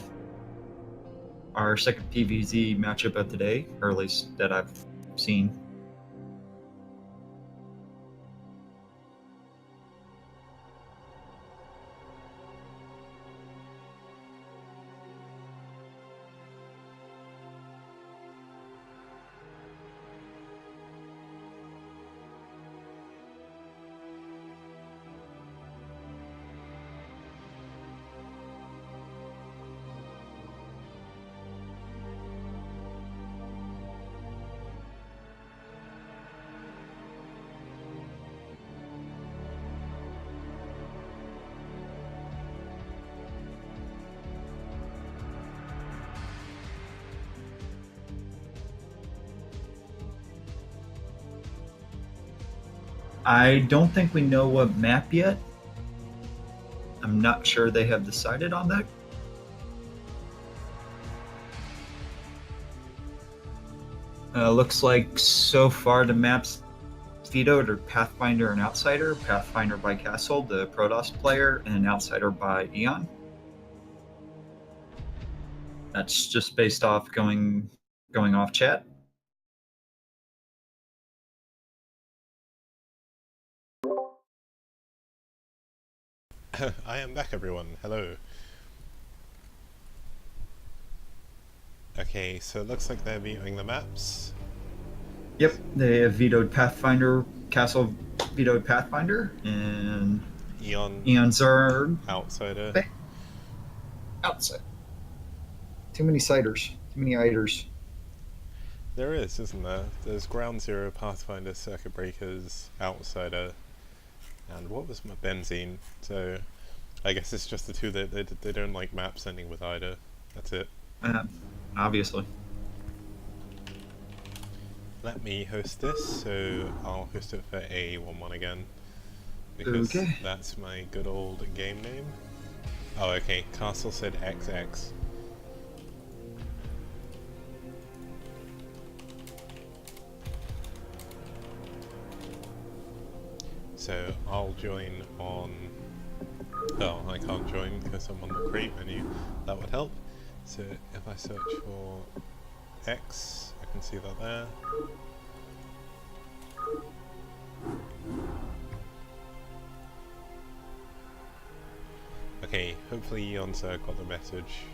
Our second PVZ matchup of the day, or at least that I've seen. I don't think we know what map yet. I'm not sure they have decided on that. Looks like so far the maps vetoed are Pathfinder and Outsider. Pathfinder by Castle, the Protoss player, and Outsider by Eon. That's just based off going off chat. I am back, everyone. Hello. Okay, so it looks like they're vetoing the maps. Yep, they have vetoed Pathfinder. Castle vetoed Pathfinder, and Eon's are Outsider. Outside. Too many siders. Too many iders. There is, isn't there? There's Ground Zero, Pathfinder, Circuit Breakers, Outsider, and what was my Benzene? So I guess it's just the two that they don't like maps ending with either. That's it. Obviously. Let me host this, so I'll host it for A11 again. Because that's my good old game name. Oh, okay. Castle said XX. So I'll join on... Oh, I can't join because I'm on the create menu. That would help. So if I search for X, I can see that there. Okay, hopefully Yonsa got the message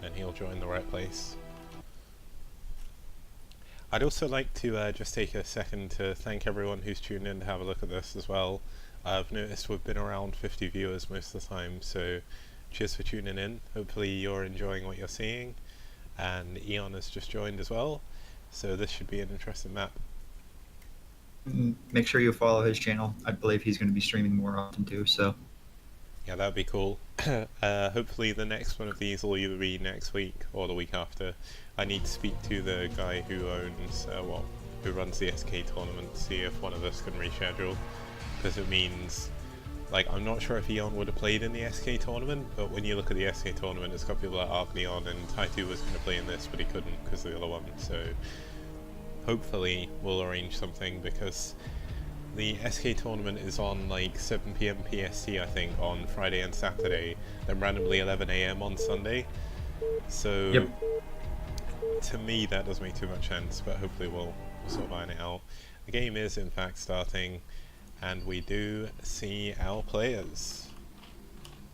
and he'll join the right place. I'd also like to just take a second to thank everyone who's tuned in to have a look at this as well. I've noticed we've been around 50 viewers most of the time, so cheers for tuning in. Hopefully you're enjoying what you're seeing, and Eon has just joined as well, so this should be an interesting map. Make sure you follow his channel. I believe he's going to be streaming more often too, so... Yeah, that'd be cool. Hopefully the next one of these will either be next week or the week after. I need to speak to the guy who owns, who runs the SK tournament to see if one of us can reschedule, because it means Like, I'm not sure if Eon would have played in the SK tournament, but when you look at the SK tournament, it's got people like Arcneon, and Taitu was going to play in this, but he couldn't because of the other one. So hopefully we'll arrange something, because the SK tournament is on like 7 PM PST, I think, on Friday and Saturday, then randomly 11 AM on Sunday. So Yep. to me that doesn't make too much sense, but hopefully we'll sort of iron it out. The game is in fact starting, and we do see our players.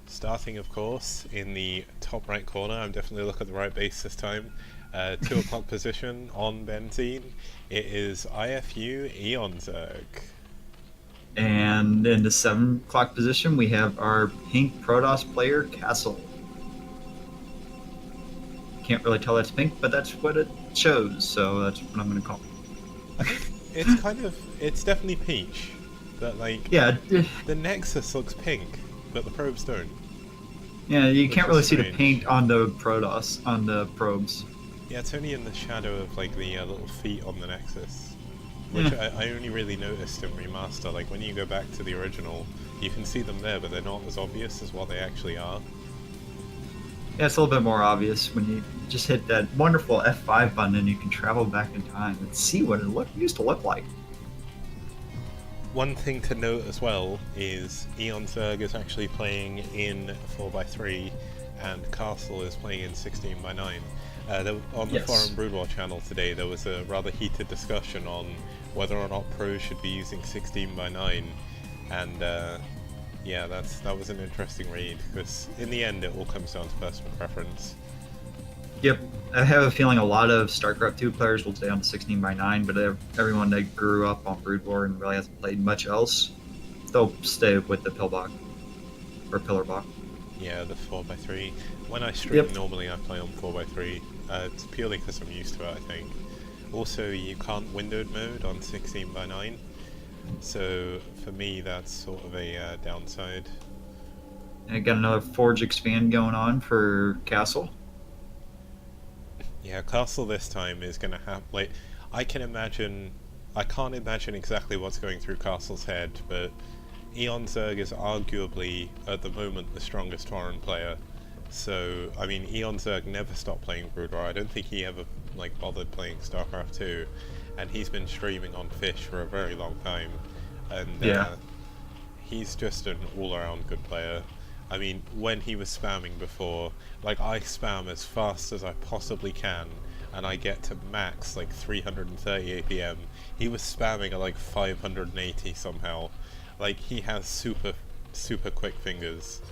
Starting, of course, in the top right corner. I'm definitely looking at the right base this time. 2 o'clock position on Benzene. It is IFU Eon Zerg. And in the 7 o'clock position, we have our pink Protoss player, Castle. Can't really tell that's pink, but that's what it shows, so that's what I'm going to call it. It's definitely peach, but like, Yeah, the Nexus looks pink, but the probes don't. yeah, you Which can't is really see the strange. paint on the Protoss, on the probes. Yeah, it's only in the shadow of like the little feet on the Nexus, which I only really noticed in Remaster. Like when you go back to the original, you can see them there, but they're not as obvious as what they actually are. Yeah, it's a little bit more obvious when you just hit that wonderful F5 button and you can travel back in time and see what it used to look like. One thing to note as well is Eon Zerg is actually playing in 4x3, and Castle is playing in 16x9. On the Yes. Foreign Brood War channel today, there was a rather heated discussion on whether or not pros should be using 16x9, and yeah, that was an interesting read, because in the end it all comes down to personal preference. Yep, I have a feeling a lot of StarCraft 2 players will stay on 16x9, but everyone that grew up on Brood War and really hasn't played much else, they'll stay with the Pillbox or Pillarbox. Yeah, the 4x3. When I stream, Yep. normally I play on 4x3. It's purely because I'm used to it, I think. Also, you can't windowed mode on 16x9, so for me that's sort of a downside. And I got another Forge expand going on for Castle. Yeah, Castle this time is going to have, like, I can't imagine exactly what's going through Castle's head, but Eon Zerg is arguably, at the moment, the strongest foreign player. So, I mean, Eon Zerg never stopped playing Brood War. I don't think he ever, like, bothered playing StarCraft 2, and he's been streaming on Fish for a very long time, and Yeah. he's just an all-around good player. I mean, when he was spamming before, like, I spam as fast as I possibly can, and I get to max, like, 330 APM. He was spamming at, like, 580 somehow. Like, he has super quick fingers.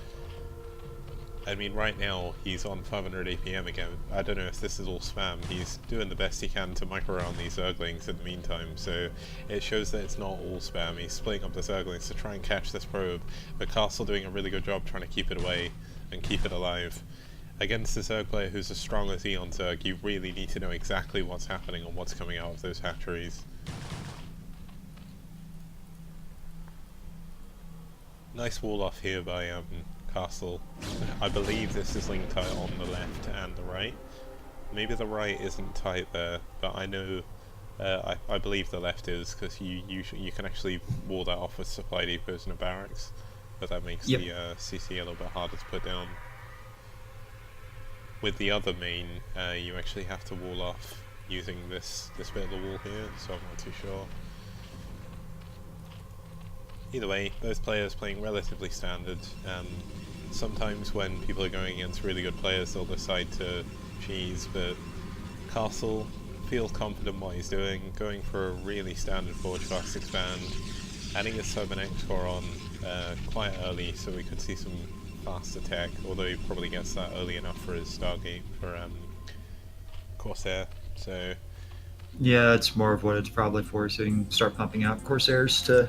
I mean, right now, he's on 500 APM again. I don't know if this is all spam. He's doing the best he can to micro around these Zerglings in the meantime, so it shows that it's not all spam. He's splitting up the Zerglings to try and catch this probe, but Castle doing a really good job trying to keep it away and keep it alive. Against a Zerg player who's as strong as Eon Zerg, you really need to know exactly what's happening and what's coming out of those hatcheries. Nice wall off here by Castle. I believe this is link tight on the left and the right. Maybe the right isn't tight there, but I know I believe the left is, because you can actually wall that off with supply depots and a barracks, but that makes Yep. the CC a little bit harder to put down. With the other main, you actually have to wall off using this bit of the wall here, so I'm not too sure. Either way, both players playing relatively standard. Sometimes when people are going against really good players, they'll decide to cheese, but Castle feels confident what he's doing, going for a really standard Forge Fast expand, adding his Sub and X-Core on quite early, so we could see some fast attack, although he probably gets that early enough for his Stargate for Corsair, so... Yeah, it's more of what it's probably for, so you can start pumping out Corsairs to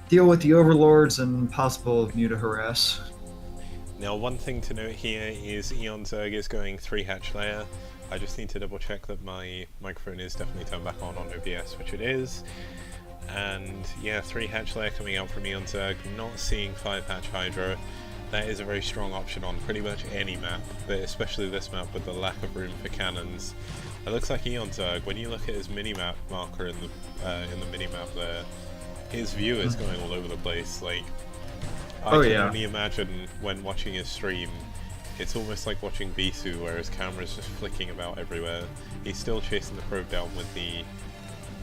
deal with the Overlords and possible Muta harass. Now, one thing to note here is Eon Zerg is going 3-hatch layer. I just need to double check that my microphone is definitely turned back on OBS, which it is. And yeah, 3-hatch layer coming out from Eon Zerg, not seeing 5-hatch Hydra. That is a very strong option on pretty much any map, but especially this map with the lack of room for cannons. It looks like Eon Zerg, when you look at his minimap marker in the minimap there, his view is going all over the place. Like, I Oh, can yeah. only imagine when watching his stream, it's almost like watching Bisu, where his camera's just flicking about everywhere. He's still chasing the probe down with the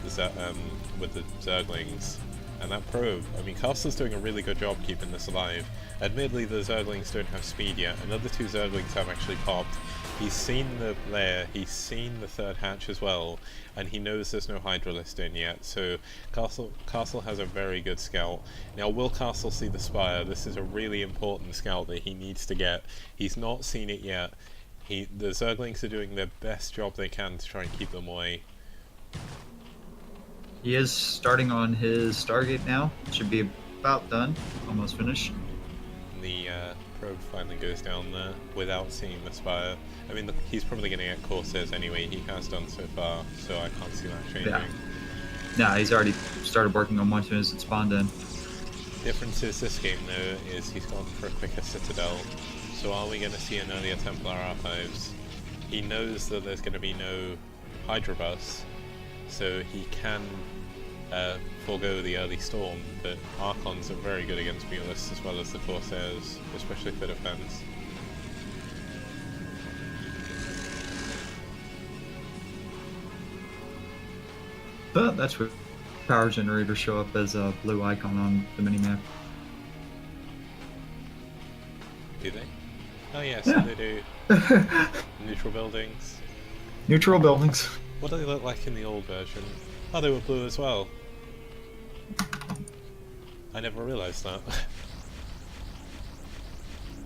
Zerglings. And that probe, I mean, Castle's doing a really good job keeping this alive. Admittedly, the Zerglings don't have speed yet. Another 2 Zerglings have actually popped. He's seen the lair, he's seen the 3rd hatch as well, and he knows there's no Hydralist in yet, so Castle has a very good scout. Now, will Castle see the Spire? This is a really important scout that he needs to get. He's not seen it yet. The Zerglings are doing their best job they can to try and keep them away. He is starting on his Stargate now. Should be about done. Almost finished. The probe finally goes down there without seeing the Spire. I mean, he's probably going to get Corsairs anyway. He has done so far, so I can't see that changing. Yeah. Nah, he's already started working on one as soon as it spawned in. Difference is this game, though, is he's gone for a quicker Citadel. So are we going to see an earlier Templar Archives? He knows that there's going to be no Hydra bus, so he can forego the early Storm, but Archons are very good against Mulists as well as the Corsairs, especially for defense. But that's where power generators show up as a blue icon on the minimap. Do they? Oh yes, Yeah. they do. Neutral buildings. Neutral buildings. What do they look like in the old version? Oh, they were blue as well. I never realised that.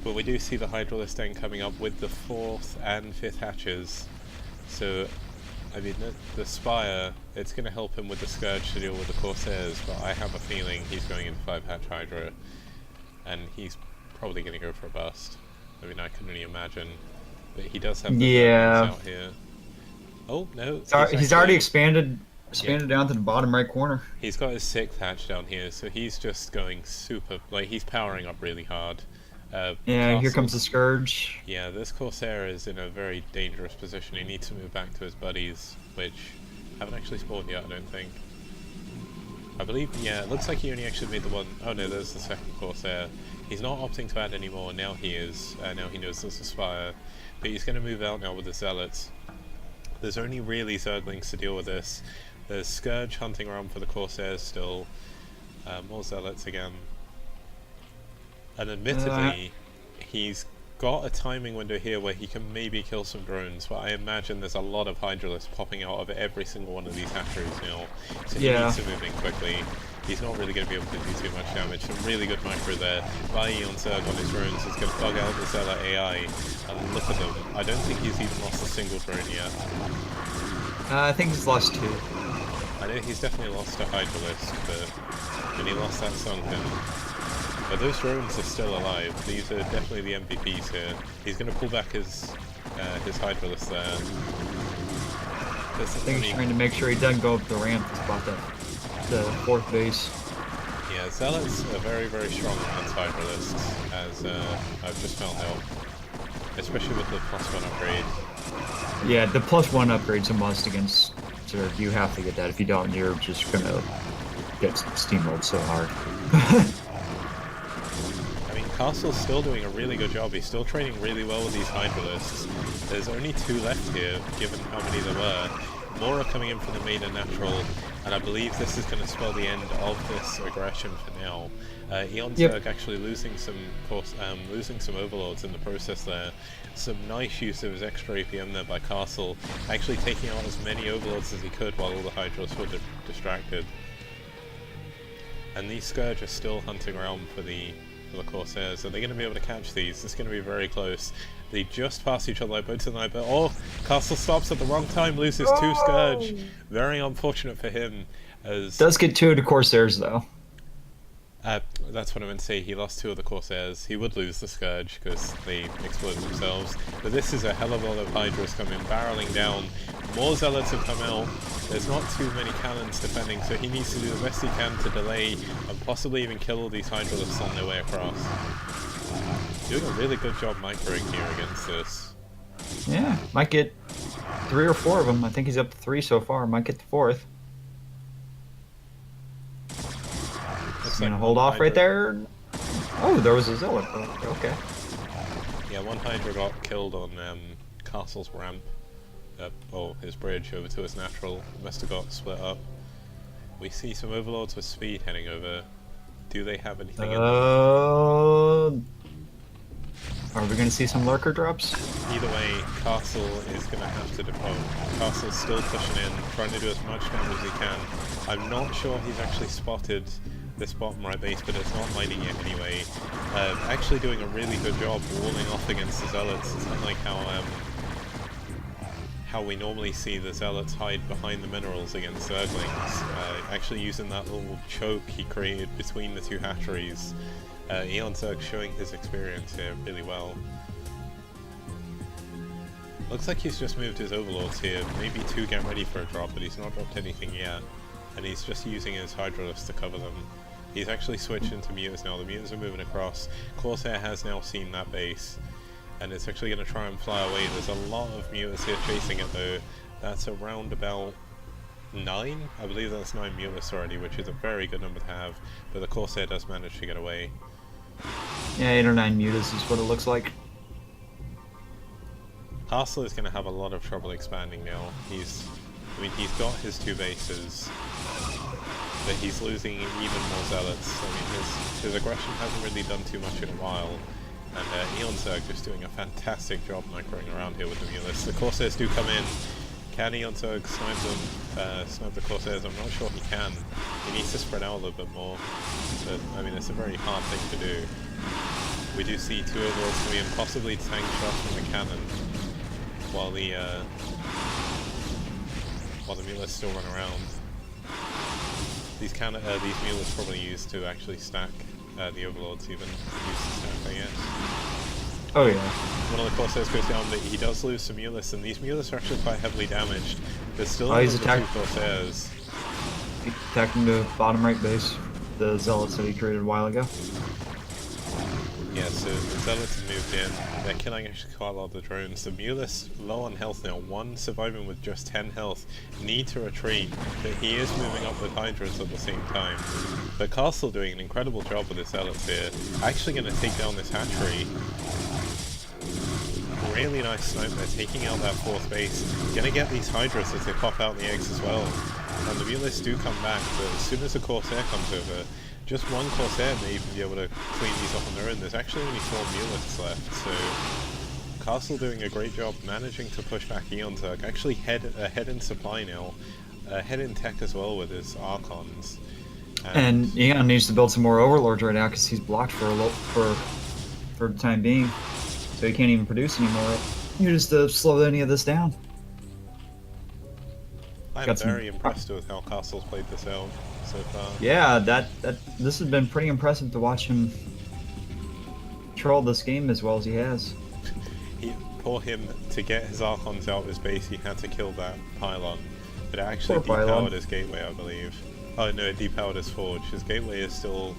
But we do see the Hydralist end coming up with the 4th and 5th hatches. So, I mean, the Spire, it's going to help him with the Scourge to deal with the Corsairs, but I have a feeling he's going into 5-hatch Hydra, and he's probably going to go for a bust. I mean, I can only imagine. But he does have the out here. Oh, no. He's already expanded down to the bottom right corner. He's got his 6th hatch down here, so he's just going super... Like, he's powering up really hard. Yeah, here comes the Scourge. Yeah, this Corsair is in a very dangerous position. He needs to move back to his buddies, which haven't actually spawned yet, I don't think. I believe, yeah, it looks like he only actually made the one... Oh no, there's the 2nd Corsair. He's not opting to add anymore, now he is. Now he knows there's a Spire. But he's going to move out now with the Zealots. There's only really Zerglings to deal with this. There's Scourge hunting around for the Corsairs still. More Zealots again. And admittedly, he's got a timing window here where he can maybe kill some drones, but I imagine there's a lot of Hydralists popping out of every single one of these hatcheries now. So he needs to move in quickly. He's not really going to be able to do too much damage. Some really good micro there by Eon Zerg on his drones. He's going to bug out the Zealot AI. And look at them. I don't think he's even lost a single drone yet. I think he's lost 2. I know he's definitely lost a Hydralist, but when he lost that Sunken. But those drones are still alive. These are definitely the MVPs here. He's going to pull back his Hydralist there. I think he's trying to make sure he doesn't go up the ramp to spot the 4th base. Yeah, Zealots are very, very strong against Hydralists, as I've just found out. Especially with the +1 upgrade. Yeah, the +1 upgrade's a must against Zerg. You have to get that. If you don't, you're just gonna get steamrolled so hard. I mean, Castle's still doing a really good job. He's still training really well with these Hydralists. There's only 2 left here, given how many there were. More are coming in from the main and natural, and I believe this is going to spell the end of this aggression for now. Eon Zerg actually losing some overlords in the process there. Some nice use of his extra APM there by Castle, actually taking out as many overlords as he could while all the Hydras were distracted. And these Scourge are still hunting around for the Corsairs. Are they going to be able to catch these? It's going to be very close. They just pass each other like boats in the night, but oh, Castle stops at the wrong time, loses 2 Scourge. Very unfortunate for him. Does get 2 of the Corsairs though. That's what I meant to say. He lost 2 of the Corsairs. He would lose the Scourge because they exploded themselves. But this is a hell of a lot of Hydras coming barreling down. More Zealots have come out. There's not too many cannons defending, so he needs to do the best he can to delay and possibly even kill all these Hydralists on their way across. Doing a really good job microing here against this. Yeah, might get 3 or 4 of them. I think he's up to 3 so far. Might get the 4th. Looks Gonna like hold off right there. Oh, there was a zealot. Oh, okay. Yeah, one Hydra got killed on Castle's ramp, or his bridge over to his natural. Must have got split up. We see some overlords with speed heading over. Do they have anything in them? Are we gonna see some lurker drops? Either way, Castle is going to have to deploy. Castle's still pushing in, trying to do as much damage as he can. I'm not sure he's actually spotted this bottom right base, but it's not mining it anyway. Actually doing a really good job walling off against the Zealots. It's unlike how we normally see the Zealots hide behind the minerals against Zerglings. Actually using that little choke he created between the two hatcheries. Eon Zerg showing his experience here really well. Looks like he's just moved his overlords here, maybe to get ready for a drop, but he's not dropped anything yet. And he's just using his Hydralisks to cover them. He's actually switched into mutants now, the mutants are moving across. Corsair has now seen that base, and it's actually going to try and fly away. There's a lot of mutants here chasing it though. That's around about 9? I believe that's 9 mutants already, which is a very good number to have, but the Corsair does manage to get away. Yeah, 8 or 9 mutas is what it looks like. Castle is going to have a lot of trouble expanding now. He's got his 2 bases, but he's losing even more zealots. I mean, his aggression hasn't really done too much in a while, and Eon Zerg just doing a fantastic job microing around here with the Mulists. The Corsairs do come in. Can Eon Zerg snipe them? Snipe the Corsairs? I'm not sure he can. He needs to spread out a little bit more, but I mean, it's a very hard thing to do. We do see 2 overlords coming in, possibly tank shots from the cannon, while the Mulists still run around. These Mulists probably used to actually stack the overlords, even used to stack, I guess. Oh yeah. One of the Corsairs goes down, but he does lose some Mulists, and these Mulists are actually quite heavily damaged. There's still he's the 2 Corsairs. He's attacking the bottom right base, the zealots that he created a while ago. Yeah, so the Zealots have moved in. They're killing actually quite a lot of the drones. The Mulists low on health now, 1 surviving with just 10 health, need to retreat, but he is moving up with Hydras at the same time. But Castle doing an incredible job with the Zealots here, actually going to take down this hatchery. Really nice snipe there, taking out that 4th base. Gonna get these Hydras as they pop out the eggs as well. And the Mulists do come back, but as soon as the Corsair comes over, just 1 Corsair may even be able to clean these up on their own. There's actually only 4 Mulists left, so Castle doing a great job managing to push back Eon Zerg. Actually ahead in supply now, ahead in tech as well with his Archons. And Eon needs to build some more overlords right now because he's blocked for the time being, so he can't even produce anymore. You just to slow any of this down. I'm very impressed with how Castle's played this out so far. Yeah, this has been pretty impressive to watch him control this game as well as he has. For him to get his Archons out of his base, he had to kill that pylon, but it actually Poor depowered pylon. his gateway, I believe. Oh no, it depowered his forge. His gateway is still...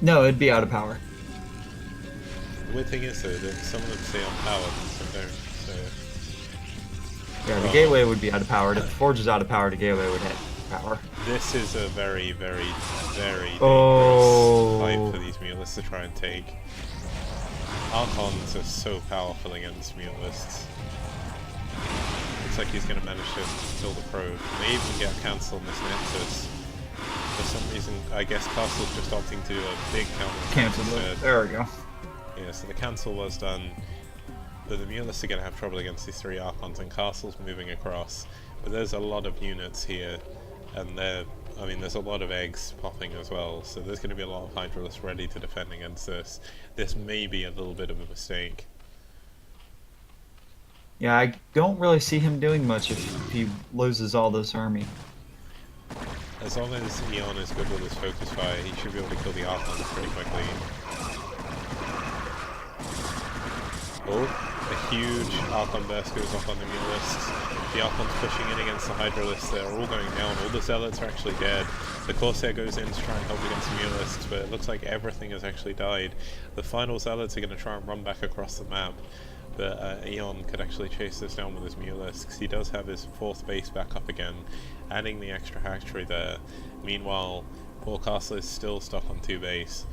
No, it'd be out of power. The weird thing is though, that some of them say unpowered and some don't, so... Yeah, the gateway would be out of power. If the forge is out of power, the gateway would hit power. This is a very, very, very dangerous fight for these Mulists to try and take. Archons are so powerful against Mulists. Looks like he's going to manage to kill the probe. May even get cancelled on this Nexus. For some reason, I guess Castle's just opting to do a big counter. Cancel it. There we go. Yeah, so the cancel was done. But the Mulists are going to have trouble against these 3 Archons, and Castle's moving across. But there's a lot of units here, and there's a lot of eggs popping as well, so there's going to be a lot of Hydralisks ready to defend against this. This may be a little bit of a mistake. Yeah, I don't really see him doing much if he loses all this army. As long as Eon is good with his focus fire, he should be able to kill the Archons pretty quickly. Oh, a huge Archon burst goes off on the Mulists. The Archon's pushing in against the Hydralisks, they're all going down, all the Zealots are actually dead. The Corsair goes in to try and help against the Mulists, but it looks like everything has actually died. The final Zealots are going to try and run back across the map, but Eon could actually chase this down with his Mulists. He does have his 4th base back up again, adding the extra hatchery there. Meanwhile, poor Castle is still stuck on 2 base.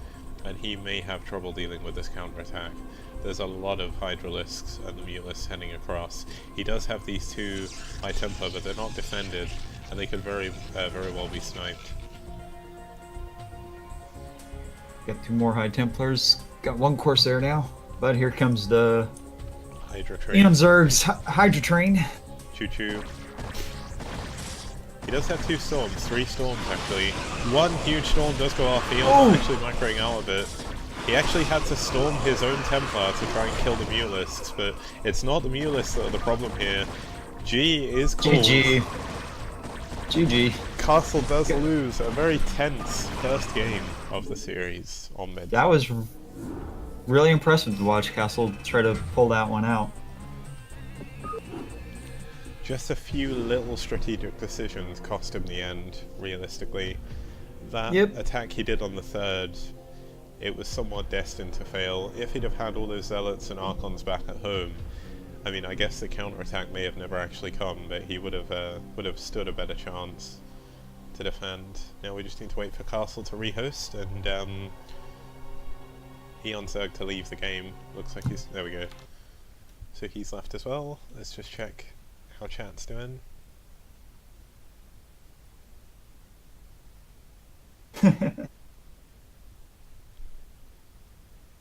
and he may have trouble dealing with this counter-attack. There's a lot of Hydralisks and the Mulisks heading across. He does have these two high tempo, but they're not defended, and they could very well be sniped. Got 2 more High Templars. Got 1 Corsair now, but here comes the Hydra train. Eon Zerg's Hydra Train. Choo-choo. He does have 2 storms, 3 storms actually. 1 huge storm does go off. Eon's actually macroing out of it. He actually had to storm his own Templar to try and kill the Mulisks, but it's not the Mulisks that are the problem here. G is called. GG. GG. Castle does lose a very tense first game of the series on mid. That was really impressive to watch Castle try to pull that one out. Just a few little strategic decisions cost him the end, realistically. That attack he did on the 3rd, it was somewhat destined to fail. If he'd have had all those Zealots and Archons back at home, I mean, I guess the counterattack may have never actually come, but he would have stood a better chance to defend. Now we just need to wait for Castle to rehost and Eon Zerg to leave the game. Looks like he's... there we go. So he's left as well. Let's just check how chat's doing.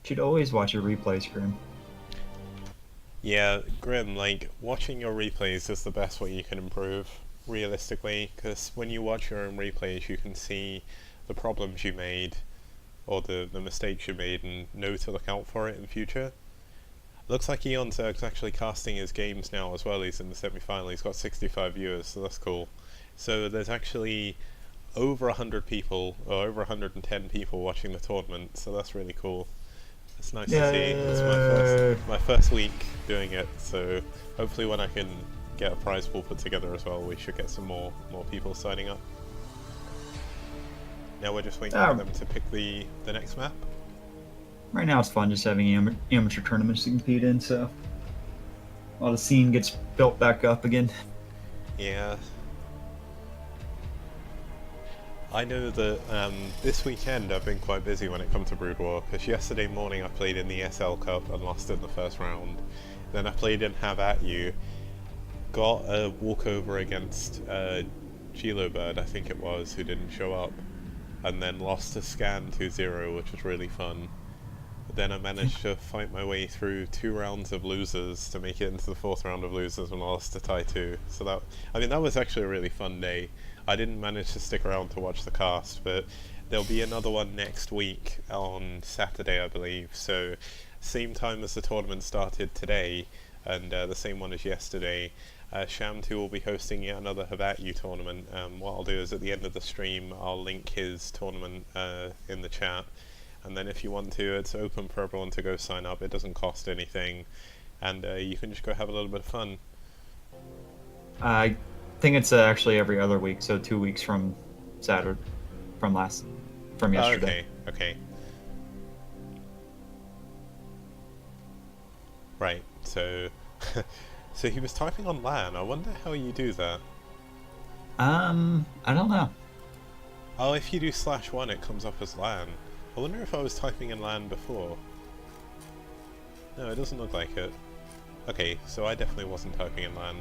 Should always watch your replays, Grim. Yeah, Grim, like, watching your replays is the best way you can improve, realistically, because when you watch your own replays you can see the problems you made, or the mistakes you made, and know to look out for it in future. Looks like Eon Zerg's actually casting his games now as well. He's in the semi-final, he's got 65 viewers, so that's cool. So there's actually over 100 people, or over 110 people watching the tournament, so that's really cool. It's nice to see. It's my first week doing it, so hopefully when I can get a prize pool put together as well, we should get some more people signing up. Now we're just waiting for them to pick the next map. Right now it's fun just having amateur tournaments to compete in, so while the scene gets built back up again. Yeah. I know that this weekend I've been quite busy when it comes to Brood War, because yesterday morning I played in the SL Cup and lost in the first round. Then I played in Have At You, got a walkover against Gilo Bird, I think it was, who didn't show up, and then lost to Scan 2-0, which was really fun. Then I managed to fight my way through 2 rounds of losers to make it into the 4th round of losers when I lost to Tai 2. So that, I mean, that was actually a really fun day. I didn't manage to stick around to watch the cast, but there'll be another one next week on Saturday, I believe. So same time as the tournament started today, and the same one as yesterday. Sham2 will be hosting yet another Have At You tournament. What I'll do is at the end of the stream, I'll link his tournament in the chat. And then if you want to, it's open for everyone to go sign up. It doesn't cost anything, and you can just go have a little bit of fun. I think it's actually every other week, so 2 weeks from Saturday, from yesterday. Okay. Right. So, so he was typing on LAN. I wonder how you do that. I don't know. Oh, if you do /1, it comes up as LAN. I wonder if I was typing in LAN before. No, it doesn't look like it. Okay, so I definitely wasn't typing in LAN.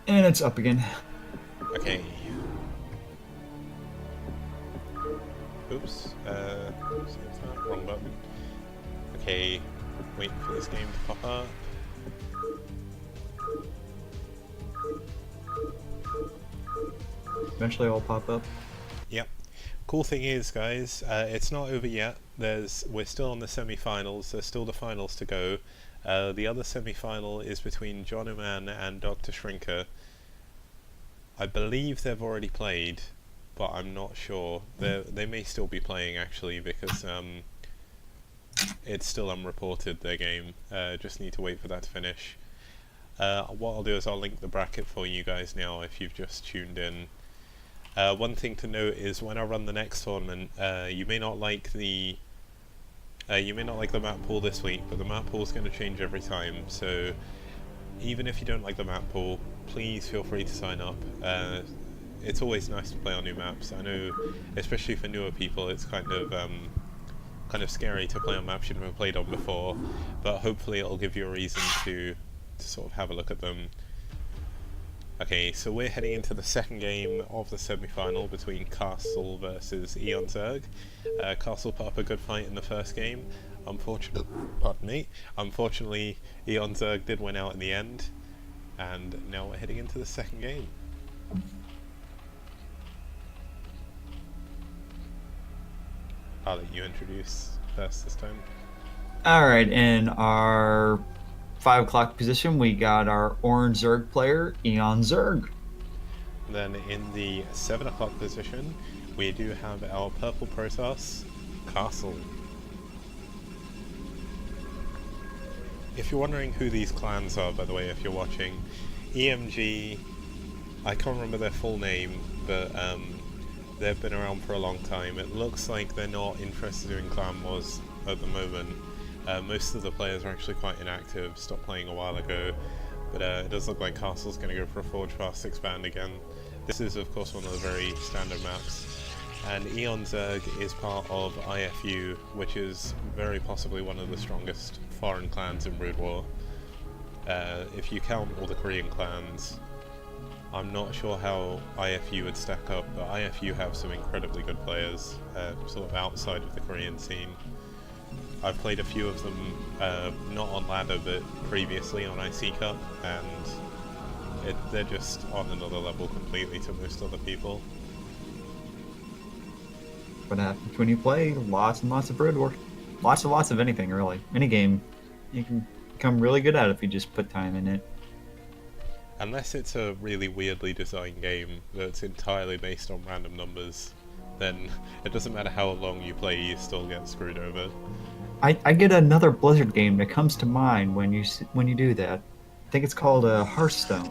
And it's up again. Okay. Oops. Wrong button. Okay, waiting for this game to pop up. Eventually it'll pop up. Yep. Cool thing is, guys, it's not over yet. We're still on the semi-finals. There's still the finals to go. The other semi-final is between John Oman and Dr. Shrinker. I believe they've already played, but I'm not sure. They may still be playing, actually, because it's still unreported, their game. Just need to wait for that to finish. What I'll do is I'll link the bracket for you guys now if you've just tuned in. One thing to note is when I run the next tournament, you may not like the map pool this week, but the map pool is going to change every time. So even if you don't like the map pool, please feel free to sign up. It's always nice to play on new maps. I know, especially for newer people, it's kind of scary to play on maps you've never played on before, but hopefully it'll give you a reason to sort of have a look at them. Okay, so we're heading into the second game of the semi-final between Castle versus Eon Zerg. Castle put up a good fight in the first game. Unfortunately, Eon Zerg did win out in the end, and now we're heading into the second game. I'll let you introduce first this time. All right, in our 5 o'clock position, we got our orange Zerg player, Eon Zerg. Then in the 7 o'clock position, we do have our purple Protoss, Castle. If you're wondering who these clans are, by the way, if you're watching, EMG, I can't remember their full name, but they've been around for a long time. It looks like they're not interested in clan wars at the moment. Most of the players are actually quite inactive, stopped playing a while ago, but it does look like Castle's going to go for a Forge Fast Expand again. This is of course one of the very standard maps, and Eon Zerg is part of IFU, which is very possibly one of the strongest foreign clans in Brood War. If you count all the Korean clans, I'm not sure how IFU would stack up, but IFU have some incredibly good players, sort of outside of the Korean scene. I've played a few of them, not on ladder, but previously on IC Cup, and they're just on another level completely to most other people. What happens when you play lots and lots of Brood War? Lots of anything, really. Any game, you can become really good at it if you just put time in it. Unless it's a really weirdly designed game that's entirely based on random numbers, then it doesn't matter how long you play, you still get screwed over. I get another Blizzard game that comes to mind when you do that. I think it's called Hearthstone.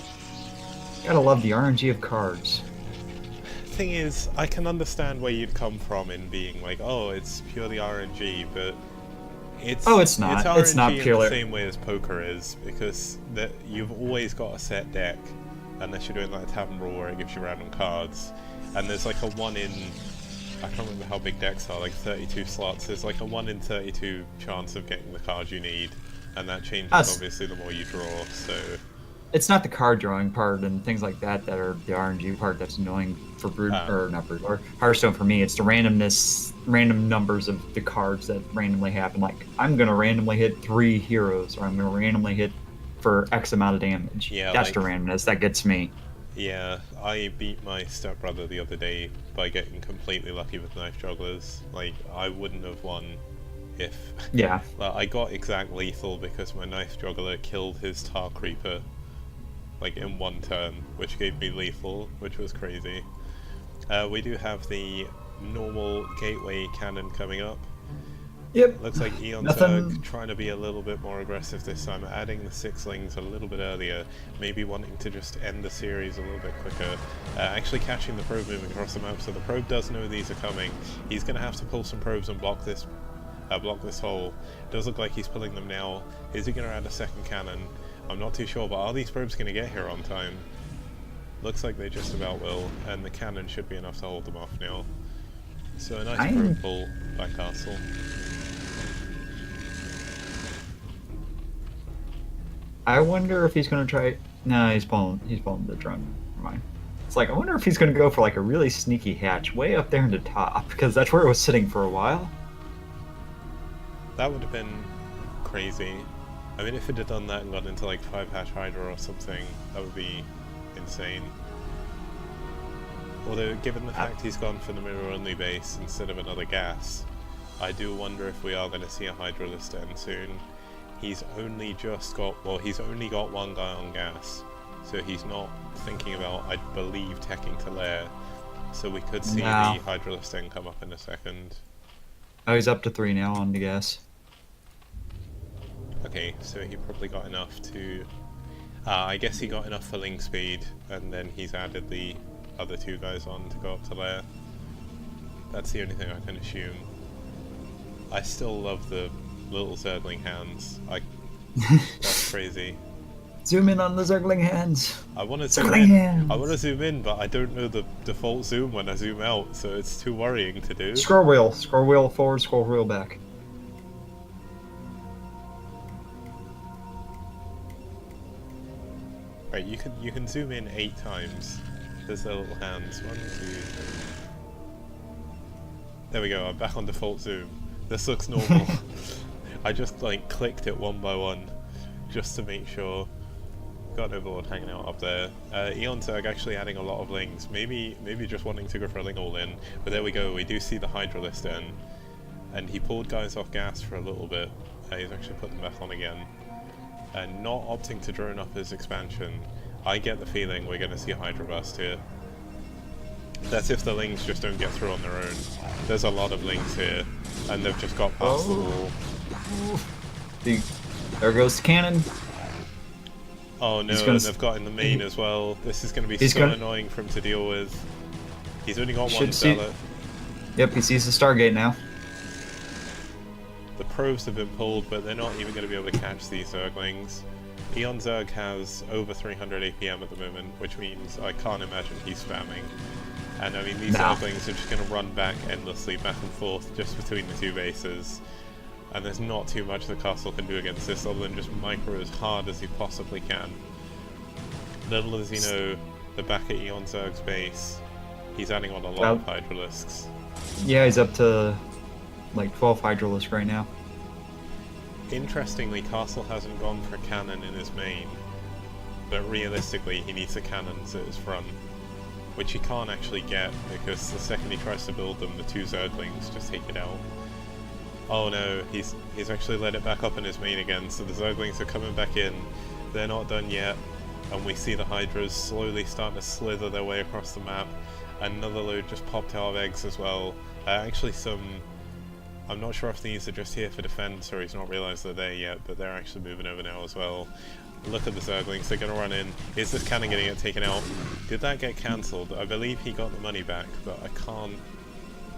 Gotta love the RNG of cards. Thing is, I can understand where you'd come from in being like, oh, it's purely RNG, but it's not. It's RNG not in purely the same way as poker is, because you've always got a set deck, unless you're doing like a tavern brawl where it gives you random cards, and there's like a 1 in, I can't remember how big decks are, like 32 slots, there's like a 1 in 32 chance of getting the cards you need, and that changes obviously the more you draw, so... It's not the card drawing part and things like that that are the RNG part that's annoying for Hearthstone for me. It's the random numbers of the cards that randomly happen. Like, I'm going to randomly hit 3 heroes, or I'm going to randomly hit for X amount of damage. Yeah, that's the randomness that gets me. Yeah, I beat my stepbrother the other day by getting completely lucky with knife jugglers. Like, I wouldn't have won if... Yeah. I got exact lethal because my knife juggler killed his tar creeper, like, in 1 turn, which gave me lethal, which was crazy. We do have the normal gateway cannon coming up. Yep. Looks like Eon Zerg trying to be a little bit more aggressive this time, adding the 6-lings a little bit earlier, maybe wanting to just end the series a little bit quicker. Actually catching the probe moving across the map, so the probe does know these are coming. He's going to have to pull some probes and block this hole. Does look like he's pulling them now. Is he going to add a second cannon? I'm not too sure, but are these probes going to get here on time? Looks like they just about will, and the cannon should be enough to hold them off now. So a nice probe pull by Castle. I wonder if he's going to try... No, he's pulling the drum. Never mind. It's like, I wonder if he's going to go for like a really sneaky hatch way up there in the top, because that's where it was sitting for a while. That would have been crazy. I mean, if it had done that and got into like 5-hatch Hydra or something, that would be insane. Although, given the fact he's gone for the mirror-only base instead of another gas, I do wonder if we are going to see a Hydra list end soon. He's only got 1 guy on gas, so he's not thinking about, I believe, teching to lair. So we could see the Hydra list end come up in a second. Oh, he's up to 3 now on the gas. Okay, so he probably got enough to... I guess he got enough for link speed, and then he's added the other 2 guys on to go up to lair. That's the only thing I can assume. I still love the little Zergling hands. That's crazy. Zoom in on the Zergling hands. I want to zoom Zergling in. hands. I want to zoom in, but I don't know the default zoom when I zoom out, so it's too worrying to do. Scroll wheel forward, scroll wheel back. Right, you can zoom in 8 times. There's their little hands. 1, 2. There we go. I'm back on default zoom. This looks normal. I just like clicked it one by one, just to make sure. Got an Overlord hanging out up there. Eon Zerg actually adding a lot of lings. Maybe just wanting to go for a ling all in. But there we go. We do see the Hydralist in, and he pulled guys off gas for a little bit. He's actually put them back on again. And not opting to drone up his expansion. I get the feeling we're going to see a Hydra Burst here. That's if the lings just don't get through on their own. There's a lot of lings here, and they've just got past the wall. There goes the cannon. Oh no, and they've got in the main as well. This is going to be so annoying for him to deal with. He's only got one zealot. Yep, he sees the Stargate now. The probes have been pulled, but they're not even going to be able to catch these Zerglings. Eon Zerg has over 300 APM at the moment, which means I can't imagine he's spamming. And I mean, these Zerglings are just going to run back endlessly, back and forth, just between the two bases. And there's not too much the castle can do against this, other than just micro as hard as he possibly can. Little does he know, the back at Eon Zerg's base, he's adding on a lot of Hydralisks. Yeah, he's up to like 12 Hydralisks right now. Interestingly, Castle hasn't gone for a cannon in his main, but realistically he needs the cannons at his front, which he can't actually get because the second he tries to build them, the 2 Zerglings just take it out. Oh no, he's actually let it back up in his main again, so the Zerglings are coming back in. They're not done yet, and we see the Hydras slowly starting to slither their way across the map. Another load just popped out of eggs as well. Actually I'm not sure if these are just here for defense or he's not realised they're there yet, but they're actually moving over now as well. Look at the Zerglings, they're going to run in. Is this cannon going to get taken out? Did that get cancelled? I believe he got the money back, but I can't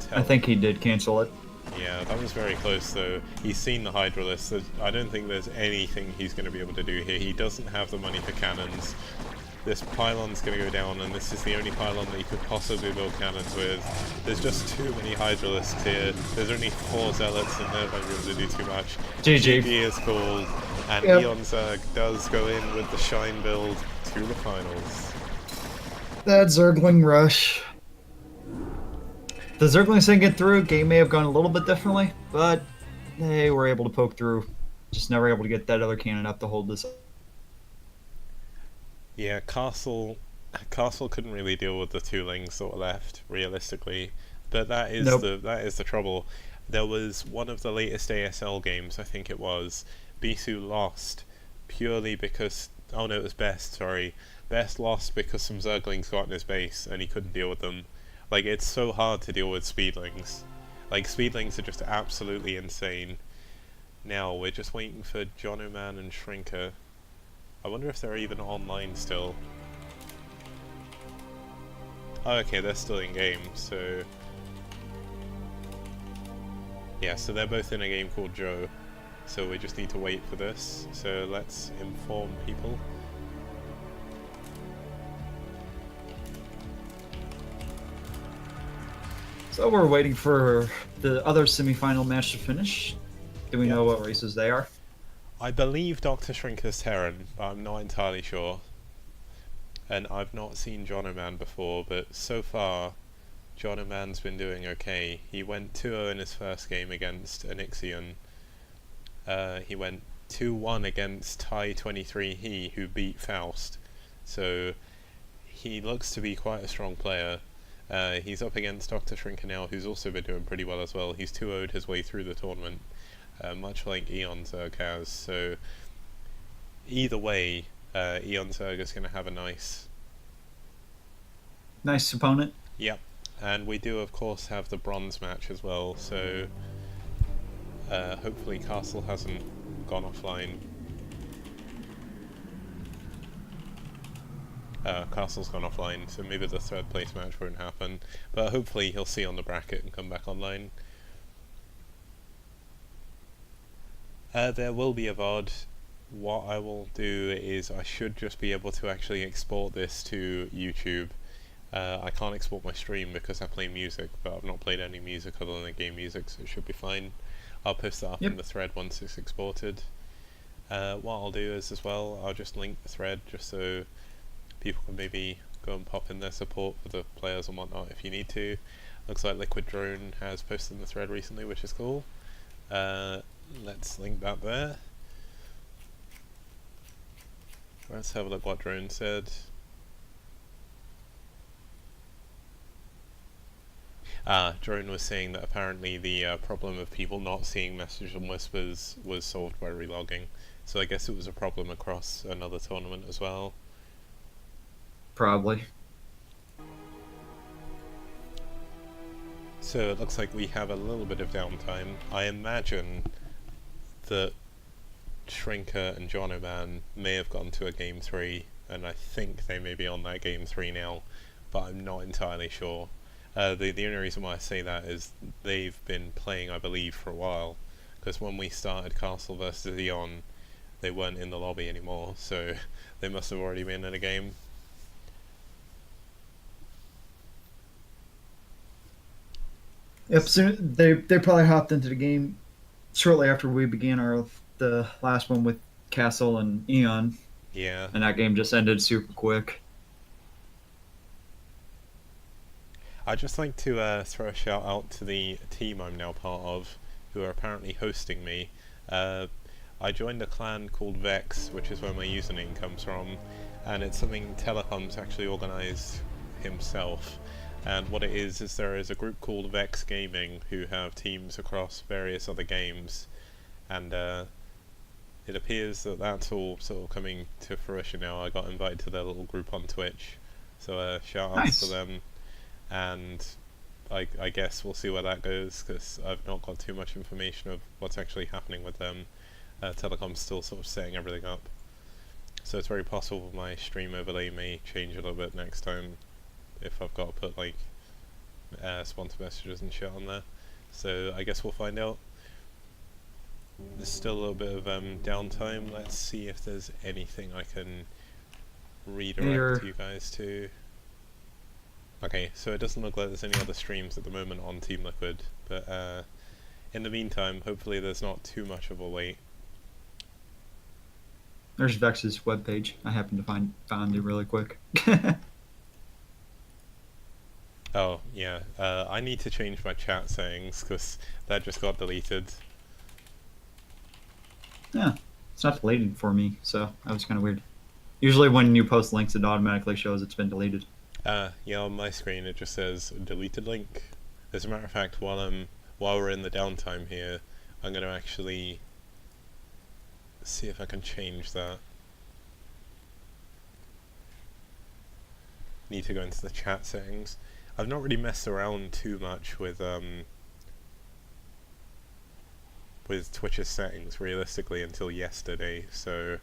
tell. I think he did cancel it. Yeah, that was very close though. He's seen the Hydralist. I don't think there's anything he's going to be able to do here. He doesn't have the money for cannons. This pylon's going to go down, and this is the only pylon that you could possibly build cannons with. There's just too many Hydralisks here. There's only 4 Zealots, and they're not going to be able to do too much. GG is called, and Eon Zerg does go in with the Shine build to the finals. That Zergling rush. The Zerglings didn't get through. Game may have gone a little bit differently, but they were able to poke through. Just never able to get that other cannon up to hold this. Yeah, Castle couldn't really deal with the 2 lings that were left, realistically. But that is the trouble. There was one of the latest ASL games, I think it was. Bisu lost purely because it was Best, sorry. Best lost because some Zerglings got in his base and he couldn't deal with them. Like, it's so hard to deal with Speedlings. Like, Speedlings are just absolutely insane. Now, we're just waiting for Jonoman and Shrinker. I wonder if they're even online still. Oh, okay, they're still in game, so... Yeah, so they're both in a game called Joe. So we just need to wait for this. So let's inform people. So we're waiting for the other semi-final match to finish. Do we know what races they are? I believe Dr. Shrinker's Terran, but I'm not entirely sure. And I've not seen Jonoman before, but so far, Jonoman's been doing okay. He went 2-0 in his first game against Anixion. He went 2-1 against Tai23He, who beat Faust. So he looks to be quite a strong player. He's up against Dr. Shrinker now, who's also been doing pretty well as well. He's 2-0'd his way through the tournament, much like Eon Zerg has. So either way, Eon Zerg is going to have a nice opponent. Yep, and we do of course have the bronze match as well. So hopefully Castle hasn't gone offline. Castle's gone offline, so maybe the 3rd place match won't happen, but hopefully he'll see on the bracket and come back online. There will be a VOD. what I will do is I should just be able to actually export this to YouTube. I can't export my stream because I play music, but I've not played any music other than the game music, so it should be fine. I'll post that up in Yep. the thread once it's exported. What I'll do is as well, I'll just link the thread just so people can maybe go and pop in their support for the players and whatnot if you need to. Looks like Liquid Drone has posted in the thread recently, which is cool. Let's link that there. Let's have a look what Drone said. Drone was saying that apparently the problem of people not seeing messages and whispers was solved by relogging. So I guess it was a problem across another tournament as well. Probably. So it looks like we have a little bit of downtime. I imagine that Shrinker and Jonoman may have gone to a game 3, and I think they may be on that game 3 now, but I'm not entirely sure. The only reason why I say that is they've been playing, I believe, for a while, because when we started Castle vs Eon, they weren't in the lobby anymore, so they must have already been in a game. Yep. So they probably hopped into the game shortly after we began the last one with Castle and Eon, Yeah. and that game just ended super quick. I'd just like to throw a shout out to the team I'm now part of, who are apparently hosting me. I joined a clan called Vex, which is where my username comes from, and it's something Telecom's actually organised himself. And what it is there is a group called Vex Gaming who have teams across various other games, and it appears that that's all sort of coming to fruition now. I got invited to their little group on Twitch, so shout outs Nice. to them. And I guess we'll see where that goes, because I've not got too much information of what's actually happening with them. Telecom's still sort of setting everything up, so it's very possible my stream overlay may change a little bit next time if I've got to put like sponsor messages and shit on there. So I guess we'll find out. There's still a little bit of downtime. Let's see if there's anything I can redirect you guys to. Okay, so it doesn't look like there's any other streams at the moment on Team Liquid, but in the meantime, hopefully there's not too much of a wait. There's Vex's webpage. I happened to found it really quick. Oh, yeah, I need to change my chat settings, because that just got deleted. Yeah, it's not deleted for me, so that was kind of weird. Usually when you post links, it automatically shows it's been deleted. Yeah, on my screen it just says deleted link. As a matter of fact, while we're in the downtime here, I'm going to actually see if I can change that. Need to go into the chat settings. I've not really messed around too much with Twitch's settings realistically until yesterday, so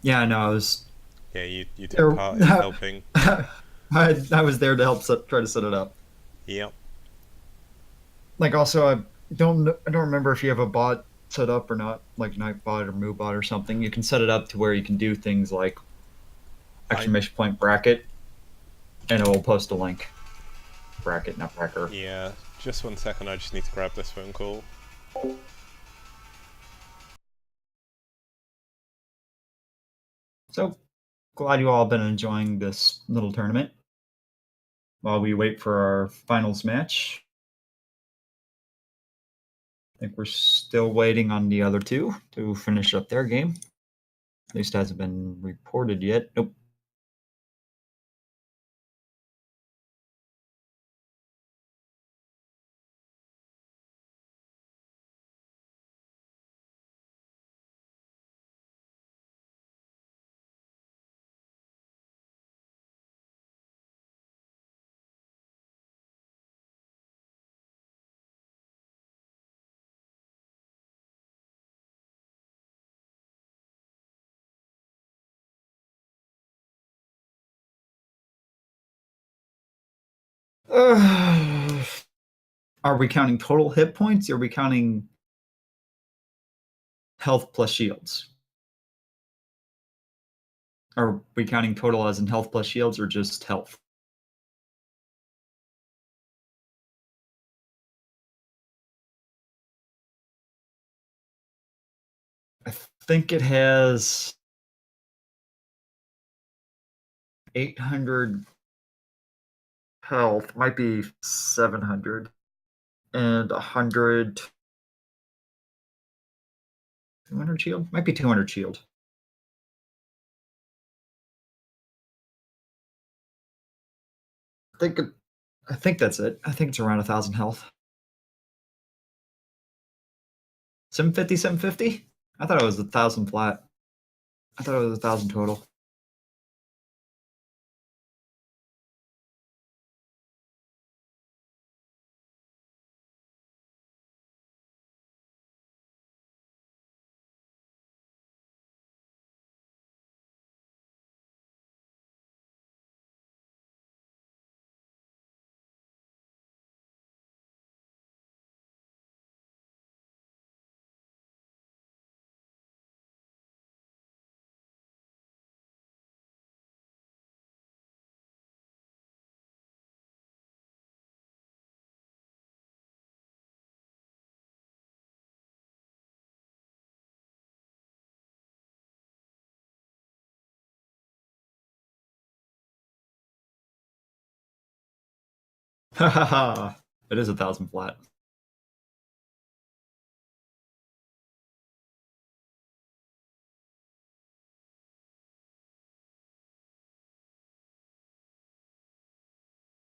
Yeah, no, I was. yeah, you took part in helping. I was there to help try to set it up. Yep. Like, also, I don't remember if you have a bot set up or not, like Nightbot or MooBot or something. You can set it up to where you can do things like exclamation point bracket, and it will post a link. Bracket, not bracker. Yeah, just 1 second, I just need to grab this phone call. So, glad you all have been enjoying this little tournament. While we wait for our finals match, I think we're still waiting on the other two to finish up their game. At least hasn't been reported yet. Nope. Are we counting total hit points or are we counting health plus shields? Are we counting total as in health plus shields or just health? I think it has 800 health, might be 700, and 100. 200 shield? Might be 200 shield. I think that's it. I think it's around 1,000 health. 750, 750? I thought it was 1,000 flat. I thought it was 1,000 total. Ha ha ha! It is 1,000 flat.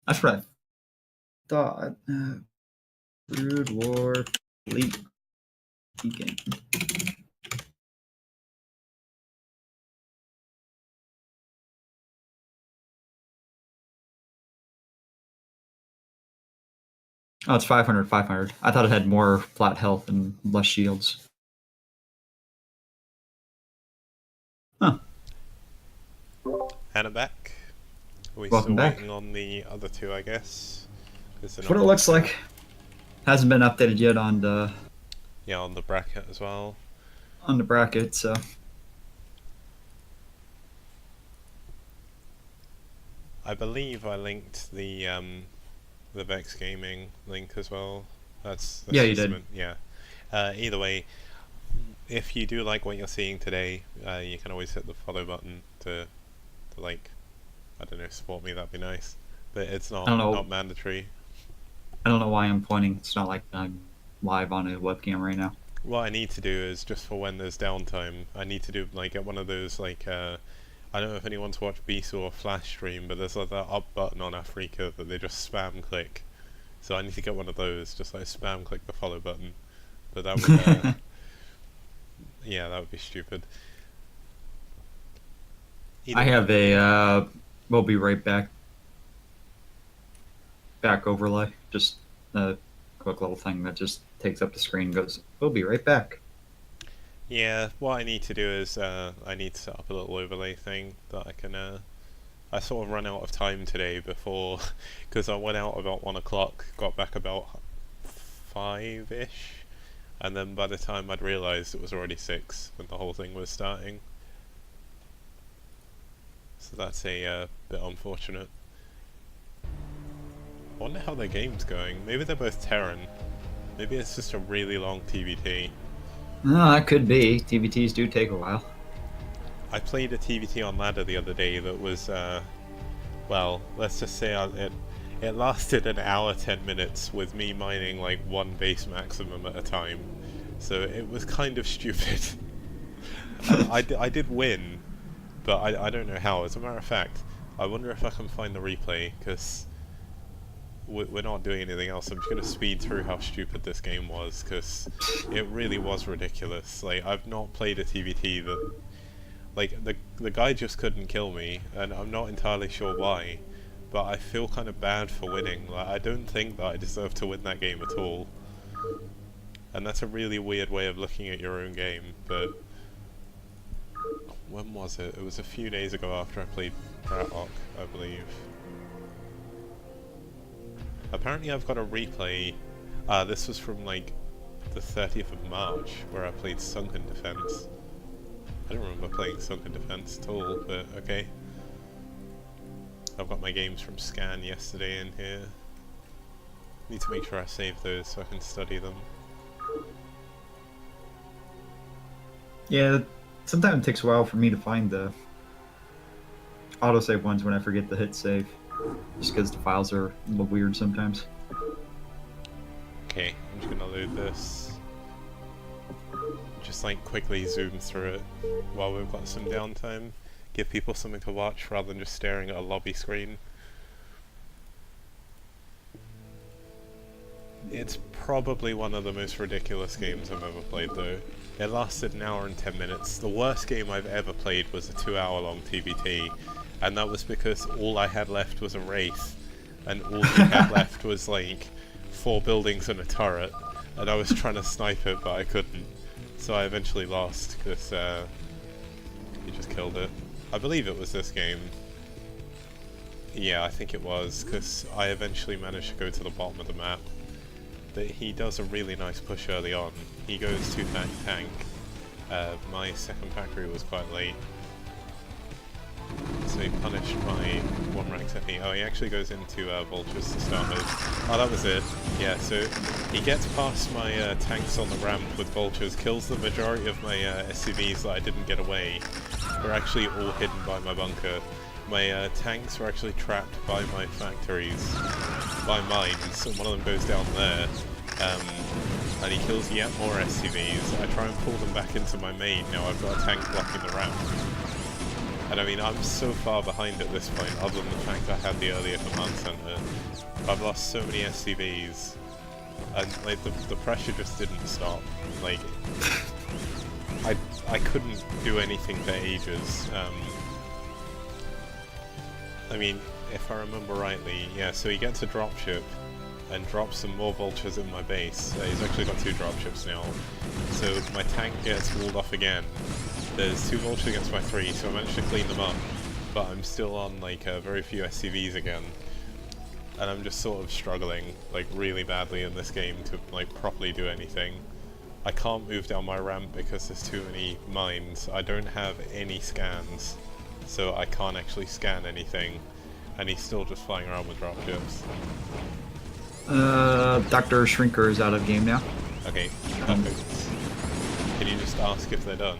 That's right. Thought. Brood War Fleet Beacon. Oh, it's 500, 500. I thought it had more flat health and less shields. Huh. And I'm back. Are we Welcome still back. waiting on the other two, I guess? That's what it looks like. Hasn't been updated yet on the on the bracket as well. bracket, so. I believe I linked the Vex Gaming link as well. That's Yeah, you did. Yeah. Either way, if you do like what you're seeing today, you can always hit the follow button to like, I don't know, support me. That'd be nice. But it's not mandatory. I don't know why I'm pointing. It's not like I'm live on a webcam right now. What I need to do is just for when there's downtime, I need to do like get one of those like I don't know if anyone's watched Beast or Flash stream, but there's like that up button on Africa that they just spam click. So I need to get one of those, just like spam click the follow button. But that would yeah, that would be stupid. I have a we'll be right back overlay. Just a quick little thing that just takes up the screen and goes, we'll be right back. Yeah, what I need to do is I need to set up a little overlay thing that I can I sort of ran out of time today before because I went out about 1 o'clock, got back about 5ish, and then by the time I'd realised it was already 6 when the whole thing was starting. So that's a bit unfortunate. I wonder how their game's going. Maybe they're both Terran. Maybe it's just a really long TVT. No, that could be. TVTs do take a while. I played a TVT on ladder the other day that was, well, let's just say it lasted an hour 10 minutes with me mining like 1 base maximum at a time. So it was kind of stupid. I did win, but I don't know how. As a matter of fact, I wonder if I can find the replay, because we're not doing anything else. I'm just going to speed through how stupid this game was, because it really was ridiculous. Like, I've not played a TVT that... Like, the guy just couldn't kill me, and I'm not entirely sure why, but I feel kind of bad for winning. Like, I don't think that I deserve to win that game at all. And that's a really weird way of looking at your own game, but... When was it? It was a few days ago after I played Pratok, I believe. Apparently I've got a replay, this was from like the 30th of March, where I played Sunken Defense. I don't remember playing Sunken Defense at all, but okay. I've got my games from Scan yesterday in here. Need to make sure I save those so I can study them. Yeah, sometimes it takes a while for me to find the autosave ones when I forget to hit save. Just because the files are a little weird sometimes. Okay, I'm just gonna load this. Just like quickly zoom through it while we've got some downtime. Give people something to watch rather than just staring at a lobby screen. It's probably one of the most ridiculous games I've ever played though. It lasted an hour and 10 minutes. The worst game I've ever played was a 2-hour-long TBT, and that was because all I had left was a Wraith, and all we had left was like 4 buildings and a turret, and I was trying to snipe it but I couldn't. So I eventually lost because he just killed it. I believe it was this game. Yeah, I think it was, because I eventually managed to go to the bottom of the map. But he does a really nice push early on. He goes to that tank. My second factory was quite late. So he punished my 1 rack technique. Oh, he actually goes into vultures to start with. Oh, that was it. Yeah, so he gets past my tanks on the ramp with vultures, kills the majority of my SCVs that I didn't get away. They're actually all hidden by my bunker. My tanks were actually trapped by my factories, by mines, and one of them goes down there. And he kills yet more SCVs. I try and pull them back into my main. Now I've got a tank blocking the ramp. And I mean, I'm so far behind at this point, other than the fact I had the earlier command center. I've lost so many SCVs, and like the pressure just didn't stop. Like, I couldn't do anything for ages. I mean, if I remember rightly, yeah. So he gets a dropship and drops some more vultures in my base. He's actually got 2 dropships now. So my tank gets walled off again. There's 2 vultures against my 3, so I managed to clean them up, but I'm still on like very few SCVs again, and I'm just sort of struggling like really badly in this game to like properly do anything. I can't move down my ramp because there's too many mines. I don't have any scans, so I can't actually scan anything, and he's still just flying around with dropships. Dr. Shrinker is out of game now. Okay, perfect. Can you just ask if they're done?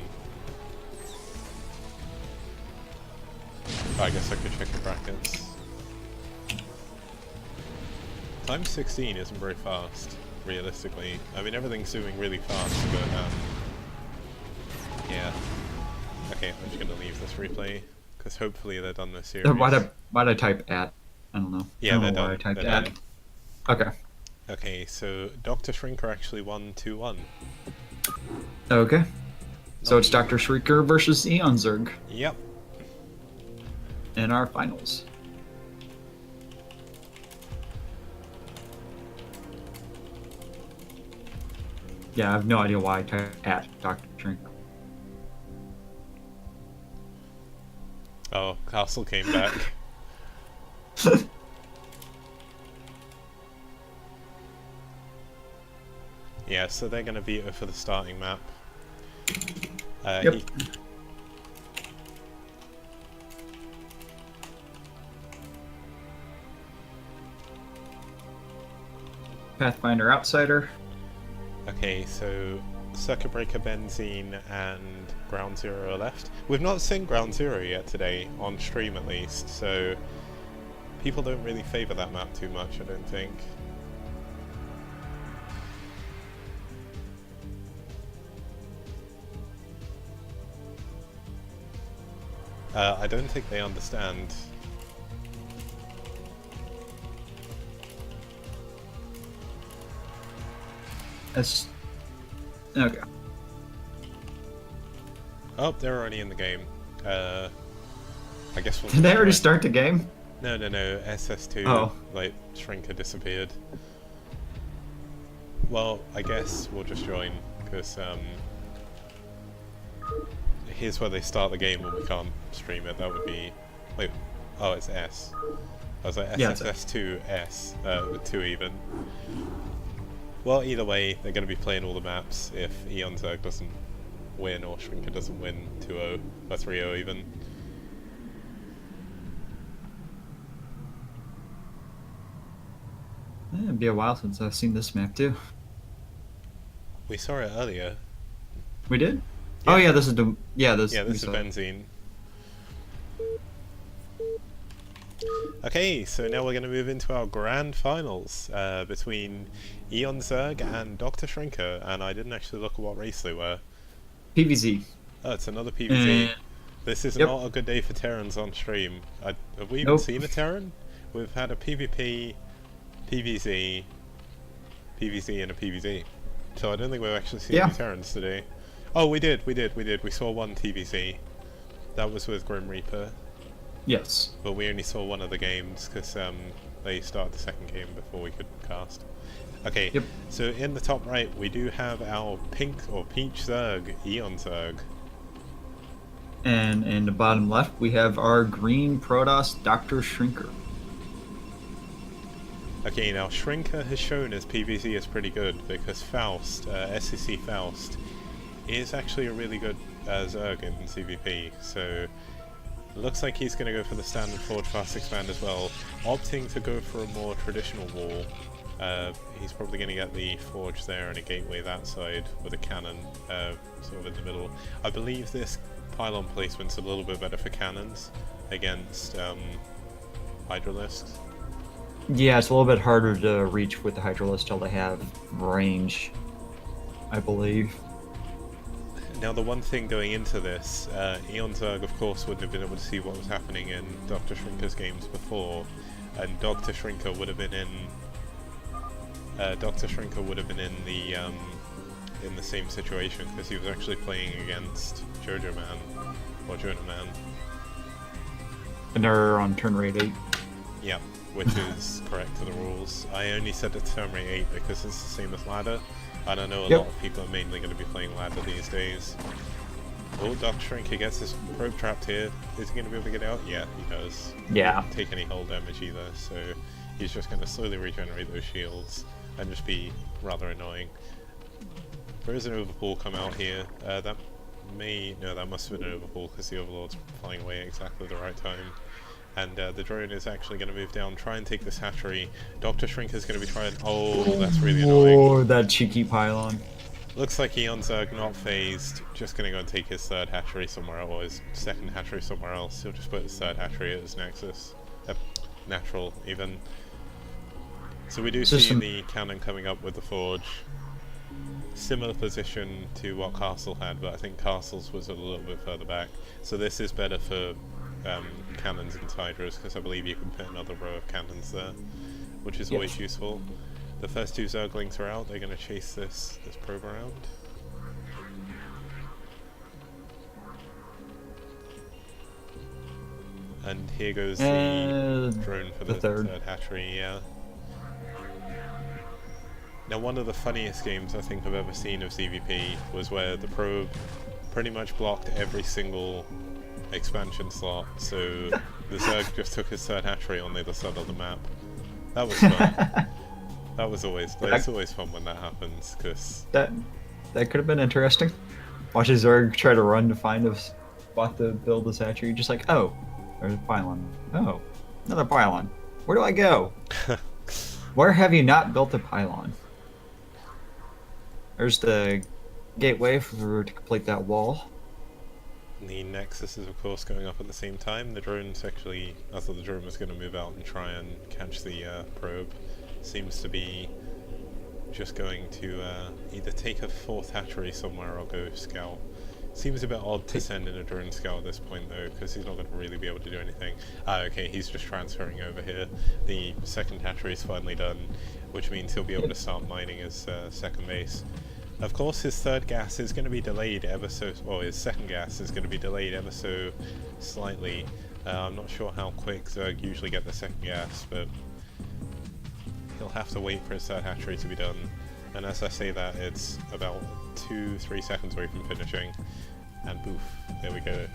I guess I could check the brackets. Time 16 isn't very fast, realistically. I mean, everything's moving really fast, but yeah. Okay, I'm just gonna leave this replay, because hopefully they're done this series. Why'd I type at? I don't know. Yeah, they're I don't know why done. I typed They're at. done. Okay. Okay, so Dr. Shrinker actually won 2-1. Okay. So it's Dr. Shrieker versus Eon Zerg Yep. in our finals. Yeah, I have no idea why I typed at Dr. Shrink. Oh, Castle came back. Yeah, so they're going to veto for the starting map. Yep. Pathfinder Outsider. Okay, so Circuit Breaker, Benzene, and Ground Zero are left. We've not seen Ground Zero yet today, on stream at least, so people don't really favour that map too much, I don't think. I don't think they understand. That's okay. Oh, they're already in the game. I guess we'll... Did they already start the game? No, SS2, Oh. like, Shrinker disappeared. Well, I guess we'll just join, because, here's where they start the game when we can't stream it. That would be... Wait, oh, it's S. I was like, Yeah, it's SSS2S, with 2 even. Well, either way, they're going to be playing all the maps if Eon Zerg doesn't win or Shrinker doesn't win 2-0 or 3-0 even. It'd be a while since I've seen this map too. We saw it earlier. We did? Oh yeah, this is the this Yeah, we this is saw it. Benzene. Okay, so now we're going to move into our grand finals between Eon Zerg and Dr. Shrinker, and I didn't actually look at what race they were. PVZ. Oh, it's another PvZ. Uh, This is yep. not a good day for Terrans on stream. Have we even Nope. seen a Terran? We've had a PvP, PvZ, PvZ, and a PvZ. So I don't think we've actually seen any Terrans today. Oh, we did. We saw one TVZ. That was with Grim Reaper. Yes. But we only saw one of the games because they started the second game before we could cast. Okay, Yep. so in the top right we do have our pink or peach Zerg, Eon Zerg. And in the bottom left, we have our green Protoss Dr. Shrinker. Okay, now Shrinker has shown his PvZ is pretty good because Faust, SCC Faust, is actually a really good Zerg in CVP, so looks like he's going to go for the standard Forge Fast Expand as well, opting to go for a more traditional wall. He's probably going to get the Forge there and a gateway that side with a cannon sort of in the middle. I believe this pylon placement's a little bit better for cannons against Hydralisks. Yeah, it's a little bit harder to reach with the Hydralisk till they have range, I believe. Now the one thing going into this, Eon Zerg of course wouldn't have been able to see what was happening in Dr. Shrinker's games before, and Dr. Shrinker would have been in the same situation because he was actually playing against Jojo Man or Jonah Man. And they're on turn rate 8. Yeah, which is correct to the rules. I only said it's turn rate 8 because it's the same as ladder. And I know a lot of people are mainly going to be playing ladder these days. Oh, Dr. Shrinker gets his probe trapped here. Is he going to be able to get out? Yeah, he does. Yeah. He doesn't take any hull damage either, so he's just going to slowly regenerate those shields and just be rather annoying. There is an overpull come out here. That must have been an overpull because the Overlord's flying away at exactly the right time. And the drone is actually going to move down, try and take this hatchery. Dr. Shrinker's going to be trying... Oh, that's really annoying. Oh, that cheeky pylon. Looks like Eon Zerg not phased, just going to go and take his third hatchery somewhere else, or his second hatchery somewhere else. He'll just put his third hatchery at his nexus. Natural, even. So we do see the cannon coming up with the Forge. Similar position to what Castle had, but I think Castle's was a little bit further back. So this is better for cannons and Hydras, because I believe you can put another row of cannons there, which is always useful. The first two Zerglings are out, they're going to chase this probe around. And here goes the drone for the third hatchery, yeah. Now one of the funniest games I think I've ever seen of CVP was where the probe pretty much blocked every single expansion slot, so the Zerg just took his third hatchery on the other side of the map. That was fun. That was always, it's always fun when that happens, because... That could have been interesting. Watch a Zerg try to run to find a spot to build this hatchery, just like, oh, there's a pylon. Oh, another pylon. Where do I go? Where have you not built a pylon? There's the gateway to complete that wall. The Nexus is of course going up at the same time. The drone's actually, I thought the drone was going to move out and try and catch the probe. Seems to be just going to either take a fourth hatchery somewhere or go scout. Seems a bit odd to send in a drone scout at this point though, because he's not going to really be able to do anything. Okay, he's just transferring over here. The second hatchery is finally done, which means he'll be able to start mining his second base. Of course his third gas is going to be delayed ever so... well, his second gas is going to be delayed ever so slightly. I'm not sure how quick Zerg usually get the second gas, but he'll have to wait for his third hatchery to be done. And as I say that, it's about 2-3 seconds away from finishing. And poof, there we go.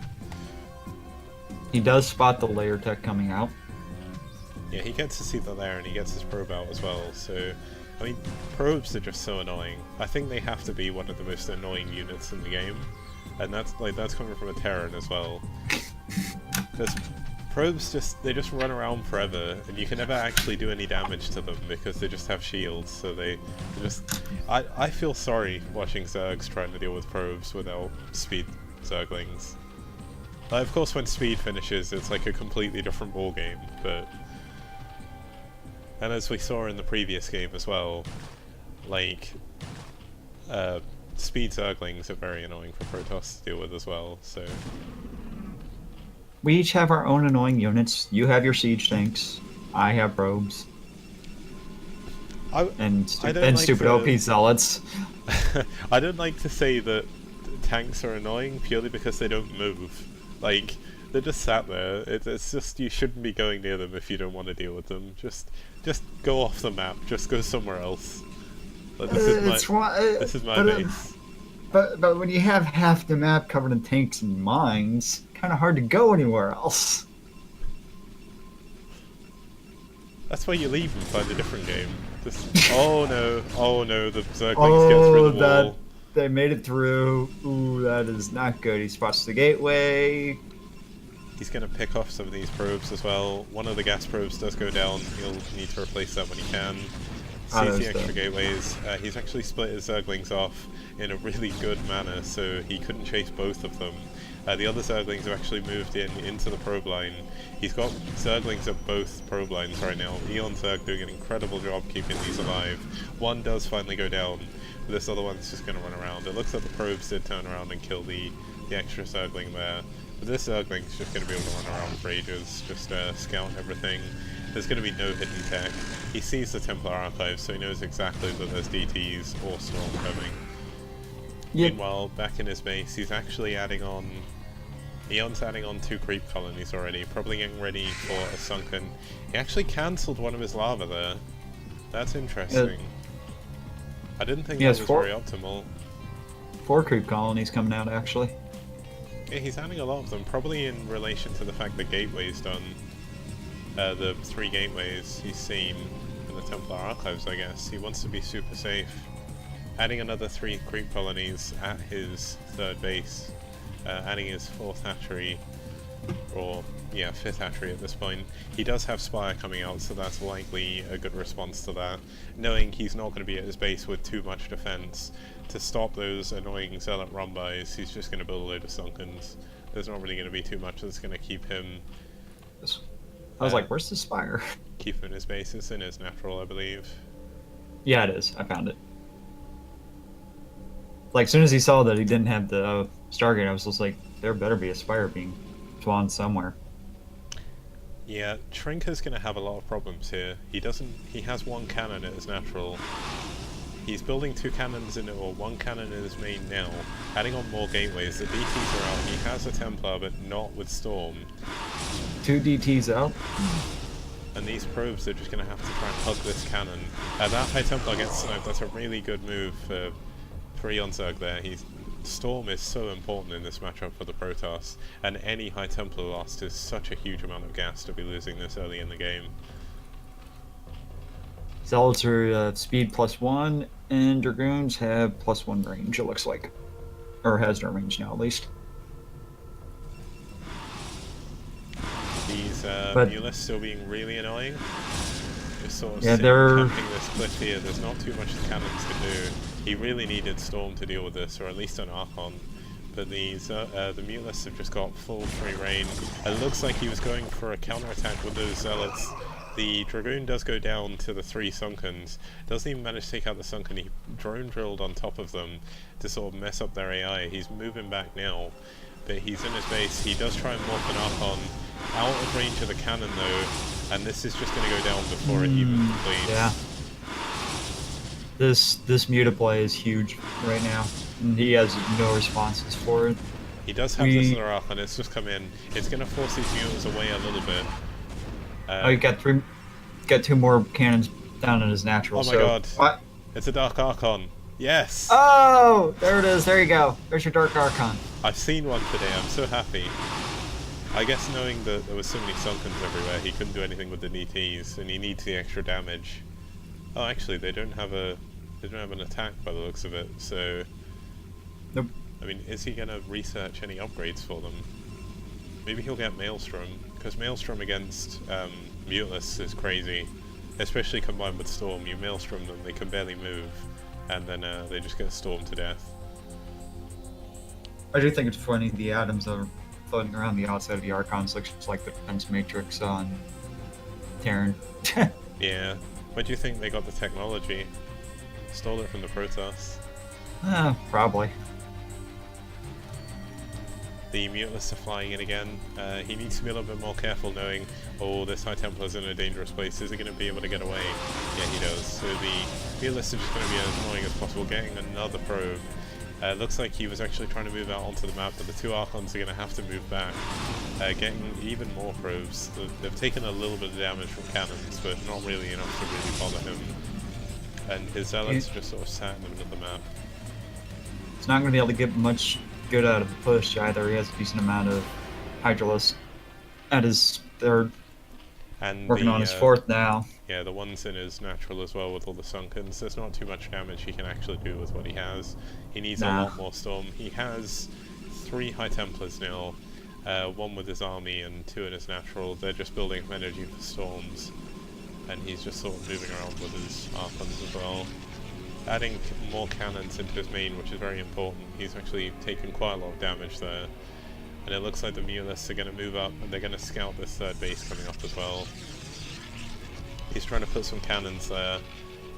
He does spot the layer tech coming out. Yeah, he gets to see the layer and he gets his probe out as well, so I mean, probes are just so annoying. I think they have to be one of the most annoying units in the game, and that's coming from a Terran as well. Because probes they just run around forever, and you can never actually do any damage to them because they just have shields. So they just I feel sorry watching Zergs trying to deal with probes without speed Zerglings. Like, of course, when speed finishes, it's like a completely different ball game, but. And as we saw in the previous game as well, like, speed Zerglings are very annoying for Protoss to deal with as well, so... We each have our own annoying units. You have your siege tanks. I have probes. And stupid OP zealots. I don't like to say that tanks are annoying purely because they don't move. Like, they're just sat there. It's just, you shouldn't be going near them if you don't want to deal with them. Just go off the map. Just go somewhere else. Like, this is my base. But when you have half the map covered in tanks and mines, kind of hard to go anywhere else. That's why you leave and find a different game. Oh no, the Zerglings get through the wall. They made it through. Ooh, that is not good. He spots the gateway. He's going to pick off some of these probes as well. One of the gas probes does go down. He'll need to replace that when he can. Sees the extra gateways. He's actually split his Zerglings off in a really good manner, so he couldn't chase both of them. The other Zerglings have actually moved into the probe line. He's got Zerglings at both probe lines right now. Eon Zerg doing an incredible job keeping these alive. One does finally go down, but this other one's just going to run around. It looks like the probes did turn around and kill the extra Zergling there. But this Zergling's just going to be able to run around for ages, just scout everything. There's going to be no hidden tech. He sees the Templar archives, so he knows exactly that there's DTs or Storm coming. Yep. Meanwhile, back in his base, he's actually adding on... Eon's adding on 2 creep colonies already, probably getting ready for a sunken. He actually cancelled one of his lava there. That's interesting. I didn't think that was very optimal. 4 creep colonies coming out, actually. Yeah, he's adding a lot of them, probably in relation to the fact that Gateway's done. The 3 gateways he's seen in the Templar archives, I guess. He wants to be super safe. Adding another 3 creep colonies at his 3rd base. Adding his 4th hatchery, or yeah, 5th hatchery at this point. He does have Spire coming out, so that's likely a good response to that. Knowing he's not going to be at his base with too much defense, to stop those annoying Zealot run-bys, he's just going to build a load of Sunkens. There's not really going to be too much that's going to keep him... I was like, where's the Spire? Keep him in his base. It's in his natural, I believe. Yeah, it is. I found it. Like, as soon as he saw that he didn't have the Stargate, I was just like, there better be a Spire being spawned somewhere. Yeah, Trinker's going to have a lot of problems here. He has 1 cannon at his natural. He's building 2 cannons in it, or 1 cannon in his main now. Adding on more gateways. The DTs are out. He has a Templar, but not with Storm. 2 DTs out. And these probes are just going to have to try and hug this cannon. That High Templar gets sniped. That's a really good move for Eon Zerg there. Storm is so important in this matchup for the Protoss, and any High Templar lost is such a huge amount of gas to be losing this early in the game. Zealots are speed +1, and Dragoons have +1 range, it looks like. Or has no range now, at least. These Mulists still being really annoying. Just sort of they're camping this cliff here. There's not too much the cannons can do. He really needed Storm to deal with this, or at least an Archon. But the Mutalists have just got full free reign. It looks like he was going for a counterattack with those Zealots. The Dragoon does go down to the 3 Sunkens. Doesn't even manage to take out the Sunken. He drone drilled on top of them to sort of mess up their AI. He's moving back now, but he's in his base. He does try and morph an Archon. Out of range of the cannon though, and this is just going to go down before it even completes. Yeah. This Mutaplay is huge right now, and he has no responses for it. He does have this other Archon, it's just come in. It's going to force these mutants away a little bit. You got 2 more cannons down in his natural. Oh my god. What? It's a Dark Archon. Yes! Oh! There it is, there you go. There's your Dark Archon. I've seen one today, I'm so happy. I guess knowing that there was so many Sunkens everywhere, he couldn't do anything with the DTs, and he needs the extra damage. Oh, actually, they don't have an attack by the looks of it. So, Nope. I mean, is he gonna research any upgrades for them? Maybe he'll get Maelstrom, because Maelstrom against Muteless is crazy, especially combined with Storm. You Maelstrom them, they can barely move, and then they just get stormed to death. I do think it's funny the atoms are floating around the outside of the Archons, looks just like the defense matrix on Terran. Yeah. Where do you think they got the technology? Stole it from the Protoss. Probably. The Mutalists are flying in again. He needs to be a little bit more careful, knowing, oh, this High Templar's in a dangerous place. Is he going to be able to get away? Yeah, he does. So the Mutalists are just going to be as annoying as possible, getting another probe. Looks like he was actually trying to move out onto the map, but the two Archons are going to have to move back, getting even more probes. They've taken a little bit of damage from cannons, but not really enough to really bother him. And his Zealots are just sort of sat in the middle of the map. He's not going to be able to get much good out of the push either. He has a decent amount of Hydralisk at his third. And Working on his fourth now. Yeah, the one's in his natural as well with all the Sunkens. There's not too much damage he can actually do with what he has. He needs a lot more Storm. He has 3 High Templars now, 1 with his army and 2 in his natural. They're just building up energy for Storms, and he's just sort of moving around with his Archons as well. Adding more cannons into his main, which is very important. He's actually taken quite a lot of damage there. And it looks like the Mutalists are going to move up, and they're going to scout this third base coming up as well. He's trying to put some cannons there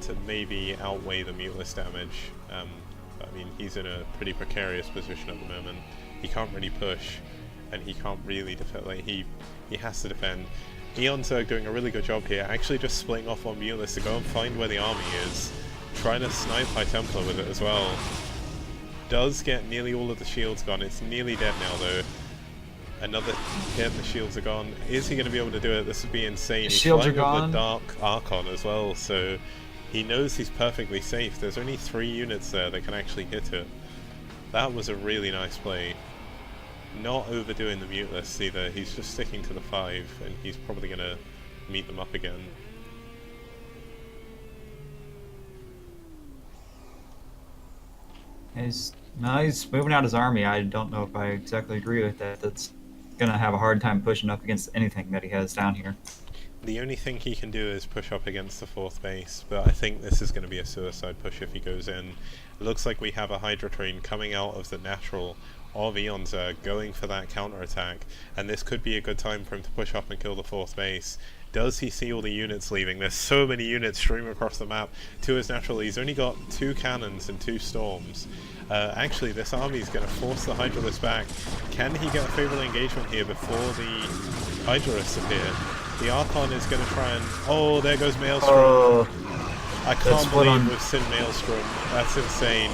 to maybe outweigh the Mutalist damage. I mean, he's in a pretty precarious position at the moment. He can't really push, and he can't really defend. Like, he has to defend. Eon's doing a really good job here, actually just splitting off on Mutalist to go and find where the army is, trying to snipe High Templar with it as well. Does get nearly all of the shields gone. It's nearly dead now though. Another hit, the shields are gone. Is he going to be able to do it? This would be insane. He's shields are flying gone. with the Dark Archon as well, so he knows he's perfectly safe. There's only 3 units there that can actually hit it. That was a really nice play. Not overdoing the Mutalists either. He's just sticking to the 5, and he's probably going to meet them up again. He's moving out his army. I don't know if I exactly agree with that. That's gonna have a hard time pushing up against anything that he has down here. The only thing he can do is push up against the 4th base, but I think this is going to be a suicide push if he goes in. It looks like we have a Hydra train coming out of the natural of Eon's going for that counter-attack, and this could be a good time for him to push up and kill the 4th base. Does he see all the units leaving? There's so many units streaming across the map to his natural. He's only got 2 cannons and 2 storms. Actually, this army is going to force the Hydralists back. Can he get a favourable engagement here before the Hydralists appear? The Archon is going to try and... Oh, there goes Maelstrom. I can't believe we've seen Maelstrom. That's insane.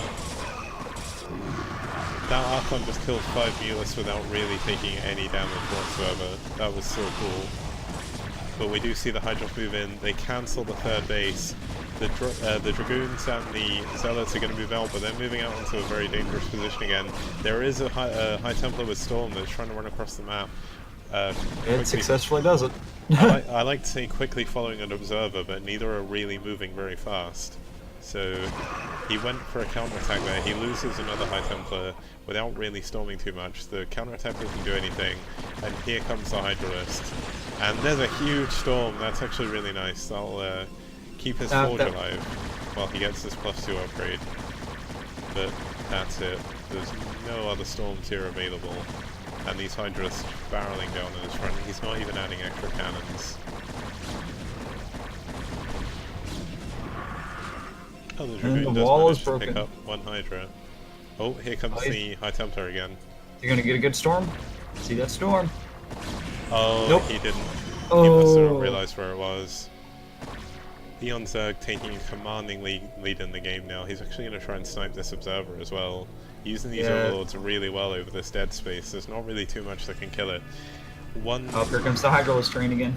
That Archon just killed 5 Mutalists without really taking any damage whatsoever. That was so cool. But we do see the Hydras move in. They cancel the 3rd base. The Dragoons and the Zealots are going to move out, but they're moving out into a very dangerous position again. There is a High Templar with Storm that's trying to run across the map. It successfully does it. I like to say quickly following an observer, but neither are really moving very fast. So he went for a counterattack there. He loses another High Templar without really storming too much. The counterattack doesn't do anything, and here comes the Hydralist. And there's a huge storm. That's actually really nice. That'll keep his Forge alive while he gets his +2 upgrade. But that's it. There's no other storms here available. And these Hydras barreling down in his front. He's not even adding extra cannons. Oh, the Dragoon does manage to pick up 1 Hydra. Oh, here comes the High Templar again. You're gonna get a good storm? See that storm? Oh, nope. He didn't. Oh. He must have not realised where it was. Eon's taking a commanding lead in the game now. He's actually going to try and snipe this Observer as well. Using these Overlords really well over this dead space. There's not really too much that can kill it. Oh, here comes the Hydralisk train again.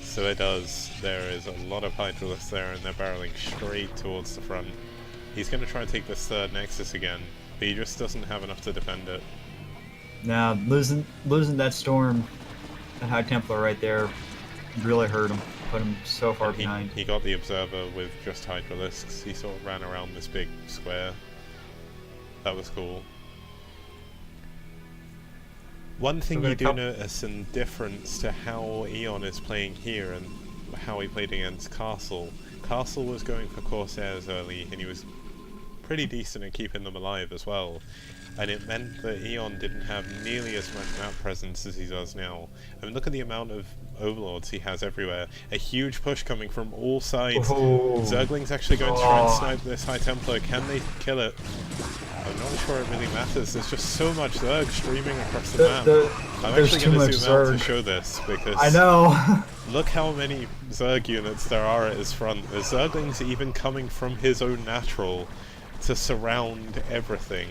So it does. There is a lot of Hydralisks there, and they're barreling straight towards the front. He's going to try and take this 3rd Nexus again, but he just doesn't have enough to defend it. Now, losing that storm, that High Templar right there, really hurt him put him so far And behind. he got the observer with just Hydralisks. He sort of ran around this big square. That was cool. One thing you do notice in difference to how Eon is playing here and how he played against Castle. Castle was going for Corsairs early and he was pretty decent at keeping them alive as well. And it meant that Eon didn't have nearly as much map presence as he does now. I mean, look at the amount of overlords he has everywhere. A huge push coming from all sides. Oh. Zergling's actually going to try and snipe this High Templar. Can they kill it? I'm not sure it really matters. There's just so much Zerg streaming across the map. I'm actually going to zoom out to show this because I know. look how many Zerg units there are at his front. The Zergling's even coming from his own natural to surround everything.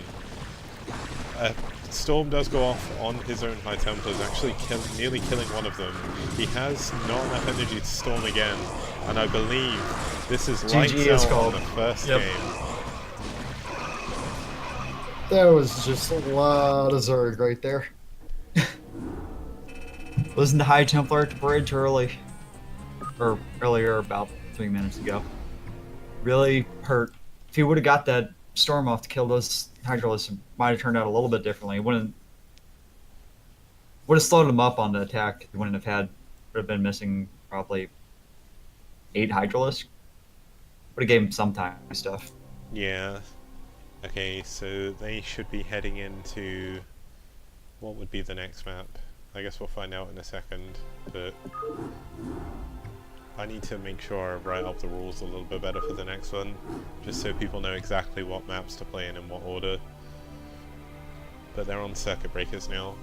Storm does go off on his own High Templars, actually nearly killing one of them. He has not enough energy to storm again, and I believe this is lights out on the first game. That was just a lot of Zerg right there. Wasn't the High Templar at the bridge early? Or earlier, about 3 minutes ago. Really hurt. If he would have got that storm off to kill those Hydralisks, it might have turned out a little bit differently. It would have slowed him up on the attack. He wouldn't have been missing probably 8 Hydralisks. Would have gave him some time and stuff. Yeah. Okay, so they should be heading into what would be the next map. I guess we'll find out in a second, but I need to make sure I write up the rules a little bit better for the next one, just so people know exactly what maps to play in what order. But they're on circuit breakers now.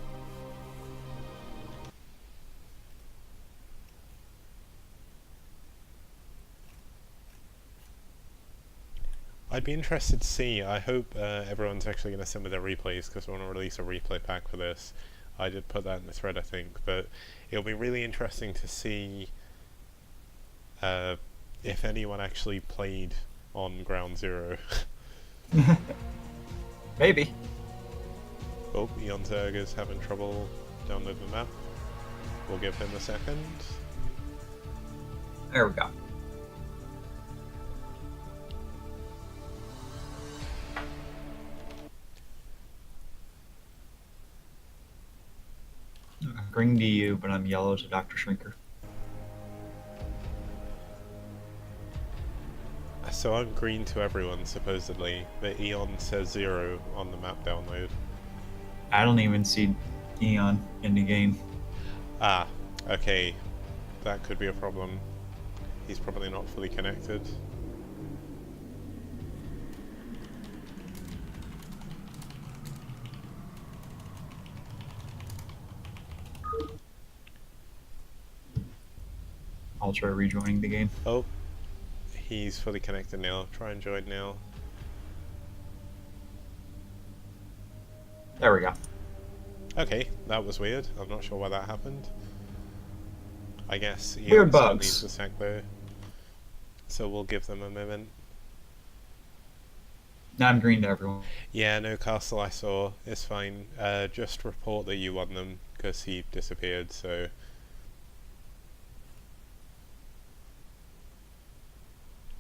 I'd be interested to see. I hope everyone's actually going to send me their replays because I want to release a replay pack for this. I did put that in the thread, I think, but it'll be really interesting to see if anyone actually played on Ground Zero. Maybe. Oh, Eon Zerg is having trouble downloading the map. We'll give him a second. There we go. Green to you, but I'm yellow to Dr. Shrinker. So I'm green to everyone, supposedly, but Eon says 0 on the map download. I don't even see Eon in the game. Ah, okay. That could be a problem. He's probably not fully connected. I'll try rejoining the game. Oh, he's fully connected now. Try and join now. There we go. Okay, that was weird. I'm not sure why that happened. I guess Weird Eon still bugs. needs a sec though. So we'll give them a moment. Now I'm green to everyone. Yeah, no castle I saw. It's fine. Just report that you won them because he disappeared, so...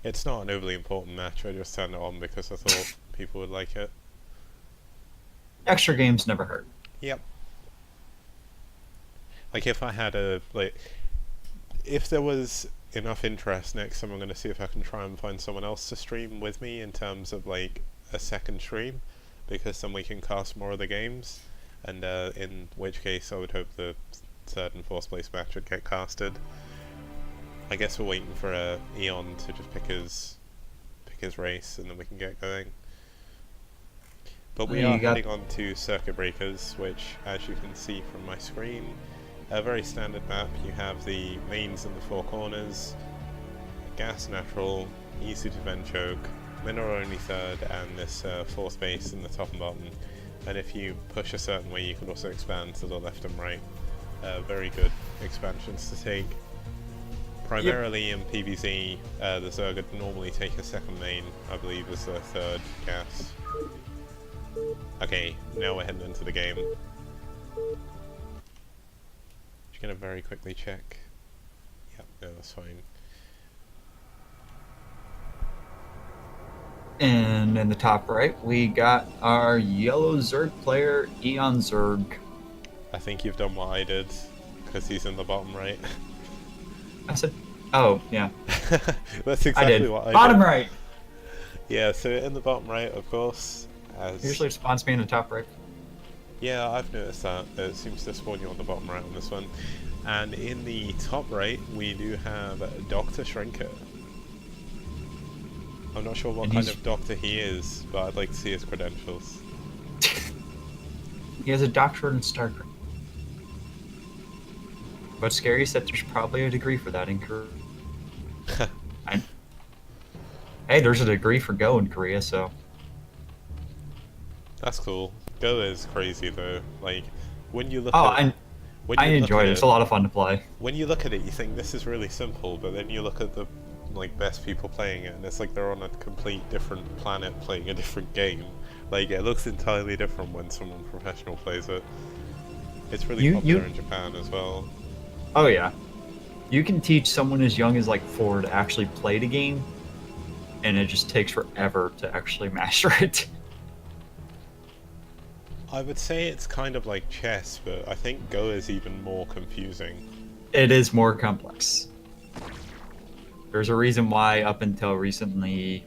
It's not an overly important match, I just turned it on because I thought people would like it. Extra games never hurt. Yep. Like if I had if there was enough interest next time, I'm going to see if I can try and find someone else to stream with me in terms of like a second stream, because then we can cast more of the games, and in which case I would hope the third and fourth place match would get casted. I guess we're waiting for Eon to just pick his race, and then we can get going. But we are heading on to Circuit Breakers, which, as you can see from my screen, a very standard map. You have the mains in the four corners, gas natural, easy to vent choke, mineral only third, and this fourth base in the top and bottom. And if you push a certain way, you can also expand to the left and right. Very good expansions to take. Primarily in PvZ, the Zerg would normally take a second main, I believe is the third gas. Okay, now we're heading into the game. Just gonna very quickly check. Yep, Yeah, that's fine. And in the top right, we got our yellow Zerg player, Eon Zerg. I think you've done what I did, because he's in the bottom right. I said, oh, yeah. That's I exactly did. what I Bottom did. right. Yeah, so in the bottom right, of course, Usually it spawns me in the top right. Yeah, I've noticed that. It seems to spawn you on the bottom right on this one. And in the top right, we do have Dr. Shrinker. I'm not sure what And kind he's- of doctor he is, but I'd like to see his credentials. He has a doctorate in StarCraft. What's scary is that there's probably a degree for that in Korea. Hey, there's a degree for Go in Korea, so. That's cool. Go is crazy though. Like, when you look Oh, at it, I enjoyed it. It's a lot of fun to play. when you look at it, you think this is really simple, but then you look at the best people playing it, and it's like they're on a complete different planet playing a different game. Like, it looks entirely different when someone professional plays it. It's really popular in Japan as well. Oh yeah, you can teach someone as young as like 4 to actually play the game, and it just takes forever to actually master it. I would say it's kind of like chess, but I think Go is even more confusing. It is more complex. There's a reason why up until recently,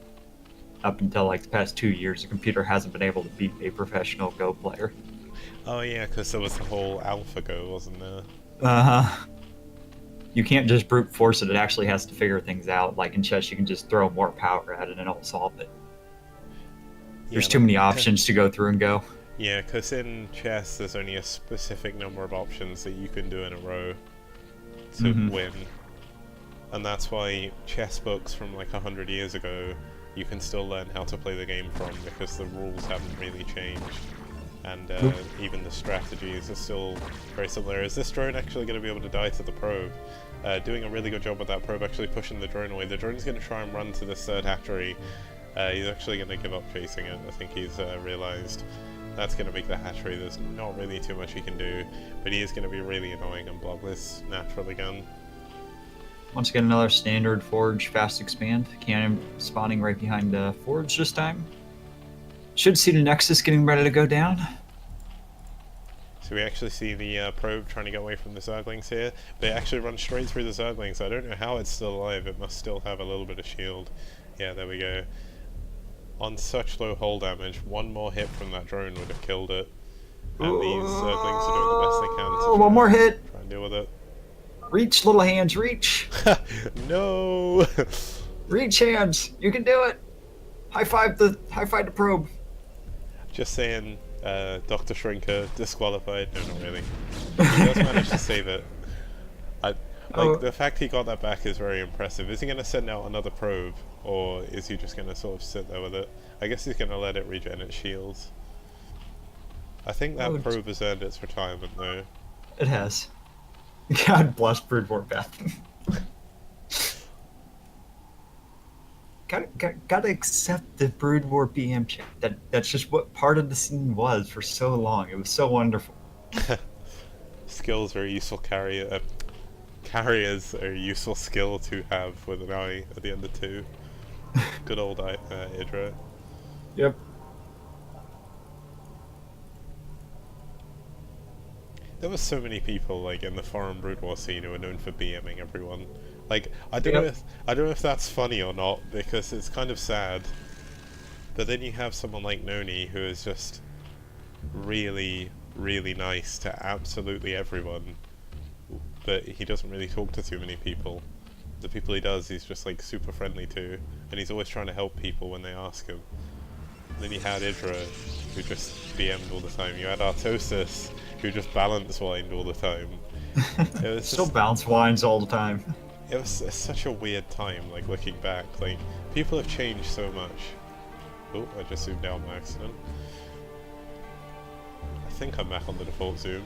up until like the past 2 years, a computer hasn't been able to beat a professional Go player. Oh yeah, because there was the whole AlphaGo, wasn't there? Uh-huh. You can't just brute force it, it actually has to figure things out. Like in chess, you can just throw more power at it and it'll solve it. There's too many options to go through and Go. Yeah, because in chess, there's only a specific number of options that you can do in a row to win. And that's why chess books from like 100 years ago, you can still learn how to play the game from, because the rules haven't really changed. And even the strategies are still very similar. Is this drone actually going to be able to die to the probe? Doing a really good job with that probe, actually pushing the drone away. The drone's going to try and run to this third hatchery. He's actually going to give up chasing it. I think he's realised that's going to make the hatchery. There's not really too much he can do, but he is going to be really annoying and block this natural again. Once again, another standard Forge fast expand. Cannon spawning right behind Forge this time. Should see the Nexus getting ready to go down. So we actually see the probe trying to get away from the Zerglings here, but it actually runs straight through the Zerglings. I don't know how it's still alive. It must still have a little bit of shield. Yeah, there we go. On such low hull damage, one more hit from that drone would have killed it. And these Zerglings are doing the best they can to one more hit. try and deal with it. Reach, little hands, reach. No! Reach, hands. You can do it. High five the probe. Just saying, Dr. Shrinker disqualified. No, not really. He does manage to save it. The fact he got that back is very impressive. Is he going to send out another probe, or is he just going to sort of sit there with it? I guess he's going to let it regen its shields. I think that probe has earned its retirement, though. It has. God bless Brood War Beth. Gotta accept the Brood War BM chat. That's just what part of the scene was for so long. It was so wonderful. Skills are a useful carrier. Carriers are a useful skill to have with an eye at the end of 2. Good old Idra. Yep. There were so many people like in the foreign Brood War scene who were known for BMing everyone. Like, I don't know if that's funny or not, because it's kind of sad. But then you have someone like Noni who is just really, really nice to absolutely everyone. But he doesn't really talk to too many people. The people he does, he's just like super friendly to, and he's always trying to help people when they ask him. And then you had Idra, who just BM'd all the time. You had Artosis, who just balance whined all the time. It was Still balance wines all the time. It was such a weird time, like looking back. Like, people have changed so much. Oh, I just zoomed out by accident. I think I'm back on the default zoom.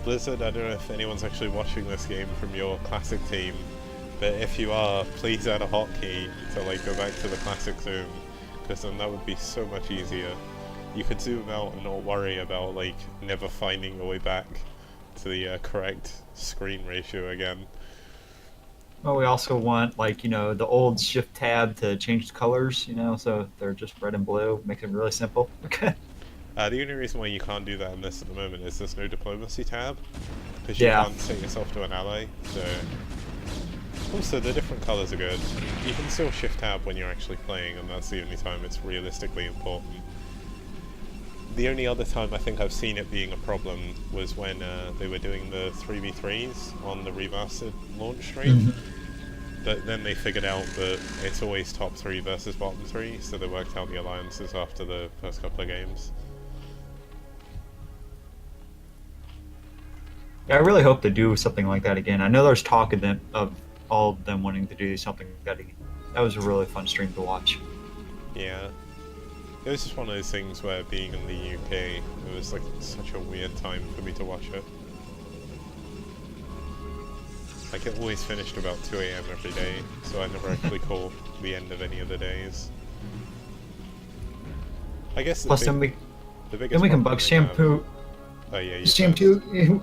Blizzard, I don't know if anyone's actually watching this game from your classic team, but if you are, please add a hotkey to like go back to the classic zoom, because then that would be so much easier. You could zoom out and not worry about like never finding your way back to the correct screen ratio again. Well, we also want, like, the old shift tab to change the colors, so they're just red and blue. Makes it really simple. Okay. The only reason why you can't do that in this at the moment is there's no diplomacy tab, because you Yeah. can't set yourself to an ally, so... Also, the different colours are good. You can still shift tab when you're actually playing, and that's the only time it's realistically important. The only other time I think I've seen it being a problem was when they were doing the 3v3s on the remastered launch stream. But then they figured out that it's always top 3 versus bottom 3, so they worked out the alliances after the first couple of games. Yeah, I really hope to do something like that again. I know there's talk of them, of all of them wanting to do something like that again. That was a really fun stream to watch. Yeah. It was just one of those things where being in the UK, it was like such a weird time for me to watch it. Like it always finished about 2 AM every day, so I never actually caught the end of any of the days. I guess Plus, then we biggest can problem bug they shampoo. have- Oh yeah, you Shampoo.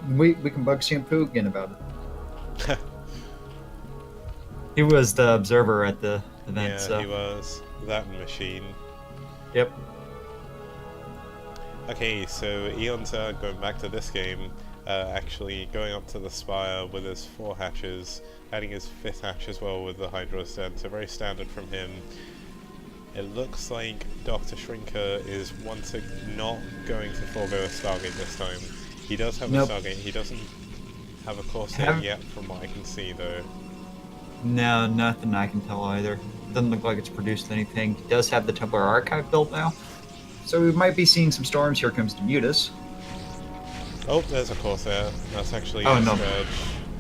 we can bug shampoo again about it. first. He was the observer at the event. Yeah, so. he was. That and Machine. Yep. Okay, so Eon's going back to this game, actually going up to the Spire with his 4 hatches, adding his 5th hatch as well with the Hydro Stand, so very standard from him. It looks like Dr. Shrinker is not going to forego a Stargate this time. He does have Nope. a Stargate, he doesn't have a Corsair yet from what I can see though. No, nothing I can tell either. Doesn't look like it's produced anything. He does have the Templar Archive built now. So we might be seeing some storms. Here comes Demutus. Oh, there's a Corsair. That's actually Oh, a no. Scourge.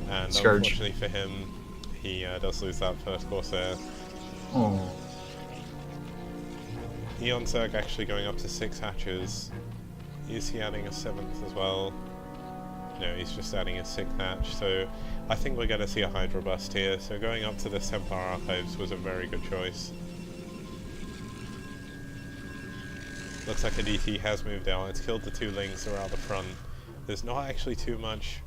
And Scourge. unfortunately for him, he does lose that first Corsair. Oh. Eon Zerg actually going up to 6 hatches. Is he adding a 7th as well? No, he's just adding a 6th hatch, so I think we're going to see a Hydra bust here, so going up to the Templar Archives was a very good choice. Looks like a DT has moved out, it's killed the 2 links around the front. There's not actually too much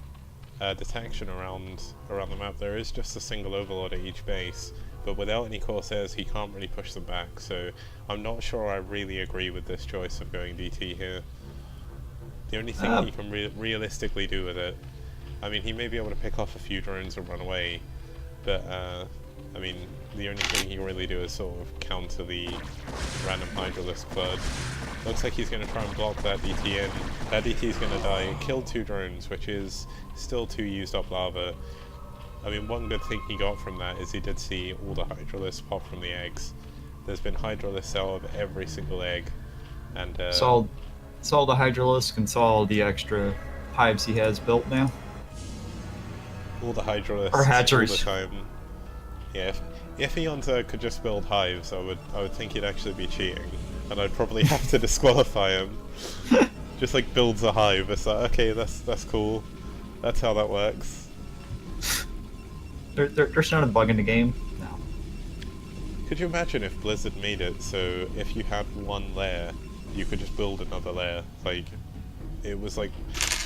detection around the map, there is just a single Overlord at each base, but without any Corsairs he can't really push them back, so I'm not sure I really agree with this choice of going DT here. The only thing he can realistically do with it, I mean he may be able to pick off a few drones and run away, but I mean the only thing he can really do is sort of counter the random Hydralisk flood. Looks like he's going to try and block that DT in. That DT is going to die. It killed 2 drones, which is still 2 used up lava. I mean, one good thing he got from that is he did see all the Hydralisks pop from the eggs. There's been Hydralisks out of every single egg. And Saw the Hydralisk and saw the extra hives he has built now. all the Hydralisks Or hatcheries. all the time. Yeah, if Eonza could just build hives, I would think he'd actually be cheating. And I'd probably have to disqualify him. Just like builds a hive, it's like, okay, that's cool. That's how that works. There's not a bug in the game. No. Could you imagine if Blizzard made it so if you had one lair, you could just build another lair? Like, it was like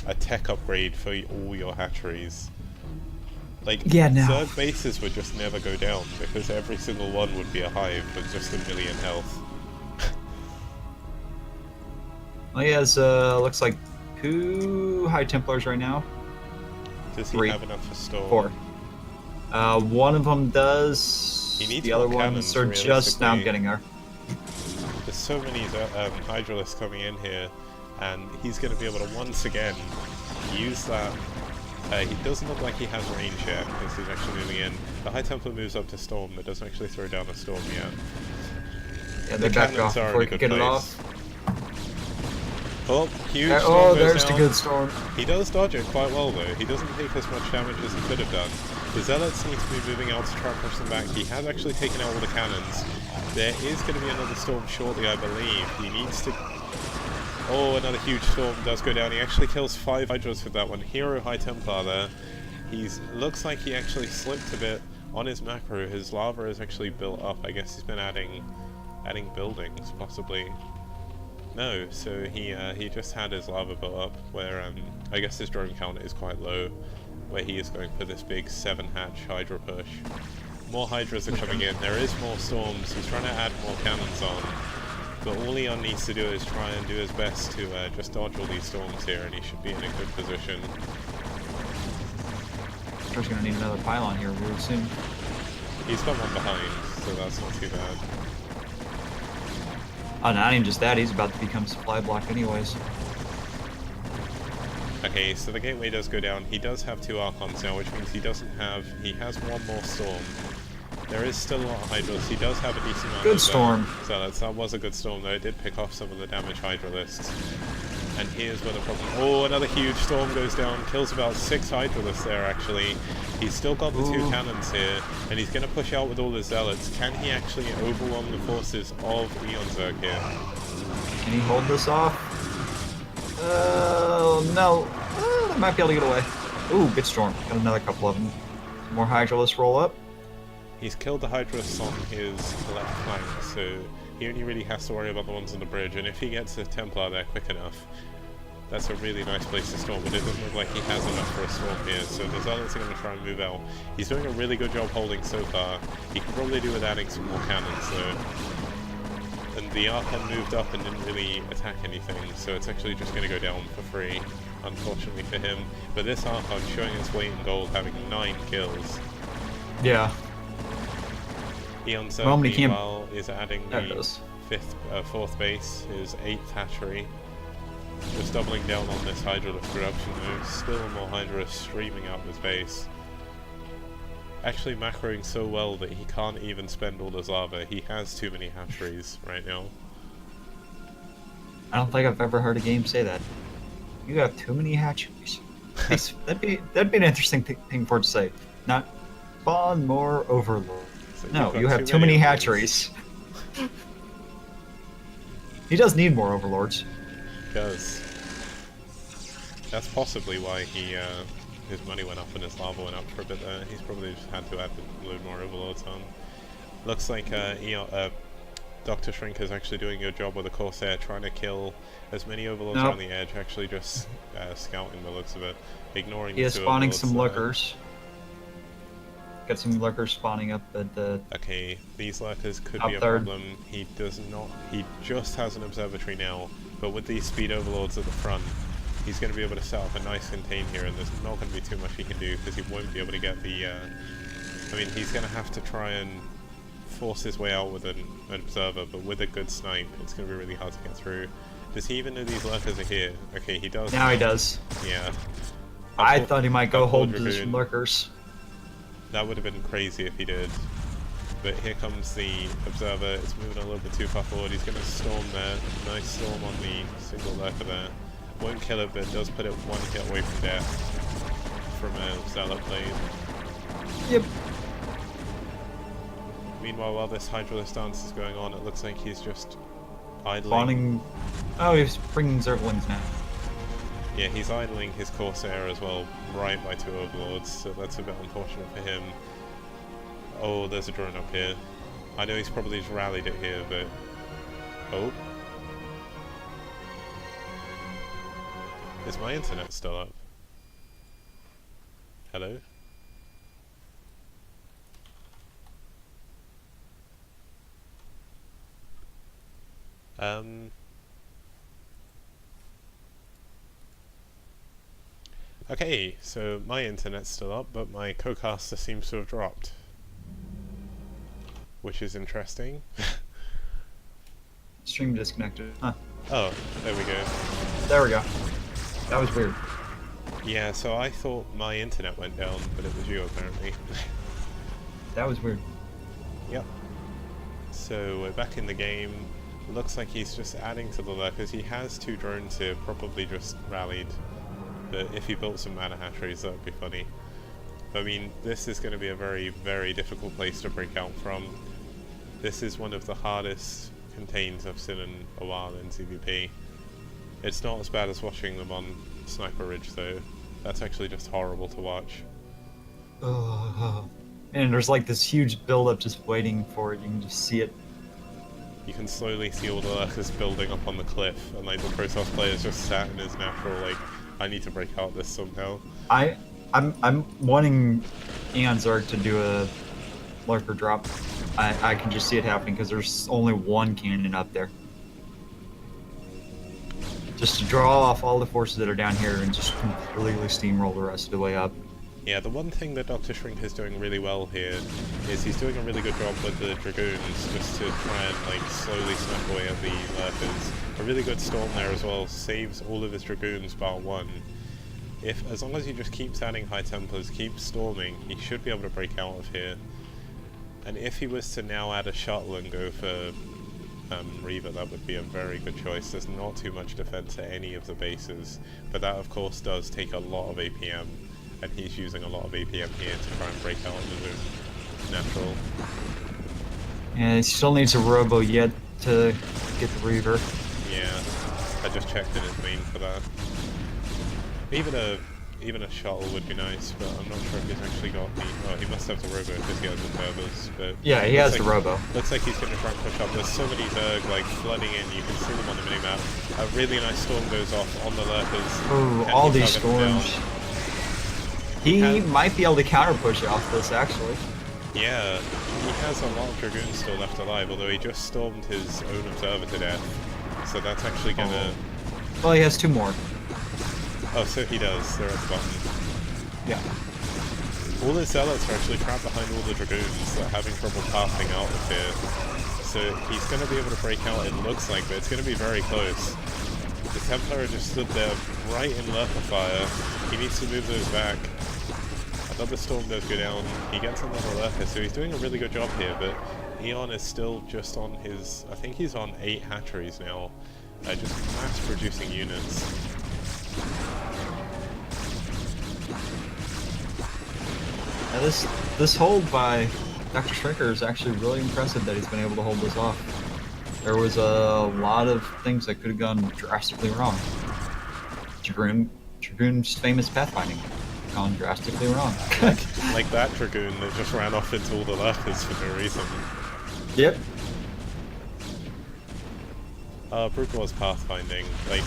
a tech upgrade for all your hatcheries. Like, Yeah, no. Zerg bases would just never go down because every single one would be a hive with just 1,000,000 health. Well, he has, looks like 2 High Templars right now. Does he 3. have enough for Storm? 4. One of them does. He needs the more other cannons, ones are just now realistically. getting there. There's so many Hydralisks coming in here, and he's going to be able to once again use that. He doesn't look like he has range yet because he's actually moving in. The High Templar moves up to Storm, but doesn't actually throw down a Storm yet. Yeah, they backed off cannons are before in he a could good get it place. off. Oh, huge Oh, Storm goes there's the down. good storm. He does dodge it quite well though. He doesn't take as much damage as he could have done. The Zealots need to be moving out to try and push them back. He has actually taken out all the cannons. There is going to be another storm shortly, I believe. He needs to... Oh, another huge storm does go down. He actually kills 5 Hydras with that one. Hero High Templar there. Looks like he actually slipped a bit on his macro. His lava is actually built up. I guess he's been adding buildings, possibly. No, so he just had his lava built up where I guess his drone count is quite low, where he is going for this big 7-hatch Hydra push. More Hydras are coming in, there is more storms, he's trying to add more cannons on, but all Eon needs to do is try and do his best to just dodge all these storms here, and he should be in a good position. Char's gonna need another pylon here real soon. He's got one behind, so that's not too bad. Oh, not even just that, he's about to become supply block anyways. Okay, so the gateway does go down. He does have 2 Archons now, which means he has one more storm. There is still a lot of Hydras. He does have a decent amount Good of storm. Zealots. That was a good storm, though. It did pick off some of the damage Hydra lists. And here's where the problem... Oh, another huge storm goes down. Kills about 6 Hydra lists there, actually. He's still got the 2 cannons here, and he's going to push out with all his Zealots. Can he actually overwhelm the forces of Eon Zerg here? Can he hold this off? No. They might be able to get away. Ooh, good storm. Got another couple of them. More Hydralists roll up. He's killed the Hydras on his left flank, so he only really has to worry about the ones on the bridge, and if he gets a Templar there quick enough, that's a really nice place to storm, but it doesn't look like he has enough for a storm here, so the Zealots are going to try and move out. He's doing a really good job holding so far. He can probably do with adding some more cannons, though. And the Archon moved up and didn't really attack anything, so it's actually just going to go down for free, unfortunately for him. But this Archon showing its weight in gold, having 9 kills. Yeah. Eon Zerg, Well, he can't- meanwhile, is adding There it the goes. 4th base, his 8th hatchery. Just doubling down on this Hydralisk production though. Still more Hydra streaming out of his base. Actually macroing so well that he can't even spend all his lava. He has too many hatcheries right now. I don't think I've ever heard a game say that. You have too many hatcheries. that'd be an interesting thing for it to say. Not spawn more overlord. So No, you've got you have too many overlords. hatcheries. He does need more overlords. He does. That's possibly why he his money went up and his lava went up for a bit there. He's probably just had to add a load more overlords on. Looks like Dr. Shrink is actually doing a good job with the Corsair, trying to kill as many overlords Nope. on the edge, actually just scouting the looks of it, ignoring He the is 2 spawning overlords some there. lurkers. Got some lurkers spawning up at the... Okay, these lurkers could Top be a third. problem. He does not. He just has an observatory now, but with these speed overlords at the front, he's going to be able to set up a nice contain here, and there's not going to be too much he can do because he won't be able to get the. I mean, he's going to have to try and force his way out with an observer, but with a good snipe, it's going to be really hard to get through. Does he even know these lurkers are here? Okay, he does. Now he does. Yeah. I thought he might go Uphold hold his Dragoon. lurkers. That would have been crazy if he did. But here comes the observer. It's moving a little bit too far forward. He's going to storm there. Nice storm on the single lurker there. Won't kill it, but does put it 1 hit away from death from a zealot blade. Yep. Meanwhile, while this Hydralisk dance is going on, it looks like he's just idling. Spawning... Oh, he's bringing Zerglings now. Yeah, he's idling his Corsair as well, right by 2 overlords, so that's a bit unfortunate for him. Oh, there's a drone up here. I know he's probably just rallied it here, but... Oh. Is my internet still up? Hello? Okay, so my internet's still up, but my co-caster seems to have dropped. Which is interesting. Stream disconnected. Huh. Oh, there we go. There we go. That was weird. Yeah, so I thought my internet went down, but it was you apparently. That was weird. Yep. So we're back in the game. Looks like he's just adding to the lurkers. He has 2 drones here, probably just rallied. But if he built some mana hatcheries, that would be funny. I mean, this is going to be a very, very difficult place to break out from. This is one of the hardest contains I've seen in a while in CVP. It's not as bad as watching them on Sniper Ridge though. That's actually just horrible to watch. And there's like this huge buildup just waiting for it. You can just see it. you can slowly see all the lurkers building up on the cliff, and like the Protoss player's just sat in his natural like, I need to break out this somehow. I'm wanting Eon Zerg to do a lurker drop. I can just see it happening because there's only one cannon up there. Just to draw off all the forces that are down here and just completely steamroll the rest of the way up. Yeah, the one thing that Dr. Shrink is doing really well here is he's doing a really good job with the Dragoons just to try and like slowly snuff away at the lurkers. A really good storm there as well, saves all of his Dragoons bar one. As long as he just keeps adding High Templars, keeps storming, he should be able to break out of here. And if he was to now add a shuttle and go for Reaver, that would be a very good choice. There's not too much defense at any of the bases, but that of course does take a lot of APM, and he's using a lot of APM here to try and break out of the natural. And he still needs a robo yet to get the Reaver. Yeah, I just checked in his main for that. Even a shuttle would be nice, but I'm not sure if he's actually got the... Oh, he must have the robo because he has the turbos, but... Yeah, he has the robo. Looks like he's going to try and push up. There's so many Zerg, like, flooding in. You can see them on the minimap. A really nice storm goes off on the lurkers. Ooh, all these storms. He might be able to counter push off this, actually. Yeah, he has a lot of Dragoons still left alive, although he just stormed his own observer to death. So that's actually going to... Well, he has 2 more. Oh, so he does. They're at the bottom. Yeah. All the Zealots are actually trapped behind all the Dragoons that are having trouble passing out of here. So he's going to be able to break out, it looks like, but it's going to be very close. The Templar just stood there right in lurker fire. He needs to move those back. Another storm does go down. He gets another lurker, so he's doing a really good job here, but Eon is still just on his... I think he's on 8 hatcheries now. Just mass producing units. Now this hold by Dr. Shrinker is actually really impressive that he's been able to hold this off. There was a lot of things that could have gone drastically wrong. Dragoon's famous pathfinding gone drastically wrong. like that Dragoon that just ran off into all the lurkers for no reason. Yep. Brutal's pathfinding, like,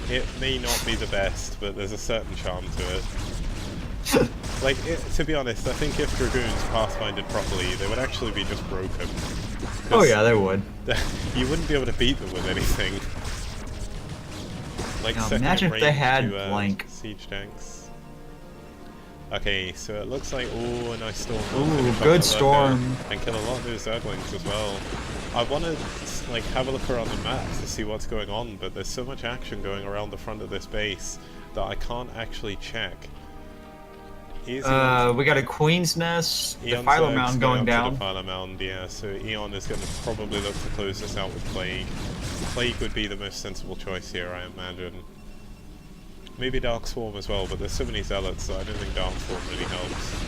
it may not be the best, but there's a certain charm to it. Like, to be honest, I think if Dragoons pathfinded properly, they would actually be just broken. Oh yeah, they would. You wouldn't be able to beat them with anything. Like, now, imagine if they had blank siege tanks. Okay, so it looks like, ooh, a nice storm. Ooh, good storm. And kill a lot of those Zerglings as well. I want to like have a look around the map to see what's going on, but there's so much action going around the front of this base that I can't actually check. We got a Queen's Nest, the Philo Mound going down. The Philo Mound, yeah, so Eon is going to probably look to close this out with Plague. Plague would be the most sensible choice here, I imagine. Maybe Dark Swarm as well, but there's so many Zealots that I don't think Dark Swarm really helps.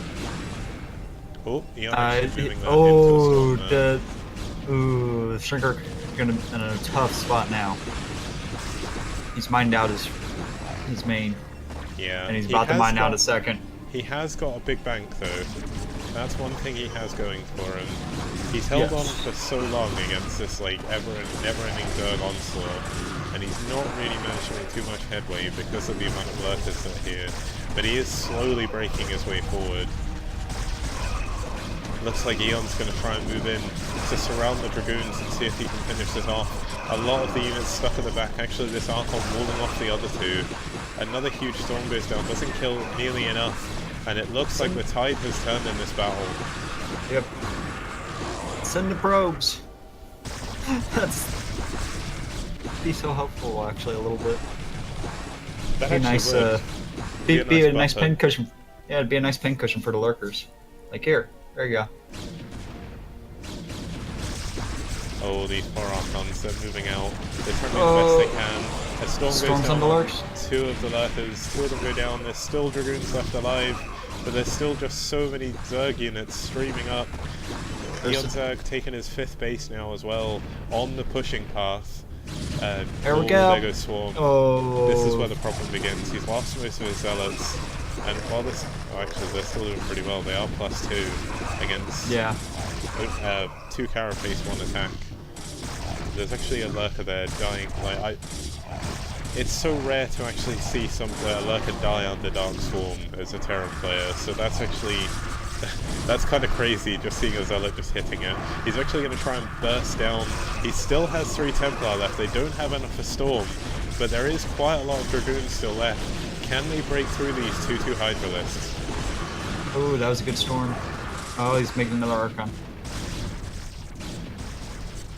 Oh, Eon is moving that into the storm. Ooh, Shrinker gonna in a tough spot now. He's mined out his main. Yeah. And he's about to mine out a second. He has got a big bank though. That's one thing he has going for him. He's held on for so long against this like never-ending Zerg onslaught, and he's not really managed to make too much headway because of the amount of lurkers that are here. But he is slowly breaking his way forward. Looks like Eon's going to try and move in to surround the Dragoons and see if he can finish this off. A lot of the units stuck at the back. Actually, this Archon walling off the other 2. Another huge storm goes down, doesn't kill nearly enough, and it looks like the tide has turned in this battle. Yep. Send the probes. That's be so helpful, actually, a little bit. That be nice. Be a nice pin cushion. Yeah, it'd be a nice pin cushion for the lurkers. Like here. There you go. Oh, these poor Archons, they're moving out. They're trying to do the best they can. A storm goes down. On the lurks. 2 of the lurkers, 2 of them go down. There's still Dragoons left alive, but there's still just so many Zerg units streaming up. Eon Zerg taking his 5th base now as well, on the pushing path. There we go. There goes Swarm. Oh. This is where the problem begins. He's lost most of his Zealots. And while this... Oh, actually, they're still doing pretty well. They are +2 against... 2 Carapace, 1 attack. There's actually a lurker there dying. Like it's so rare to actually see some lurker die under Dark Swarm as a Terran player. So that's actually that's kind of crazy. Just seeing a Zealot just hitting it. He's actually going to try and burst down. He still has 3 Templar left. They don't have enough for Storm, but there is quite a lot of Dragoons still left. Can they break through these 2/2 Hydralisks? Oh, that was a good storm. Oh, he's making another Archon.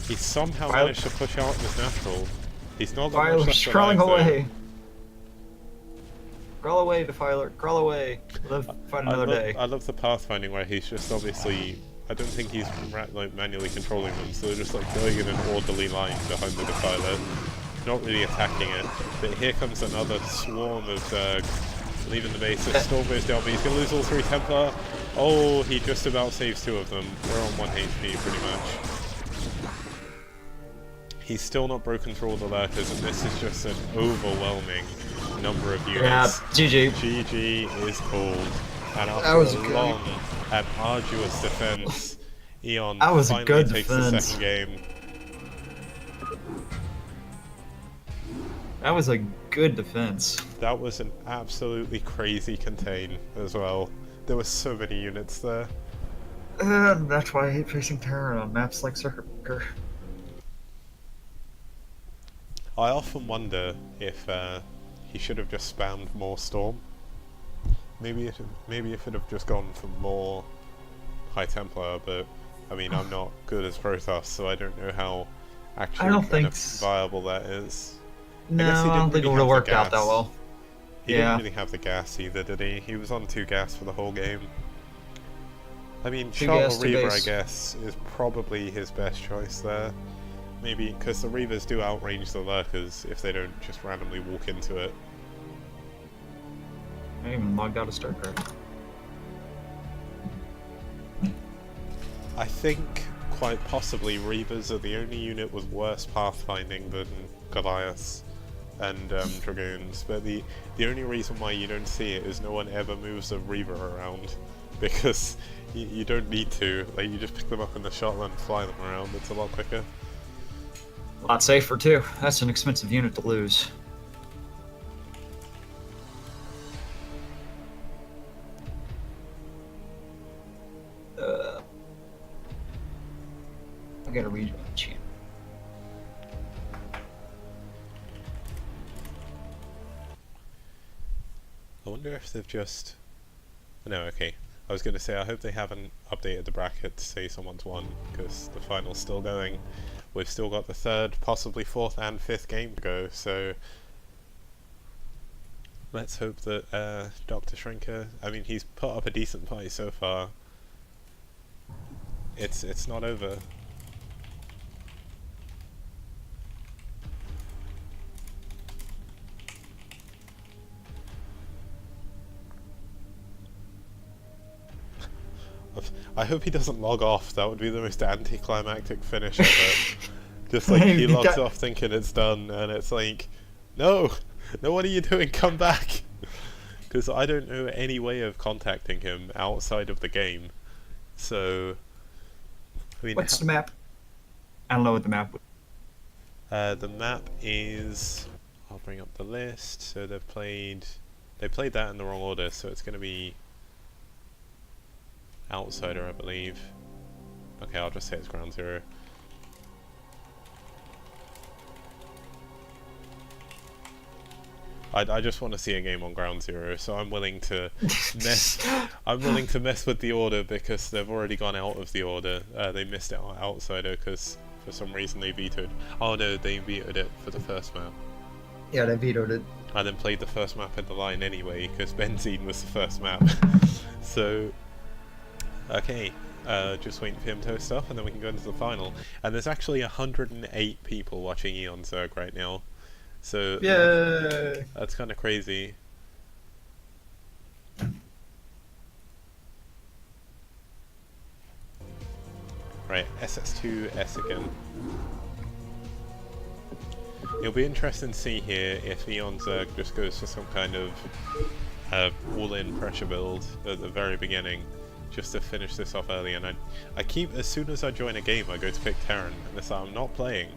He somehow Violet- managed to push out this natural. He's not got much Filer's left crawling alive, though. away. Crawl away, Defiler. Crawl away. Live, fight another day. I love the pathfinding where he's just obviously. I don't think he's like manually controlling them, so they're just like going in an orderly line behind the Defiler, not really attacking it. But here comes another swarm of leaving the base. Storm goes down, but he's gonna lose all 3 Templar. Oh, he just about saves 2 of them. We're on 1 HP pretty much. He's still not broken through all the lurkers, and this is just an overwhelming number of units. Yeah, GG. GG is called. And That after was a good. long and arduous defense, Eon That was a finally good takes the defense. second game. That was a good defense. That was an absolutely crazy contain as well. There were so many units there. That's why I hate facing Terran on maps like Circuit Breaker. I often wonder if he should have just spammed more Storm. Maybe if it have just gone for more High Templar, but I mean I'm not good as Protoss, so I don't know how actually viable that is. No, guess he I don't didn't think it really would have have worked the out that gas. well. He Yeah. didn't really have the gas either, did he? He was on 2 gas for the whole game. I mean, 2 Char or gas, 2 Reaver, I base. guess, is probably his best choice there. Maybe because the Reavers do outrange the Lurkers if they don't just randomly walk into it. I even logged out of StarCraft. I think, quite possibly, Reavers are the only unit with worse pathfinding than Goliaths and Dragoons, but the only reason why you don't see it is no one ever moves a Reaver around, because you don't need to. Like, you just pick them up in the shotgun and fly them around. It's a lot quicker. A lot safer too. That's an expensive unit to lose. I gotta read your champ. I wonder if they've just... No, okay. I was going to say, I hope they haven't updated the bracket to say someone's won, because the final's still going. We've still got the 3rd, possibly 4th and 5th game to go, so... Let's hope that Dr. Shrinker... I mean, he's put up a decent fight so far. It's not over. I hope he doesn't log off. That would be the most anticlimactic finish ever. Just like he logs off thinking it's done, and it's like, no, what are you doing? Come back! Because I don't know any way of contacting him outside of the game. So, I mean, What's the map? I don't know what the map would. the map is. I'll bring up the list. So they played that in the wrong order. So it's going to be Outsider, I believe. Okay, I'll just say it's Ground Zero. I just want to see a game on Ground Zero, so I'm willing to mess. I'm willing to mess with the order because they've already gone out of the order. They missed it on Outsider because for some reason they vetoed. Oh no, they vetoed it for the first map. Yeah, they vetoed it. And then played the first map in the line anyway because Benzene was the first map. So, okay, just waiting for him to host up, and then we can go into the final. And there's actually 108 people watching Eon Zerg right now. So Yay! that's kind of crazy. Right, SS2S again. It'll be interesting to see here if Eon Zerg just goes for some kind of all-in pressure build at the very beginning, just to finish this off early. And I keep, as soon as I join a game, I go to pick Terran, and it's like, I'm not playing.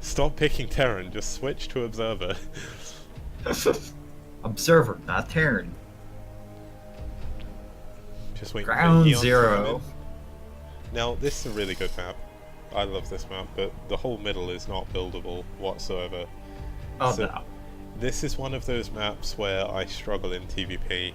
Stop picking Terran, just switch to Observer. Observer, not Terran. Just wait Ground for Eon to Zero. come in. Now, this is a really good map. I love this map, but the whole middle is not buildable whatsoever. Oh So- no. This is one of those maps where I struggle in TVP,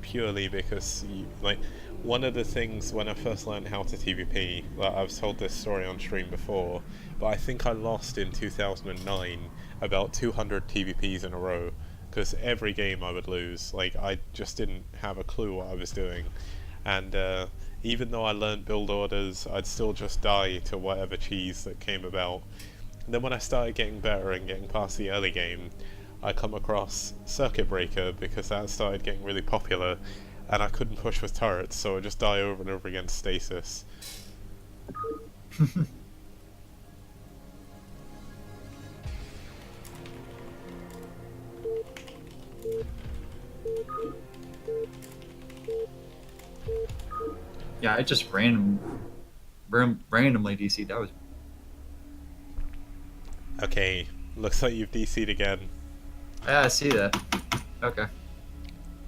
purely because, like, one of the things when I first learned how to TVP, like, I've told this story on stream before, but I think I lost in 2009 about 200 TVPs in a row, because every game I would lose. Like, I just didn't have a clue what I was doing, and even though I learned build orders, I'd still just die to whatever cheese that came about. And then when I started getting better and getting past the early game, I come across Circuit Breaker, because that started getting really popular, and I couldn't push with turrets, so I just die over and over against Stasis. Yeah, I just randomly DC'd. That was. Okay, looks like you've DC'd again. Yeah, I see that. Okay.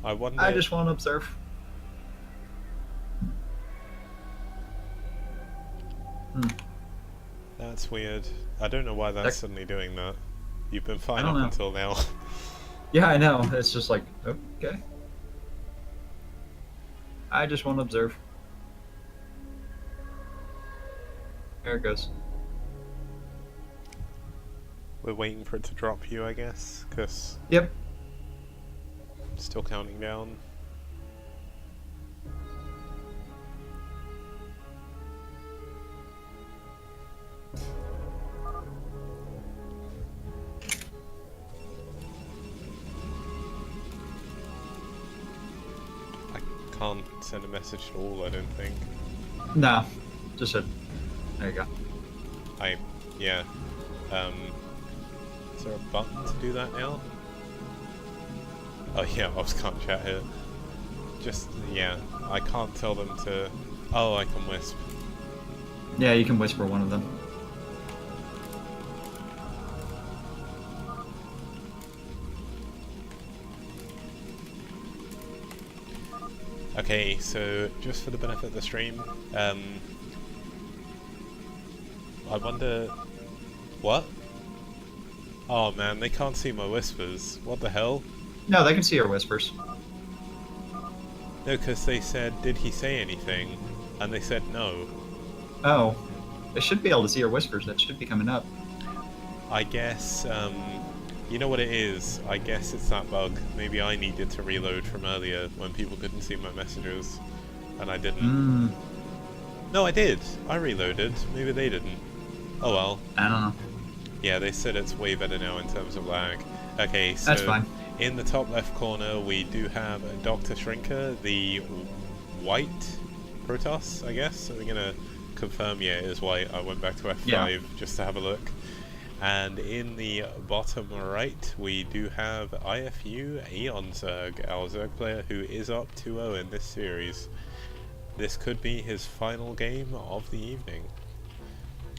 I wonder... I just want to observe. That's weird. I don't know why that's That- suddenly doing that. You've been fine I up don't know. until now. Yeah, I know. It's just like, okay. I just want to observe. There it goes. We're waiting for it to drop you, I guess, because Yep. still counting down. I can't send a message at all, I don't think. No. Just a. There you go. Yeah. Is there a button to do that now? Oh yeah, I can't chat here. Just, yeah, I can't tell them to... Oh, I can wisp. Yeah, you can whisper one of them. Okay, so just for the benefit of the stream, I wonder... What? Oh man, they can't see my whispers. What the hell? No, they can see your whispers. No, because they said, did he say anything? And they said no. Oh. They should be able to see your whispers. That should be coming up. I guess, you know what it is? I guess it's that bug. Maybe I needed to reload from earlier when people couldn't see my messages, and I didn't. No, I did. I reloaded. Maybe they didn't. Oh well. I don't know. Yeah, they said it's way better now in terms of lag. Okay, so That's fine. in the top left corner we do have Dr. Shrinker, the white Protoss, I guess. So we're gonna confirm, yeah, it is white. I went back to F5 Yeah. just to have a look. And in the bottom right, we do have IFU Aeon Zerg, our Zerg player who is up 2-0 in this series. This could be his final game of the evening.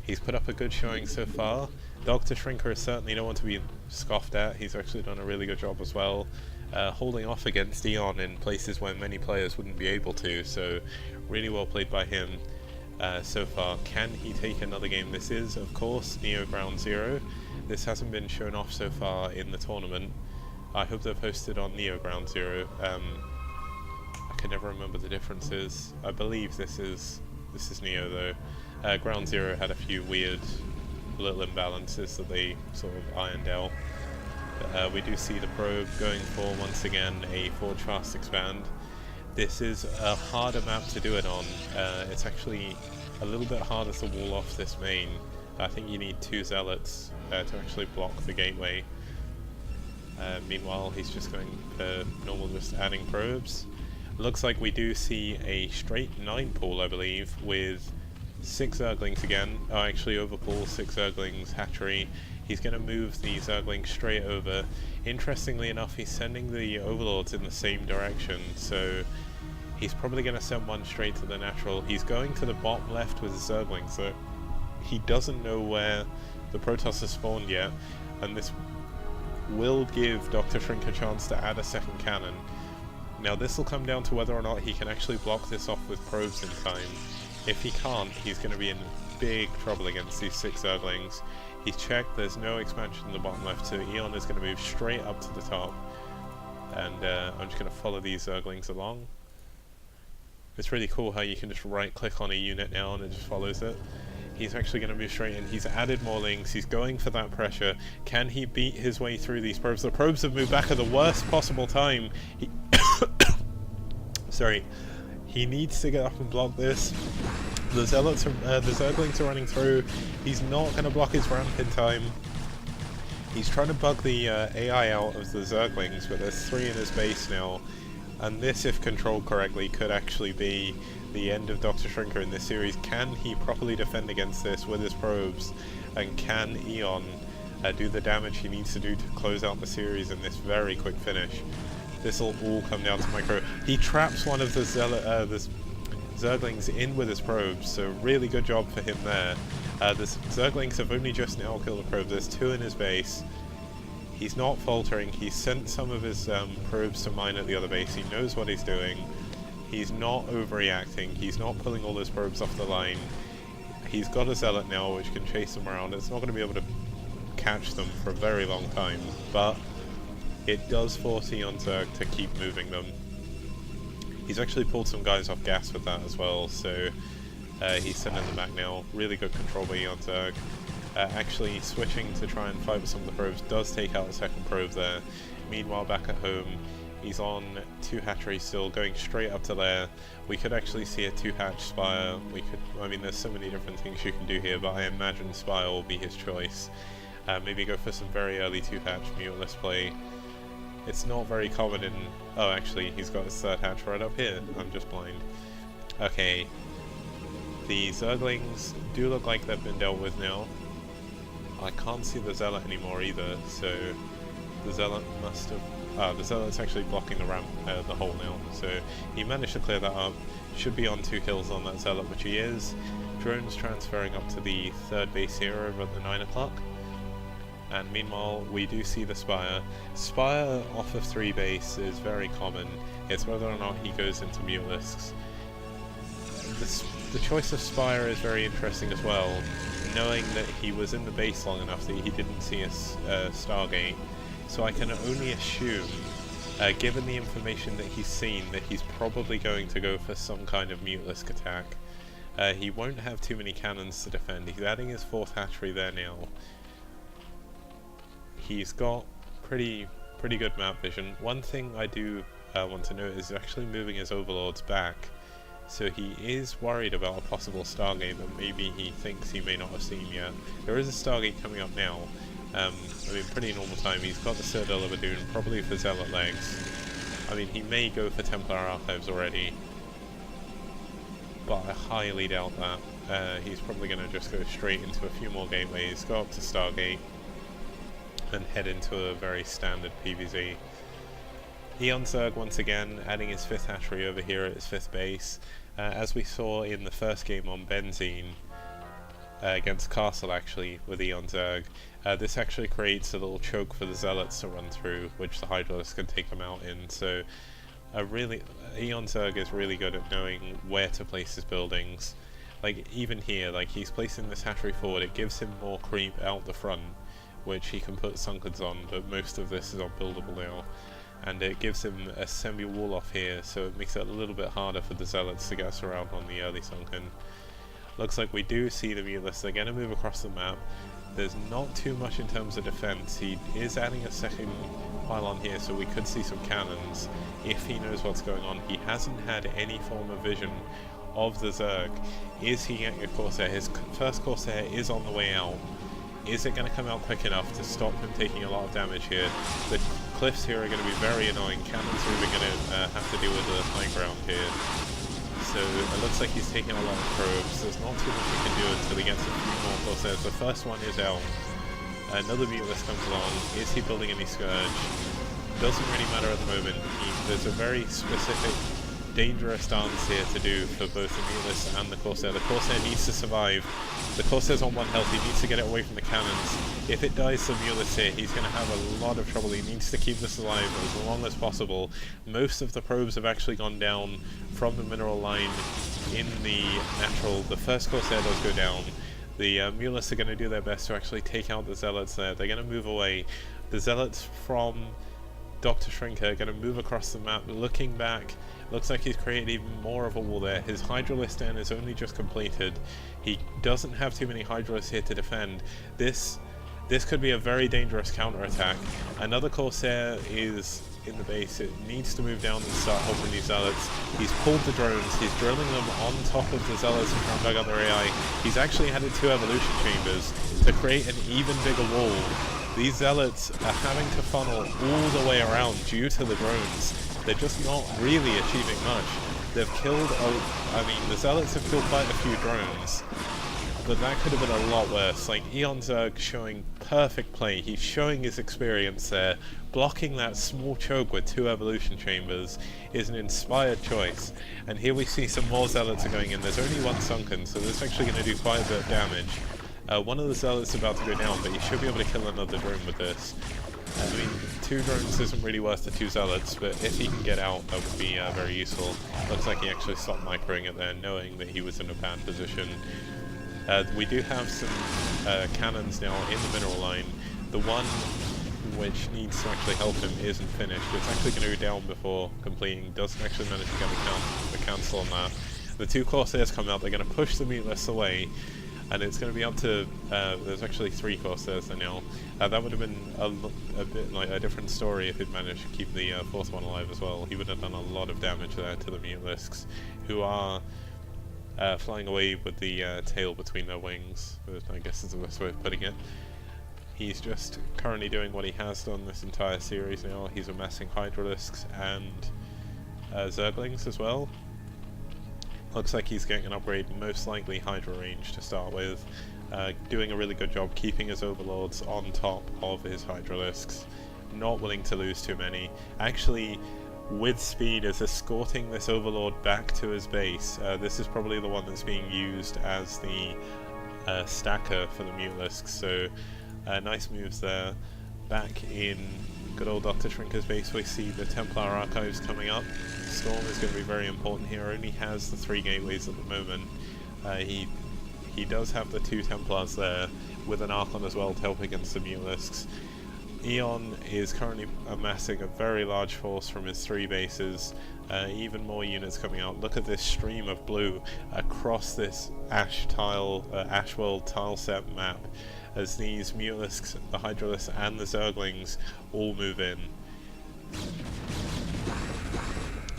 He's put up a good showing so far. Dr. Shrinker is certainly no one to be scoffed at. He's actually done a really good job as well, holding off against Eon in places where many players wouldn't be able to, so really well played by him. So far. Can he take another game? This is, of course, Neo Ground Zero. This hasn't been shown off so far in the tournament. I hope they've posted on Neo Ground Zero. I can never remember the differences. I believe this is Neo though. Ground Zero had a few weird little imbalances that they sort of ironed out. But, we do see the probe going for, once again, a Forge Fast Expand. This is a harder map to do it on. It's actually a little bit harder to wall off this main. I think you need 2 Zealots to actually block the gateway. Meanwhile, he's just going normal, just adding probes. Looks like we do see a straight 9 pool, I believe, with 6 Zerglings again. Oh, actually overpool, 6 Zerglings, hatchery. He's going to move the Zerglings straight over. Interestingly enough, he's sending the Overlords in the same direction, so he's probably going to send one straight to the natural. He's going to the bottom left with the Zerglings, so he doesn't know where the Protoss has spawned yet, and this will give Dr. Shrink a chance to add a second cannon. Now this will come down to whether or not he can actually block this off with probes in time. If he can't, he's going to be in big trouble against these 6 Zerglings. He's checked, there's no expansion in the bottom left, so Eon is going to move straight up to the top. And I'm just going to follow these Zerglings along. It's really cool how you can just right click on a unit now and it just follows it. He's actually going to move straight in. He's added more links. He's going for that pressure. Can he beat his way through these probes? The probes have moved back at the worst possible time. Sorry. He needs to get up and block this. The Zealots are, the Zerglings are running through. He's not going to block his ramp in time. He's trying to bug the AI out of the Zerglings, but there's 3 in his base now. And this, if controlled correctly, could actually be the end of Dr. Shrinker in this series. Can he properly defend against this with his probes? And can Eon do the damage he needs to do to close out the series in this very quick finish? This will all come down to micro. He traps one of the Zerglings in with his probes, so really good job for him there. The Zerglings have only just now killed the probes. There's 2 in his base. He's not faltering. He's sent some of his probes to mine at the other base. He knows what he's doing. He's not overreacting. He's not pulling all his probes off the line. He's got a Zealot now which can chase them around. It's not going to be able to catch them for a very long time, but it does force Eon Zerg to keep moving them. He's actually pulled some guys off gas with that as well, so he's sending them back now. Really good control by Eon Zerg. Actually switching to try and fight with some of the probes does take out a second probe there. Meanwhile, back at home, he's on 2 hatcheries still, going straight up to there. We could actually see a 2-hatch Spire. We could, I mean, there's so many different things you can do here, but I imagine Spire will be his choice. Maybe go for some very early 2-hatch muteless play. It's not very common in... Oh, actually, he's got his 3rd hatch right up here. I'm just blind. Okay. The Zerglings do look like they've been dealt with now. I can't see the Zealot anymore either, so the Zealot must have... Ah, the Zealot's actually blocking the ramp, the hole now, so he managed to clear that up. Should be on 2 kills on that Zealot, which he is. Drones transferring up to the 3rd base here over at the 9 o'clock. And meanwhile, we do see the Spire. Spire off of 3 base is very common. It's whether or not he goes into Mutelisks. The choice of Spire is very interesting as well, knowing that he was in the base long enough that he didn't see a Stargate. So I can only assume, given the information that he's seen, that he's probably going to go for some kind of Mutelisk attack. He won't have too many cannons to defend. He's adding his 4th hatchery there now. He's got pretty good map vision. One thing I do want to note is he's actually moving his overlords back. So he is worried about a possible Stargate that maybe he thinks he may not have seen yet. There is a Stargate coming up now. I mean, pretty normal time. He's got the Citadel of Adun, probably for Zealot legs. I mean, he may go for Templar Archives already, but I highly doubt that. He's probably going to just go straight into a few more gateways, go up to Stargate, and head into a very standard PvZ. Eon Zerg once again adding his 5th hatchery over here at his 5th base. As we saw in the first game on Benzene, against Castle actually, with Eon Zerg, this actually creates a little choke for the Zealots to run through, which the Hydralisks can take them out in. So Eon Zerg is really good at knowing where to place his buildings. Like even here, like he's placing this hatchery forward, it gives him more creep out the front, which he can put Sunkens on, but most of this is unbuildable now. And it gives him a semi-wall off here, so it makes it a little bit harder for the Zealots to get us around on the early Sunken. Looks like we do see the Mutalists. They're going to move across the map. There's not too much in terms of defense. He is adding a second pylon here, so we could see some cannons if he knows what's going on. He hasn't had any form of vision of the Zerg. Is he getting a Corsair? His first Corsair is on the way out. Is it going to come out quick enough to stop him taking a lot of damage here? The cliffs here are going to be very annoying. Cannons are even going to have to deal with the high ground here. So it looks like he's taking a lot of probes. There's not too much he can do until he gets a few more Corsairs. The first one is out. Another Mutelist comes along. Is he building any Scourge? Doesn't really matter at the moment. There's a very specific dangerous dance here to do for both the Mulus and the Corsair. The Corsair needs to survive. The Corsair's on 1 health, he needs to get it away from the cannons. If it dies to Mulus here, he's going to have a lot of trouble. He needs to keep this alive as long as possible. Most of the probes have actually gone down from the mineral line in the natural. The first Corsair does go down. The Mulus are going to do their best to actually take out the Zealots there. They're going to move away. The Zealots from Dr. Shrinker are going to move across the map. Looking back, looks like he's created even more of a wall there. His Hydralisk Den is only just completed. He doesn't have too many Hydralisks here to defend. This could be a very dangerous counterattack. Another Corsair is in the base. It needs to move down and start helping these Zealots. He's pulled the drones. He's drilling them on top of the Zealots and trying to bug out their AI. He's actually added 2 evolution chambers to create an even bigger wall. These Zealots are having to funnel all the way around due to the drones. They're just not really achieving much. They've killed, the Zealots have killed quite a few drones, but that could have been a lot worse. Like, Eon Zerg showing perfect play. He's showing his experience there. Blocking that small choke with 2 evolution chambers is an inspired choice. And here we see some more Zealots are going in. There's only 1 sunken, so this is actually going to do quite a bit of damage. One of the Zealots is about to go down, but you should be able to kill another drone with this. I mean, 2 drones isn't really worth the 2 Zealots, but if he can get out, that would be very useful. Looks like he actually stopped microing it there, knowing that he was in a bad position. We do have some cannons now in the mineral line. The one which needs to actually help him isn't finished. It's actually going to go down before completing. Doesn't actually manage to get the cancel on that. The 2 Corsairs come out, they're going to push the Mulists away. And it's going to be up to, there's actually 3 Corsairs there now. That would have been a bit like a different story if he'd managed to keep the 4th one alive as well. He would have done a lot of damage there to the Mulisks, who are flying away with the tail between their wings, I guess is the best way of putting it. He's just currently doing what he has done this entire series now. He's amassing Hydralisks and Zerglings as well. Looks like he's getting an upgrade, most likely Hydra range to start with. Doing a really good job keeping his overlords on top of his Hydralisks. Not willing to lose too many. Actually, with speed, is escorting this overlord back to his base. This is probably the one that's being used as the stacker for the Mulisks, so nice moves there. Back in good old Dr. Shrinker's base, we see the Templar Archives coming up. Storm is going to be very important here. Only has the 3 gateways at the moment. He does have the 2 Templars there, with an Archon as well to help against the Mulisks. Eon is currently amassing a very large force from his 3 bases. Even more units coming out. Look at this stream of blue across this Ash World tile set map, as these Mulisks, the Hydralisks and the Zerglings all move in.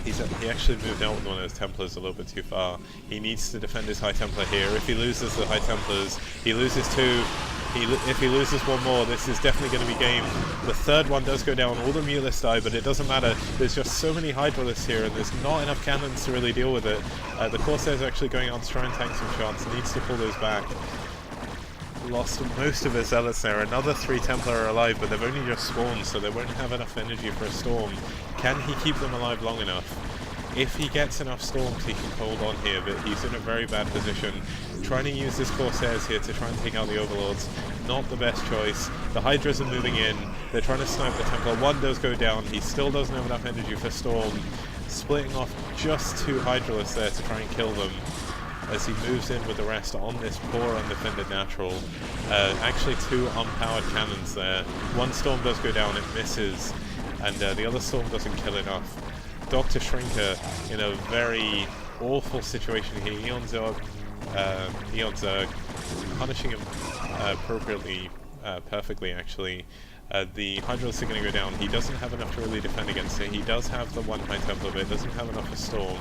He actually moved out with one of his Templars a little bit too far. He needs to defend his High Templar here. If he loses the High Templars, he loses 2. If he loses 1 more, this is definitely going to be game. The 3rd one does go down, all the Mulists die, but it doesn't matter. There's just so many Hydralisks here, and there's not enough cannons to really deal with it. The Corsairs are actually going out to try and tank some shots, needs to pull those back. Lost most of his Zealots there. Another 3 Templar are alive, but they've only just spawned, so they won't have enough energy for a storm. Can he keep them alive long enough? If he gets enough storms, he can hold on here, but he's in a very bad position. Trying to use his Corsairs here to try and take out the Overlords. Not the best choice. The Hydras are moving in. They're trying to snipe the Templar. 1 does go down. He still doesn't have enough energy for Storm. Splitting off just 2 Hydralisks there to try and kill them, as he moves in with the rest on this poor undefended natural. Actually 2 unpowered cannons there. 1 Storm does go down, it misses, and the other Storm doesn't kill enough. Dr. Shrinker in a very awful situation here. Eon Zerg punishing him appropriately, perfectly actually. The Hydralisks are going to go down. He doesn't have enough to really defend against it. He does have the 1 High Templar, but it doesn't have enough for Storm.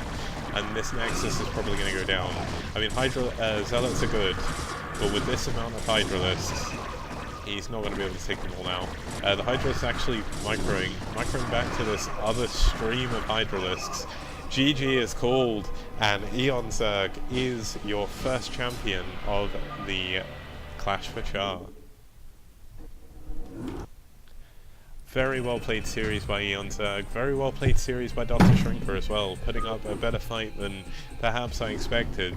And this Nexus is probably going to go down. I mean, Zealots are good, but with this amount of Hydralisks, he's not going to be able to take them all out. The Hydralisks actually microing back to this other stream of Hydralisks. GG is called, and Eon Zerg is your first champion of the Clash for Char. Very well played series by Eon Zerg, very well played series by Dr. Shrinker as well, putting up a better fight than perhaps I expected,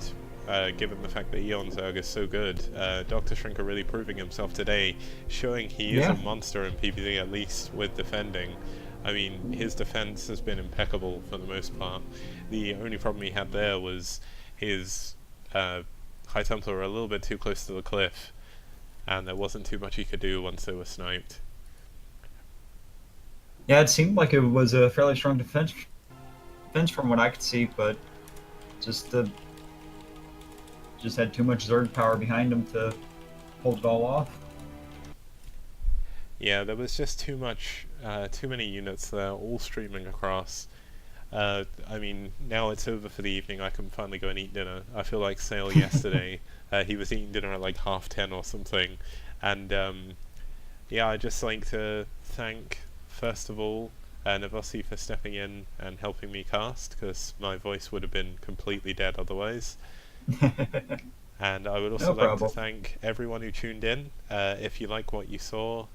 given the fact that Eon Zerg is so good. Dr. Shrinker really proving himself today, showing he is a monster in PvZ, at least with defending. I mean, his defense has been impeccable for the most part. The only problem he had there was his High Templar were a little bit too close to the cliff, and there wasn't too much he could do once they were sniped. Yeah, it seemed like it was a fairly strong defense from what I could see, but just had too much Zerg power behind him to hold it all off. Yeah, there was just too many units there, all streaming across. I mean, now it's over for the evening, I can finally go and eat dinner. I feel like Sale yesterday, he was eating dinner at like 10:30 or something, and yeah, I'd just like to thank, first of all, Navasi for stepping in and helping me cast, because my voice would have been completely dead otherwise. And I would also like to thank everyone who tuned in. If you like what you saw,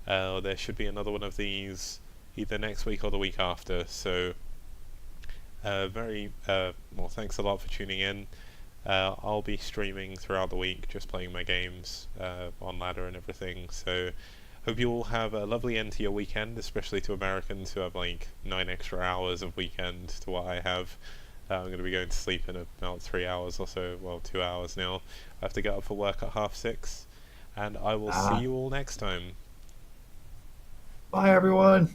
there should be another one of these either next week or the week after, so well, thanks a lot for tuning in. I'll be streaming throughout the week, just playing my games on ladder and everything, so hope you all have a lovely end to your weekend, especially to Americans who have like 9 extra hours of weekend to what I have. I'm going to be going to sleep in about 3 hours or so, well, 2 hours now. I have to get up for work at 6:30, and I will see you all next time. Bye, everyone.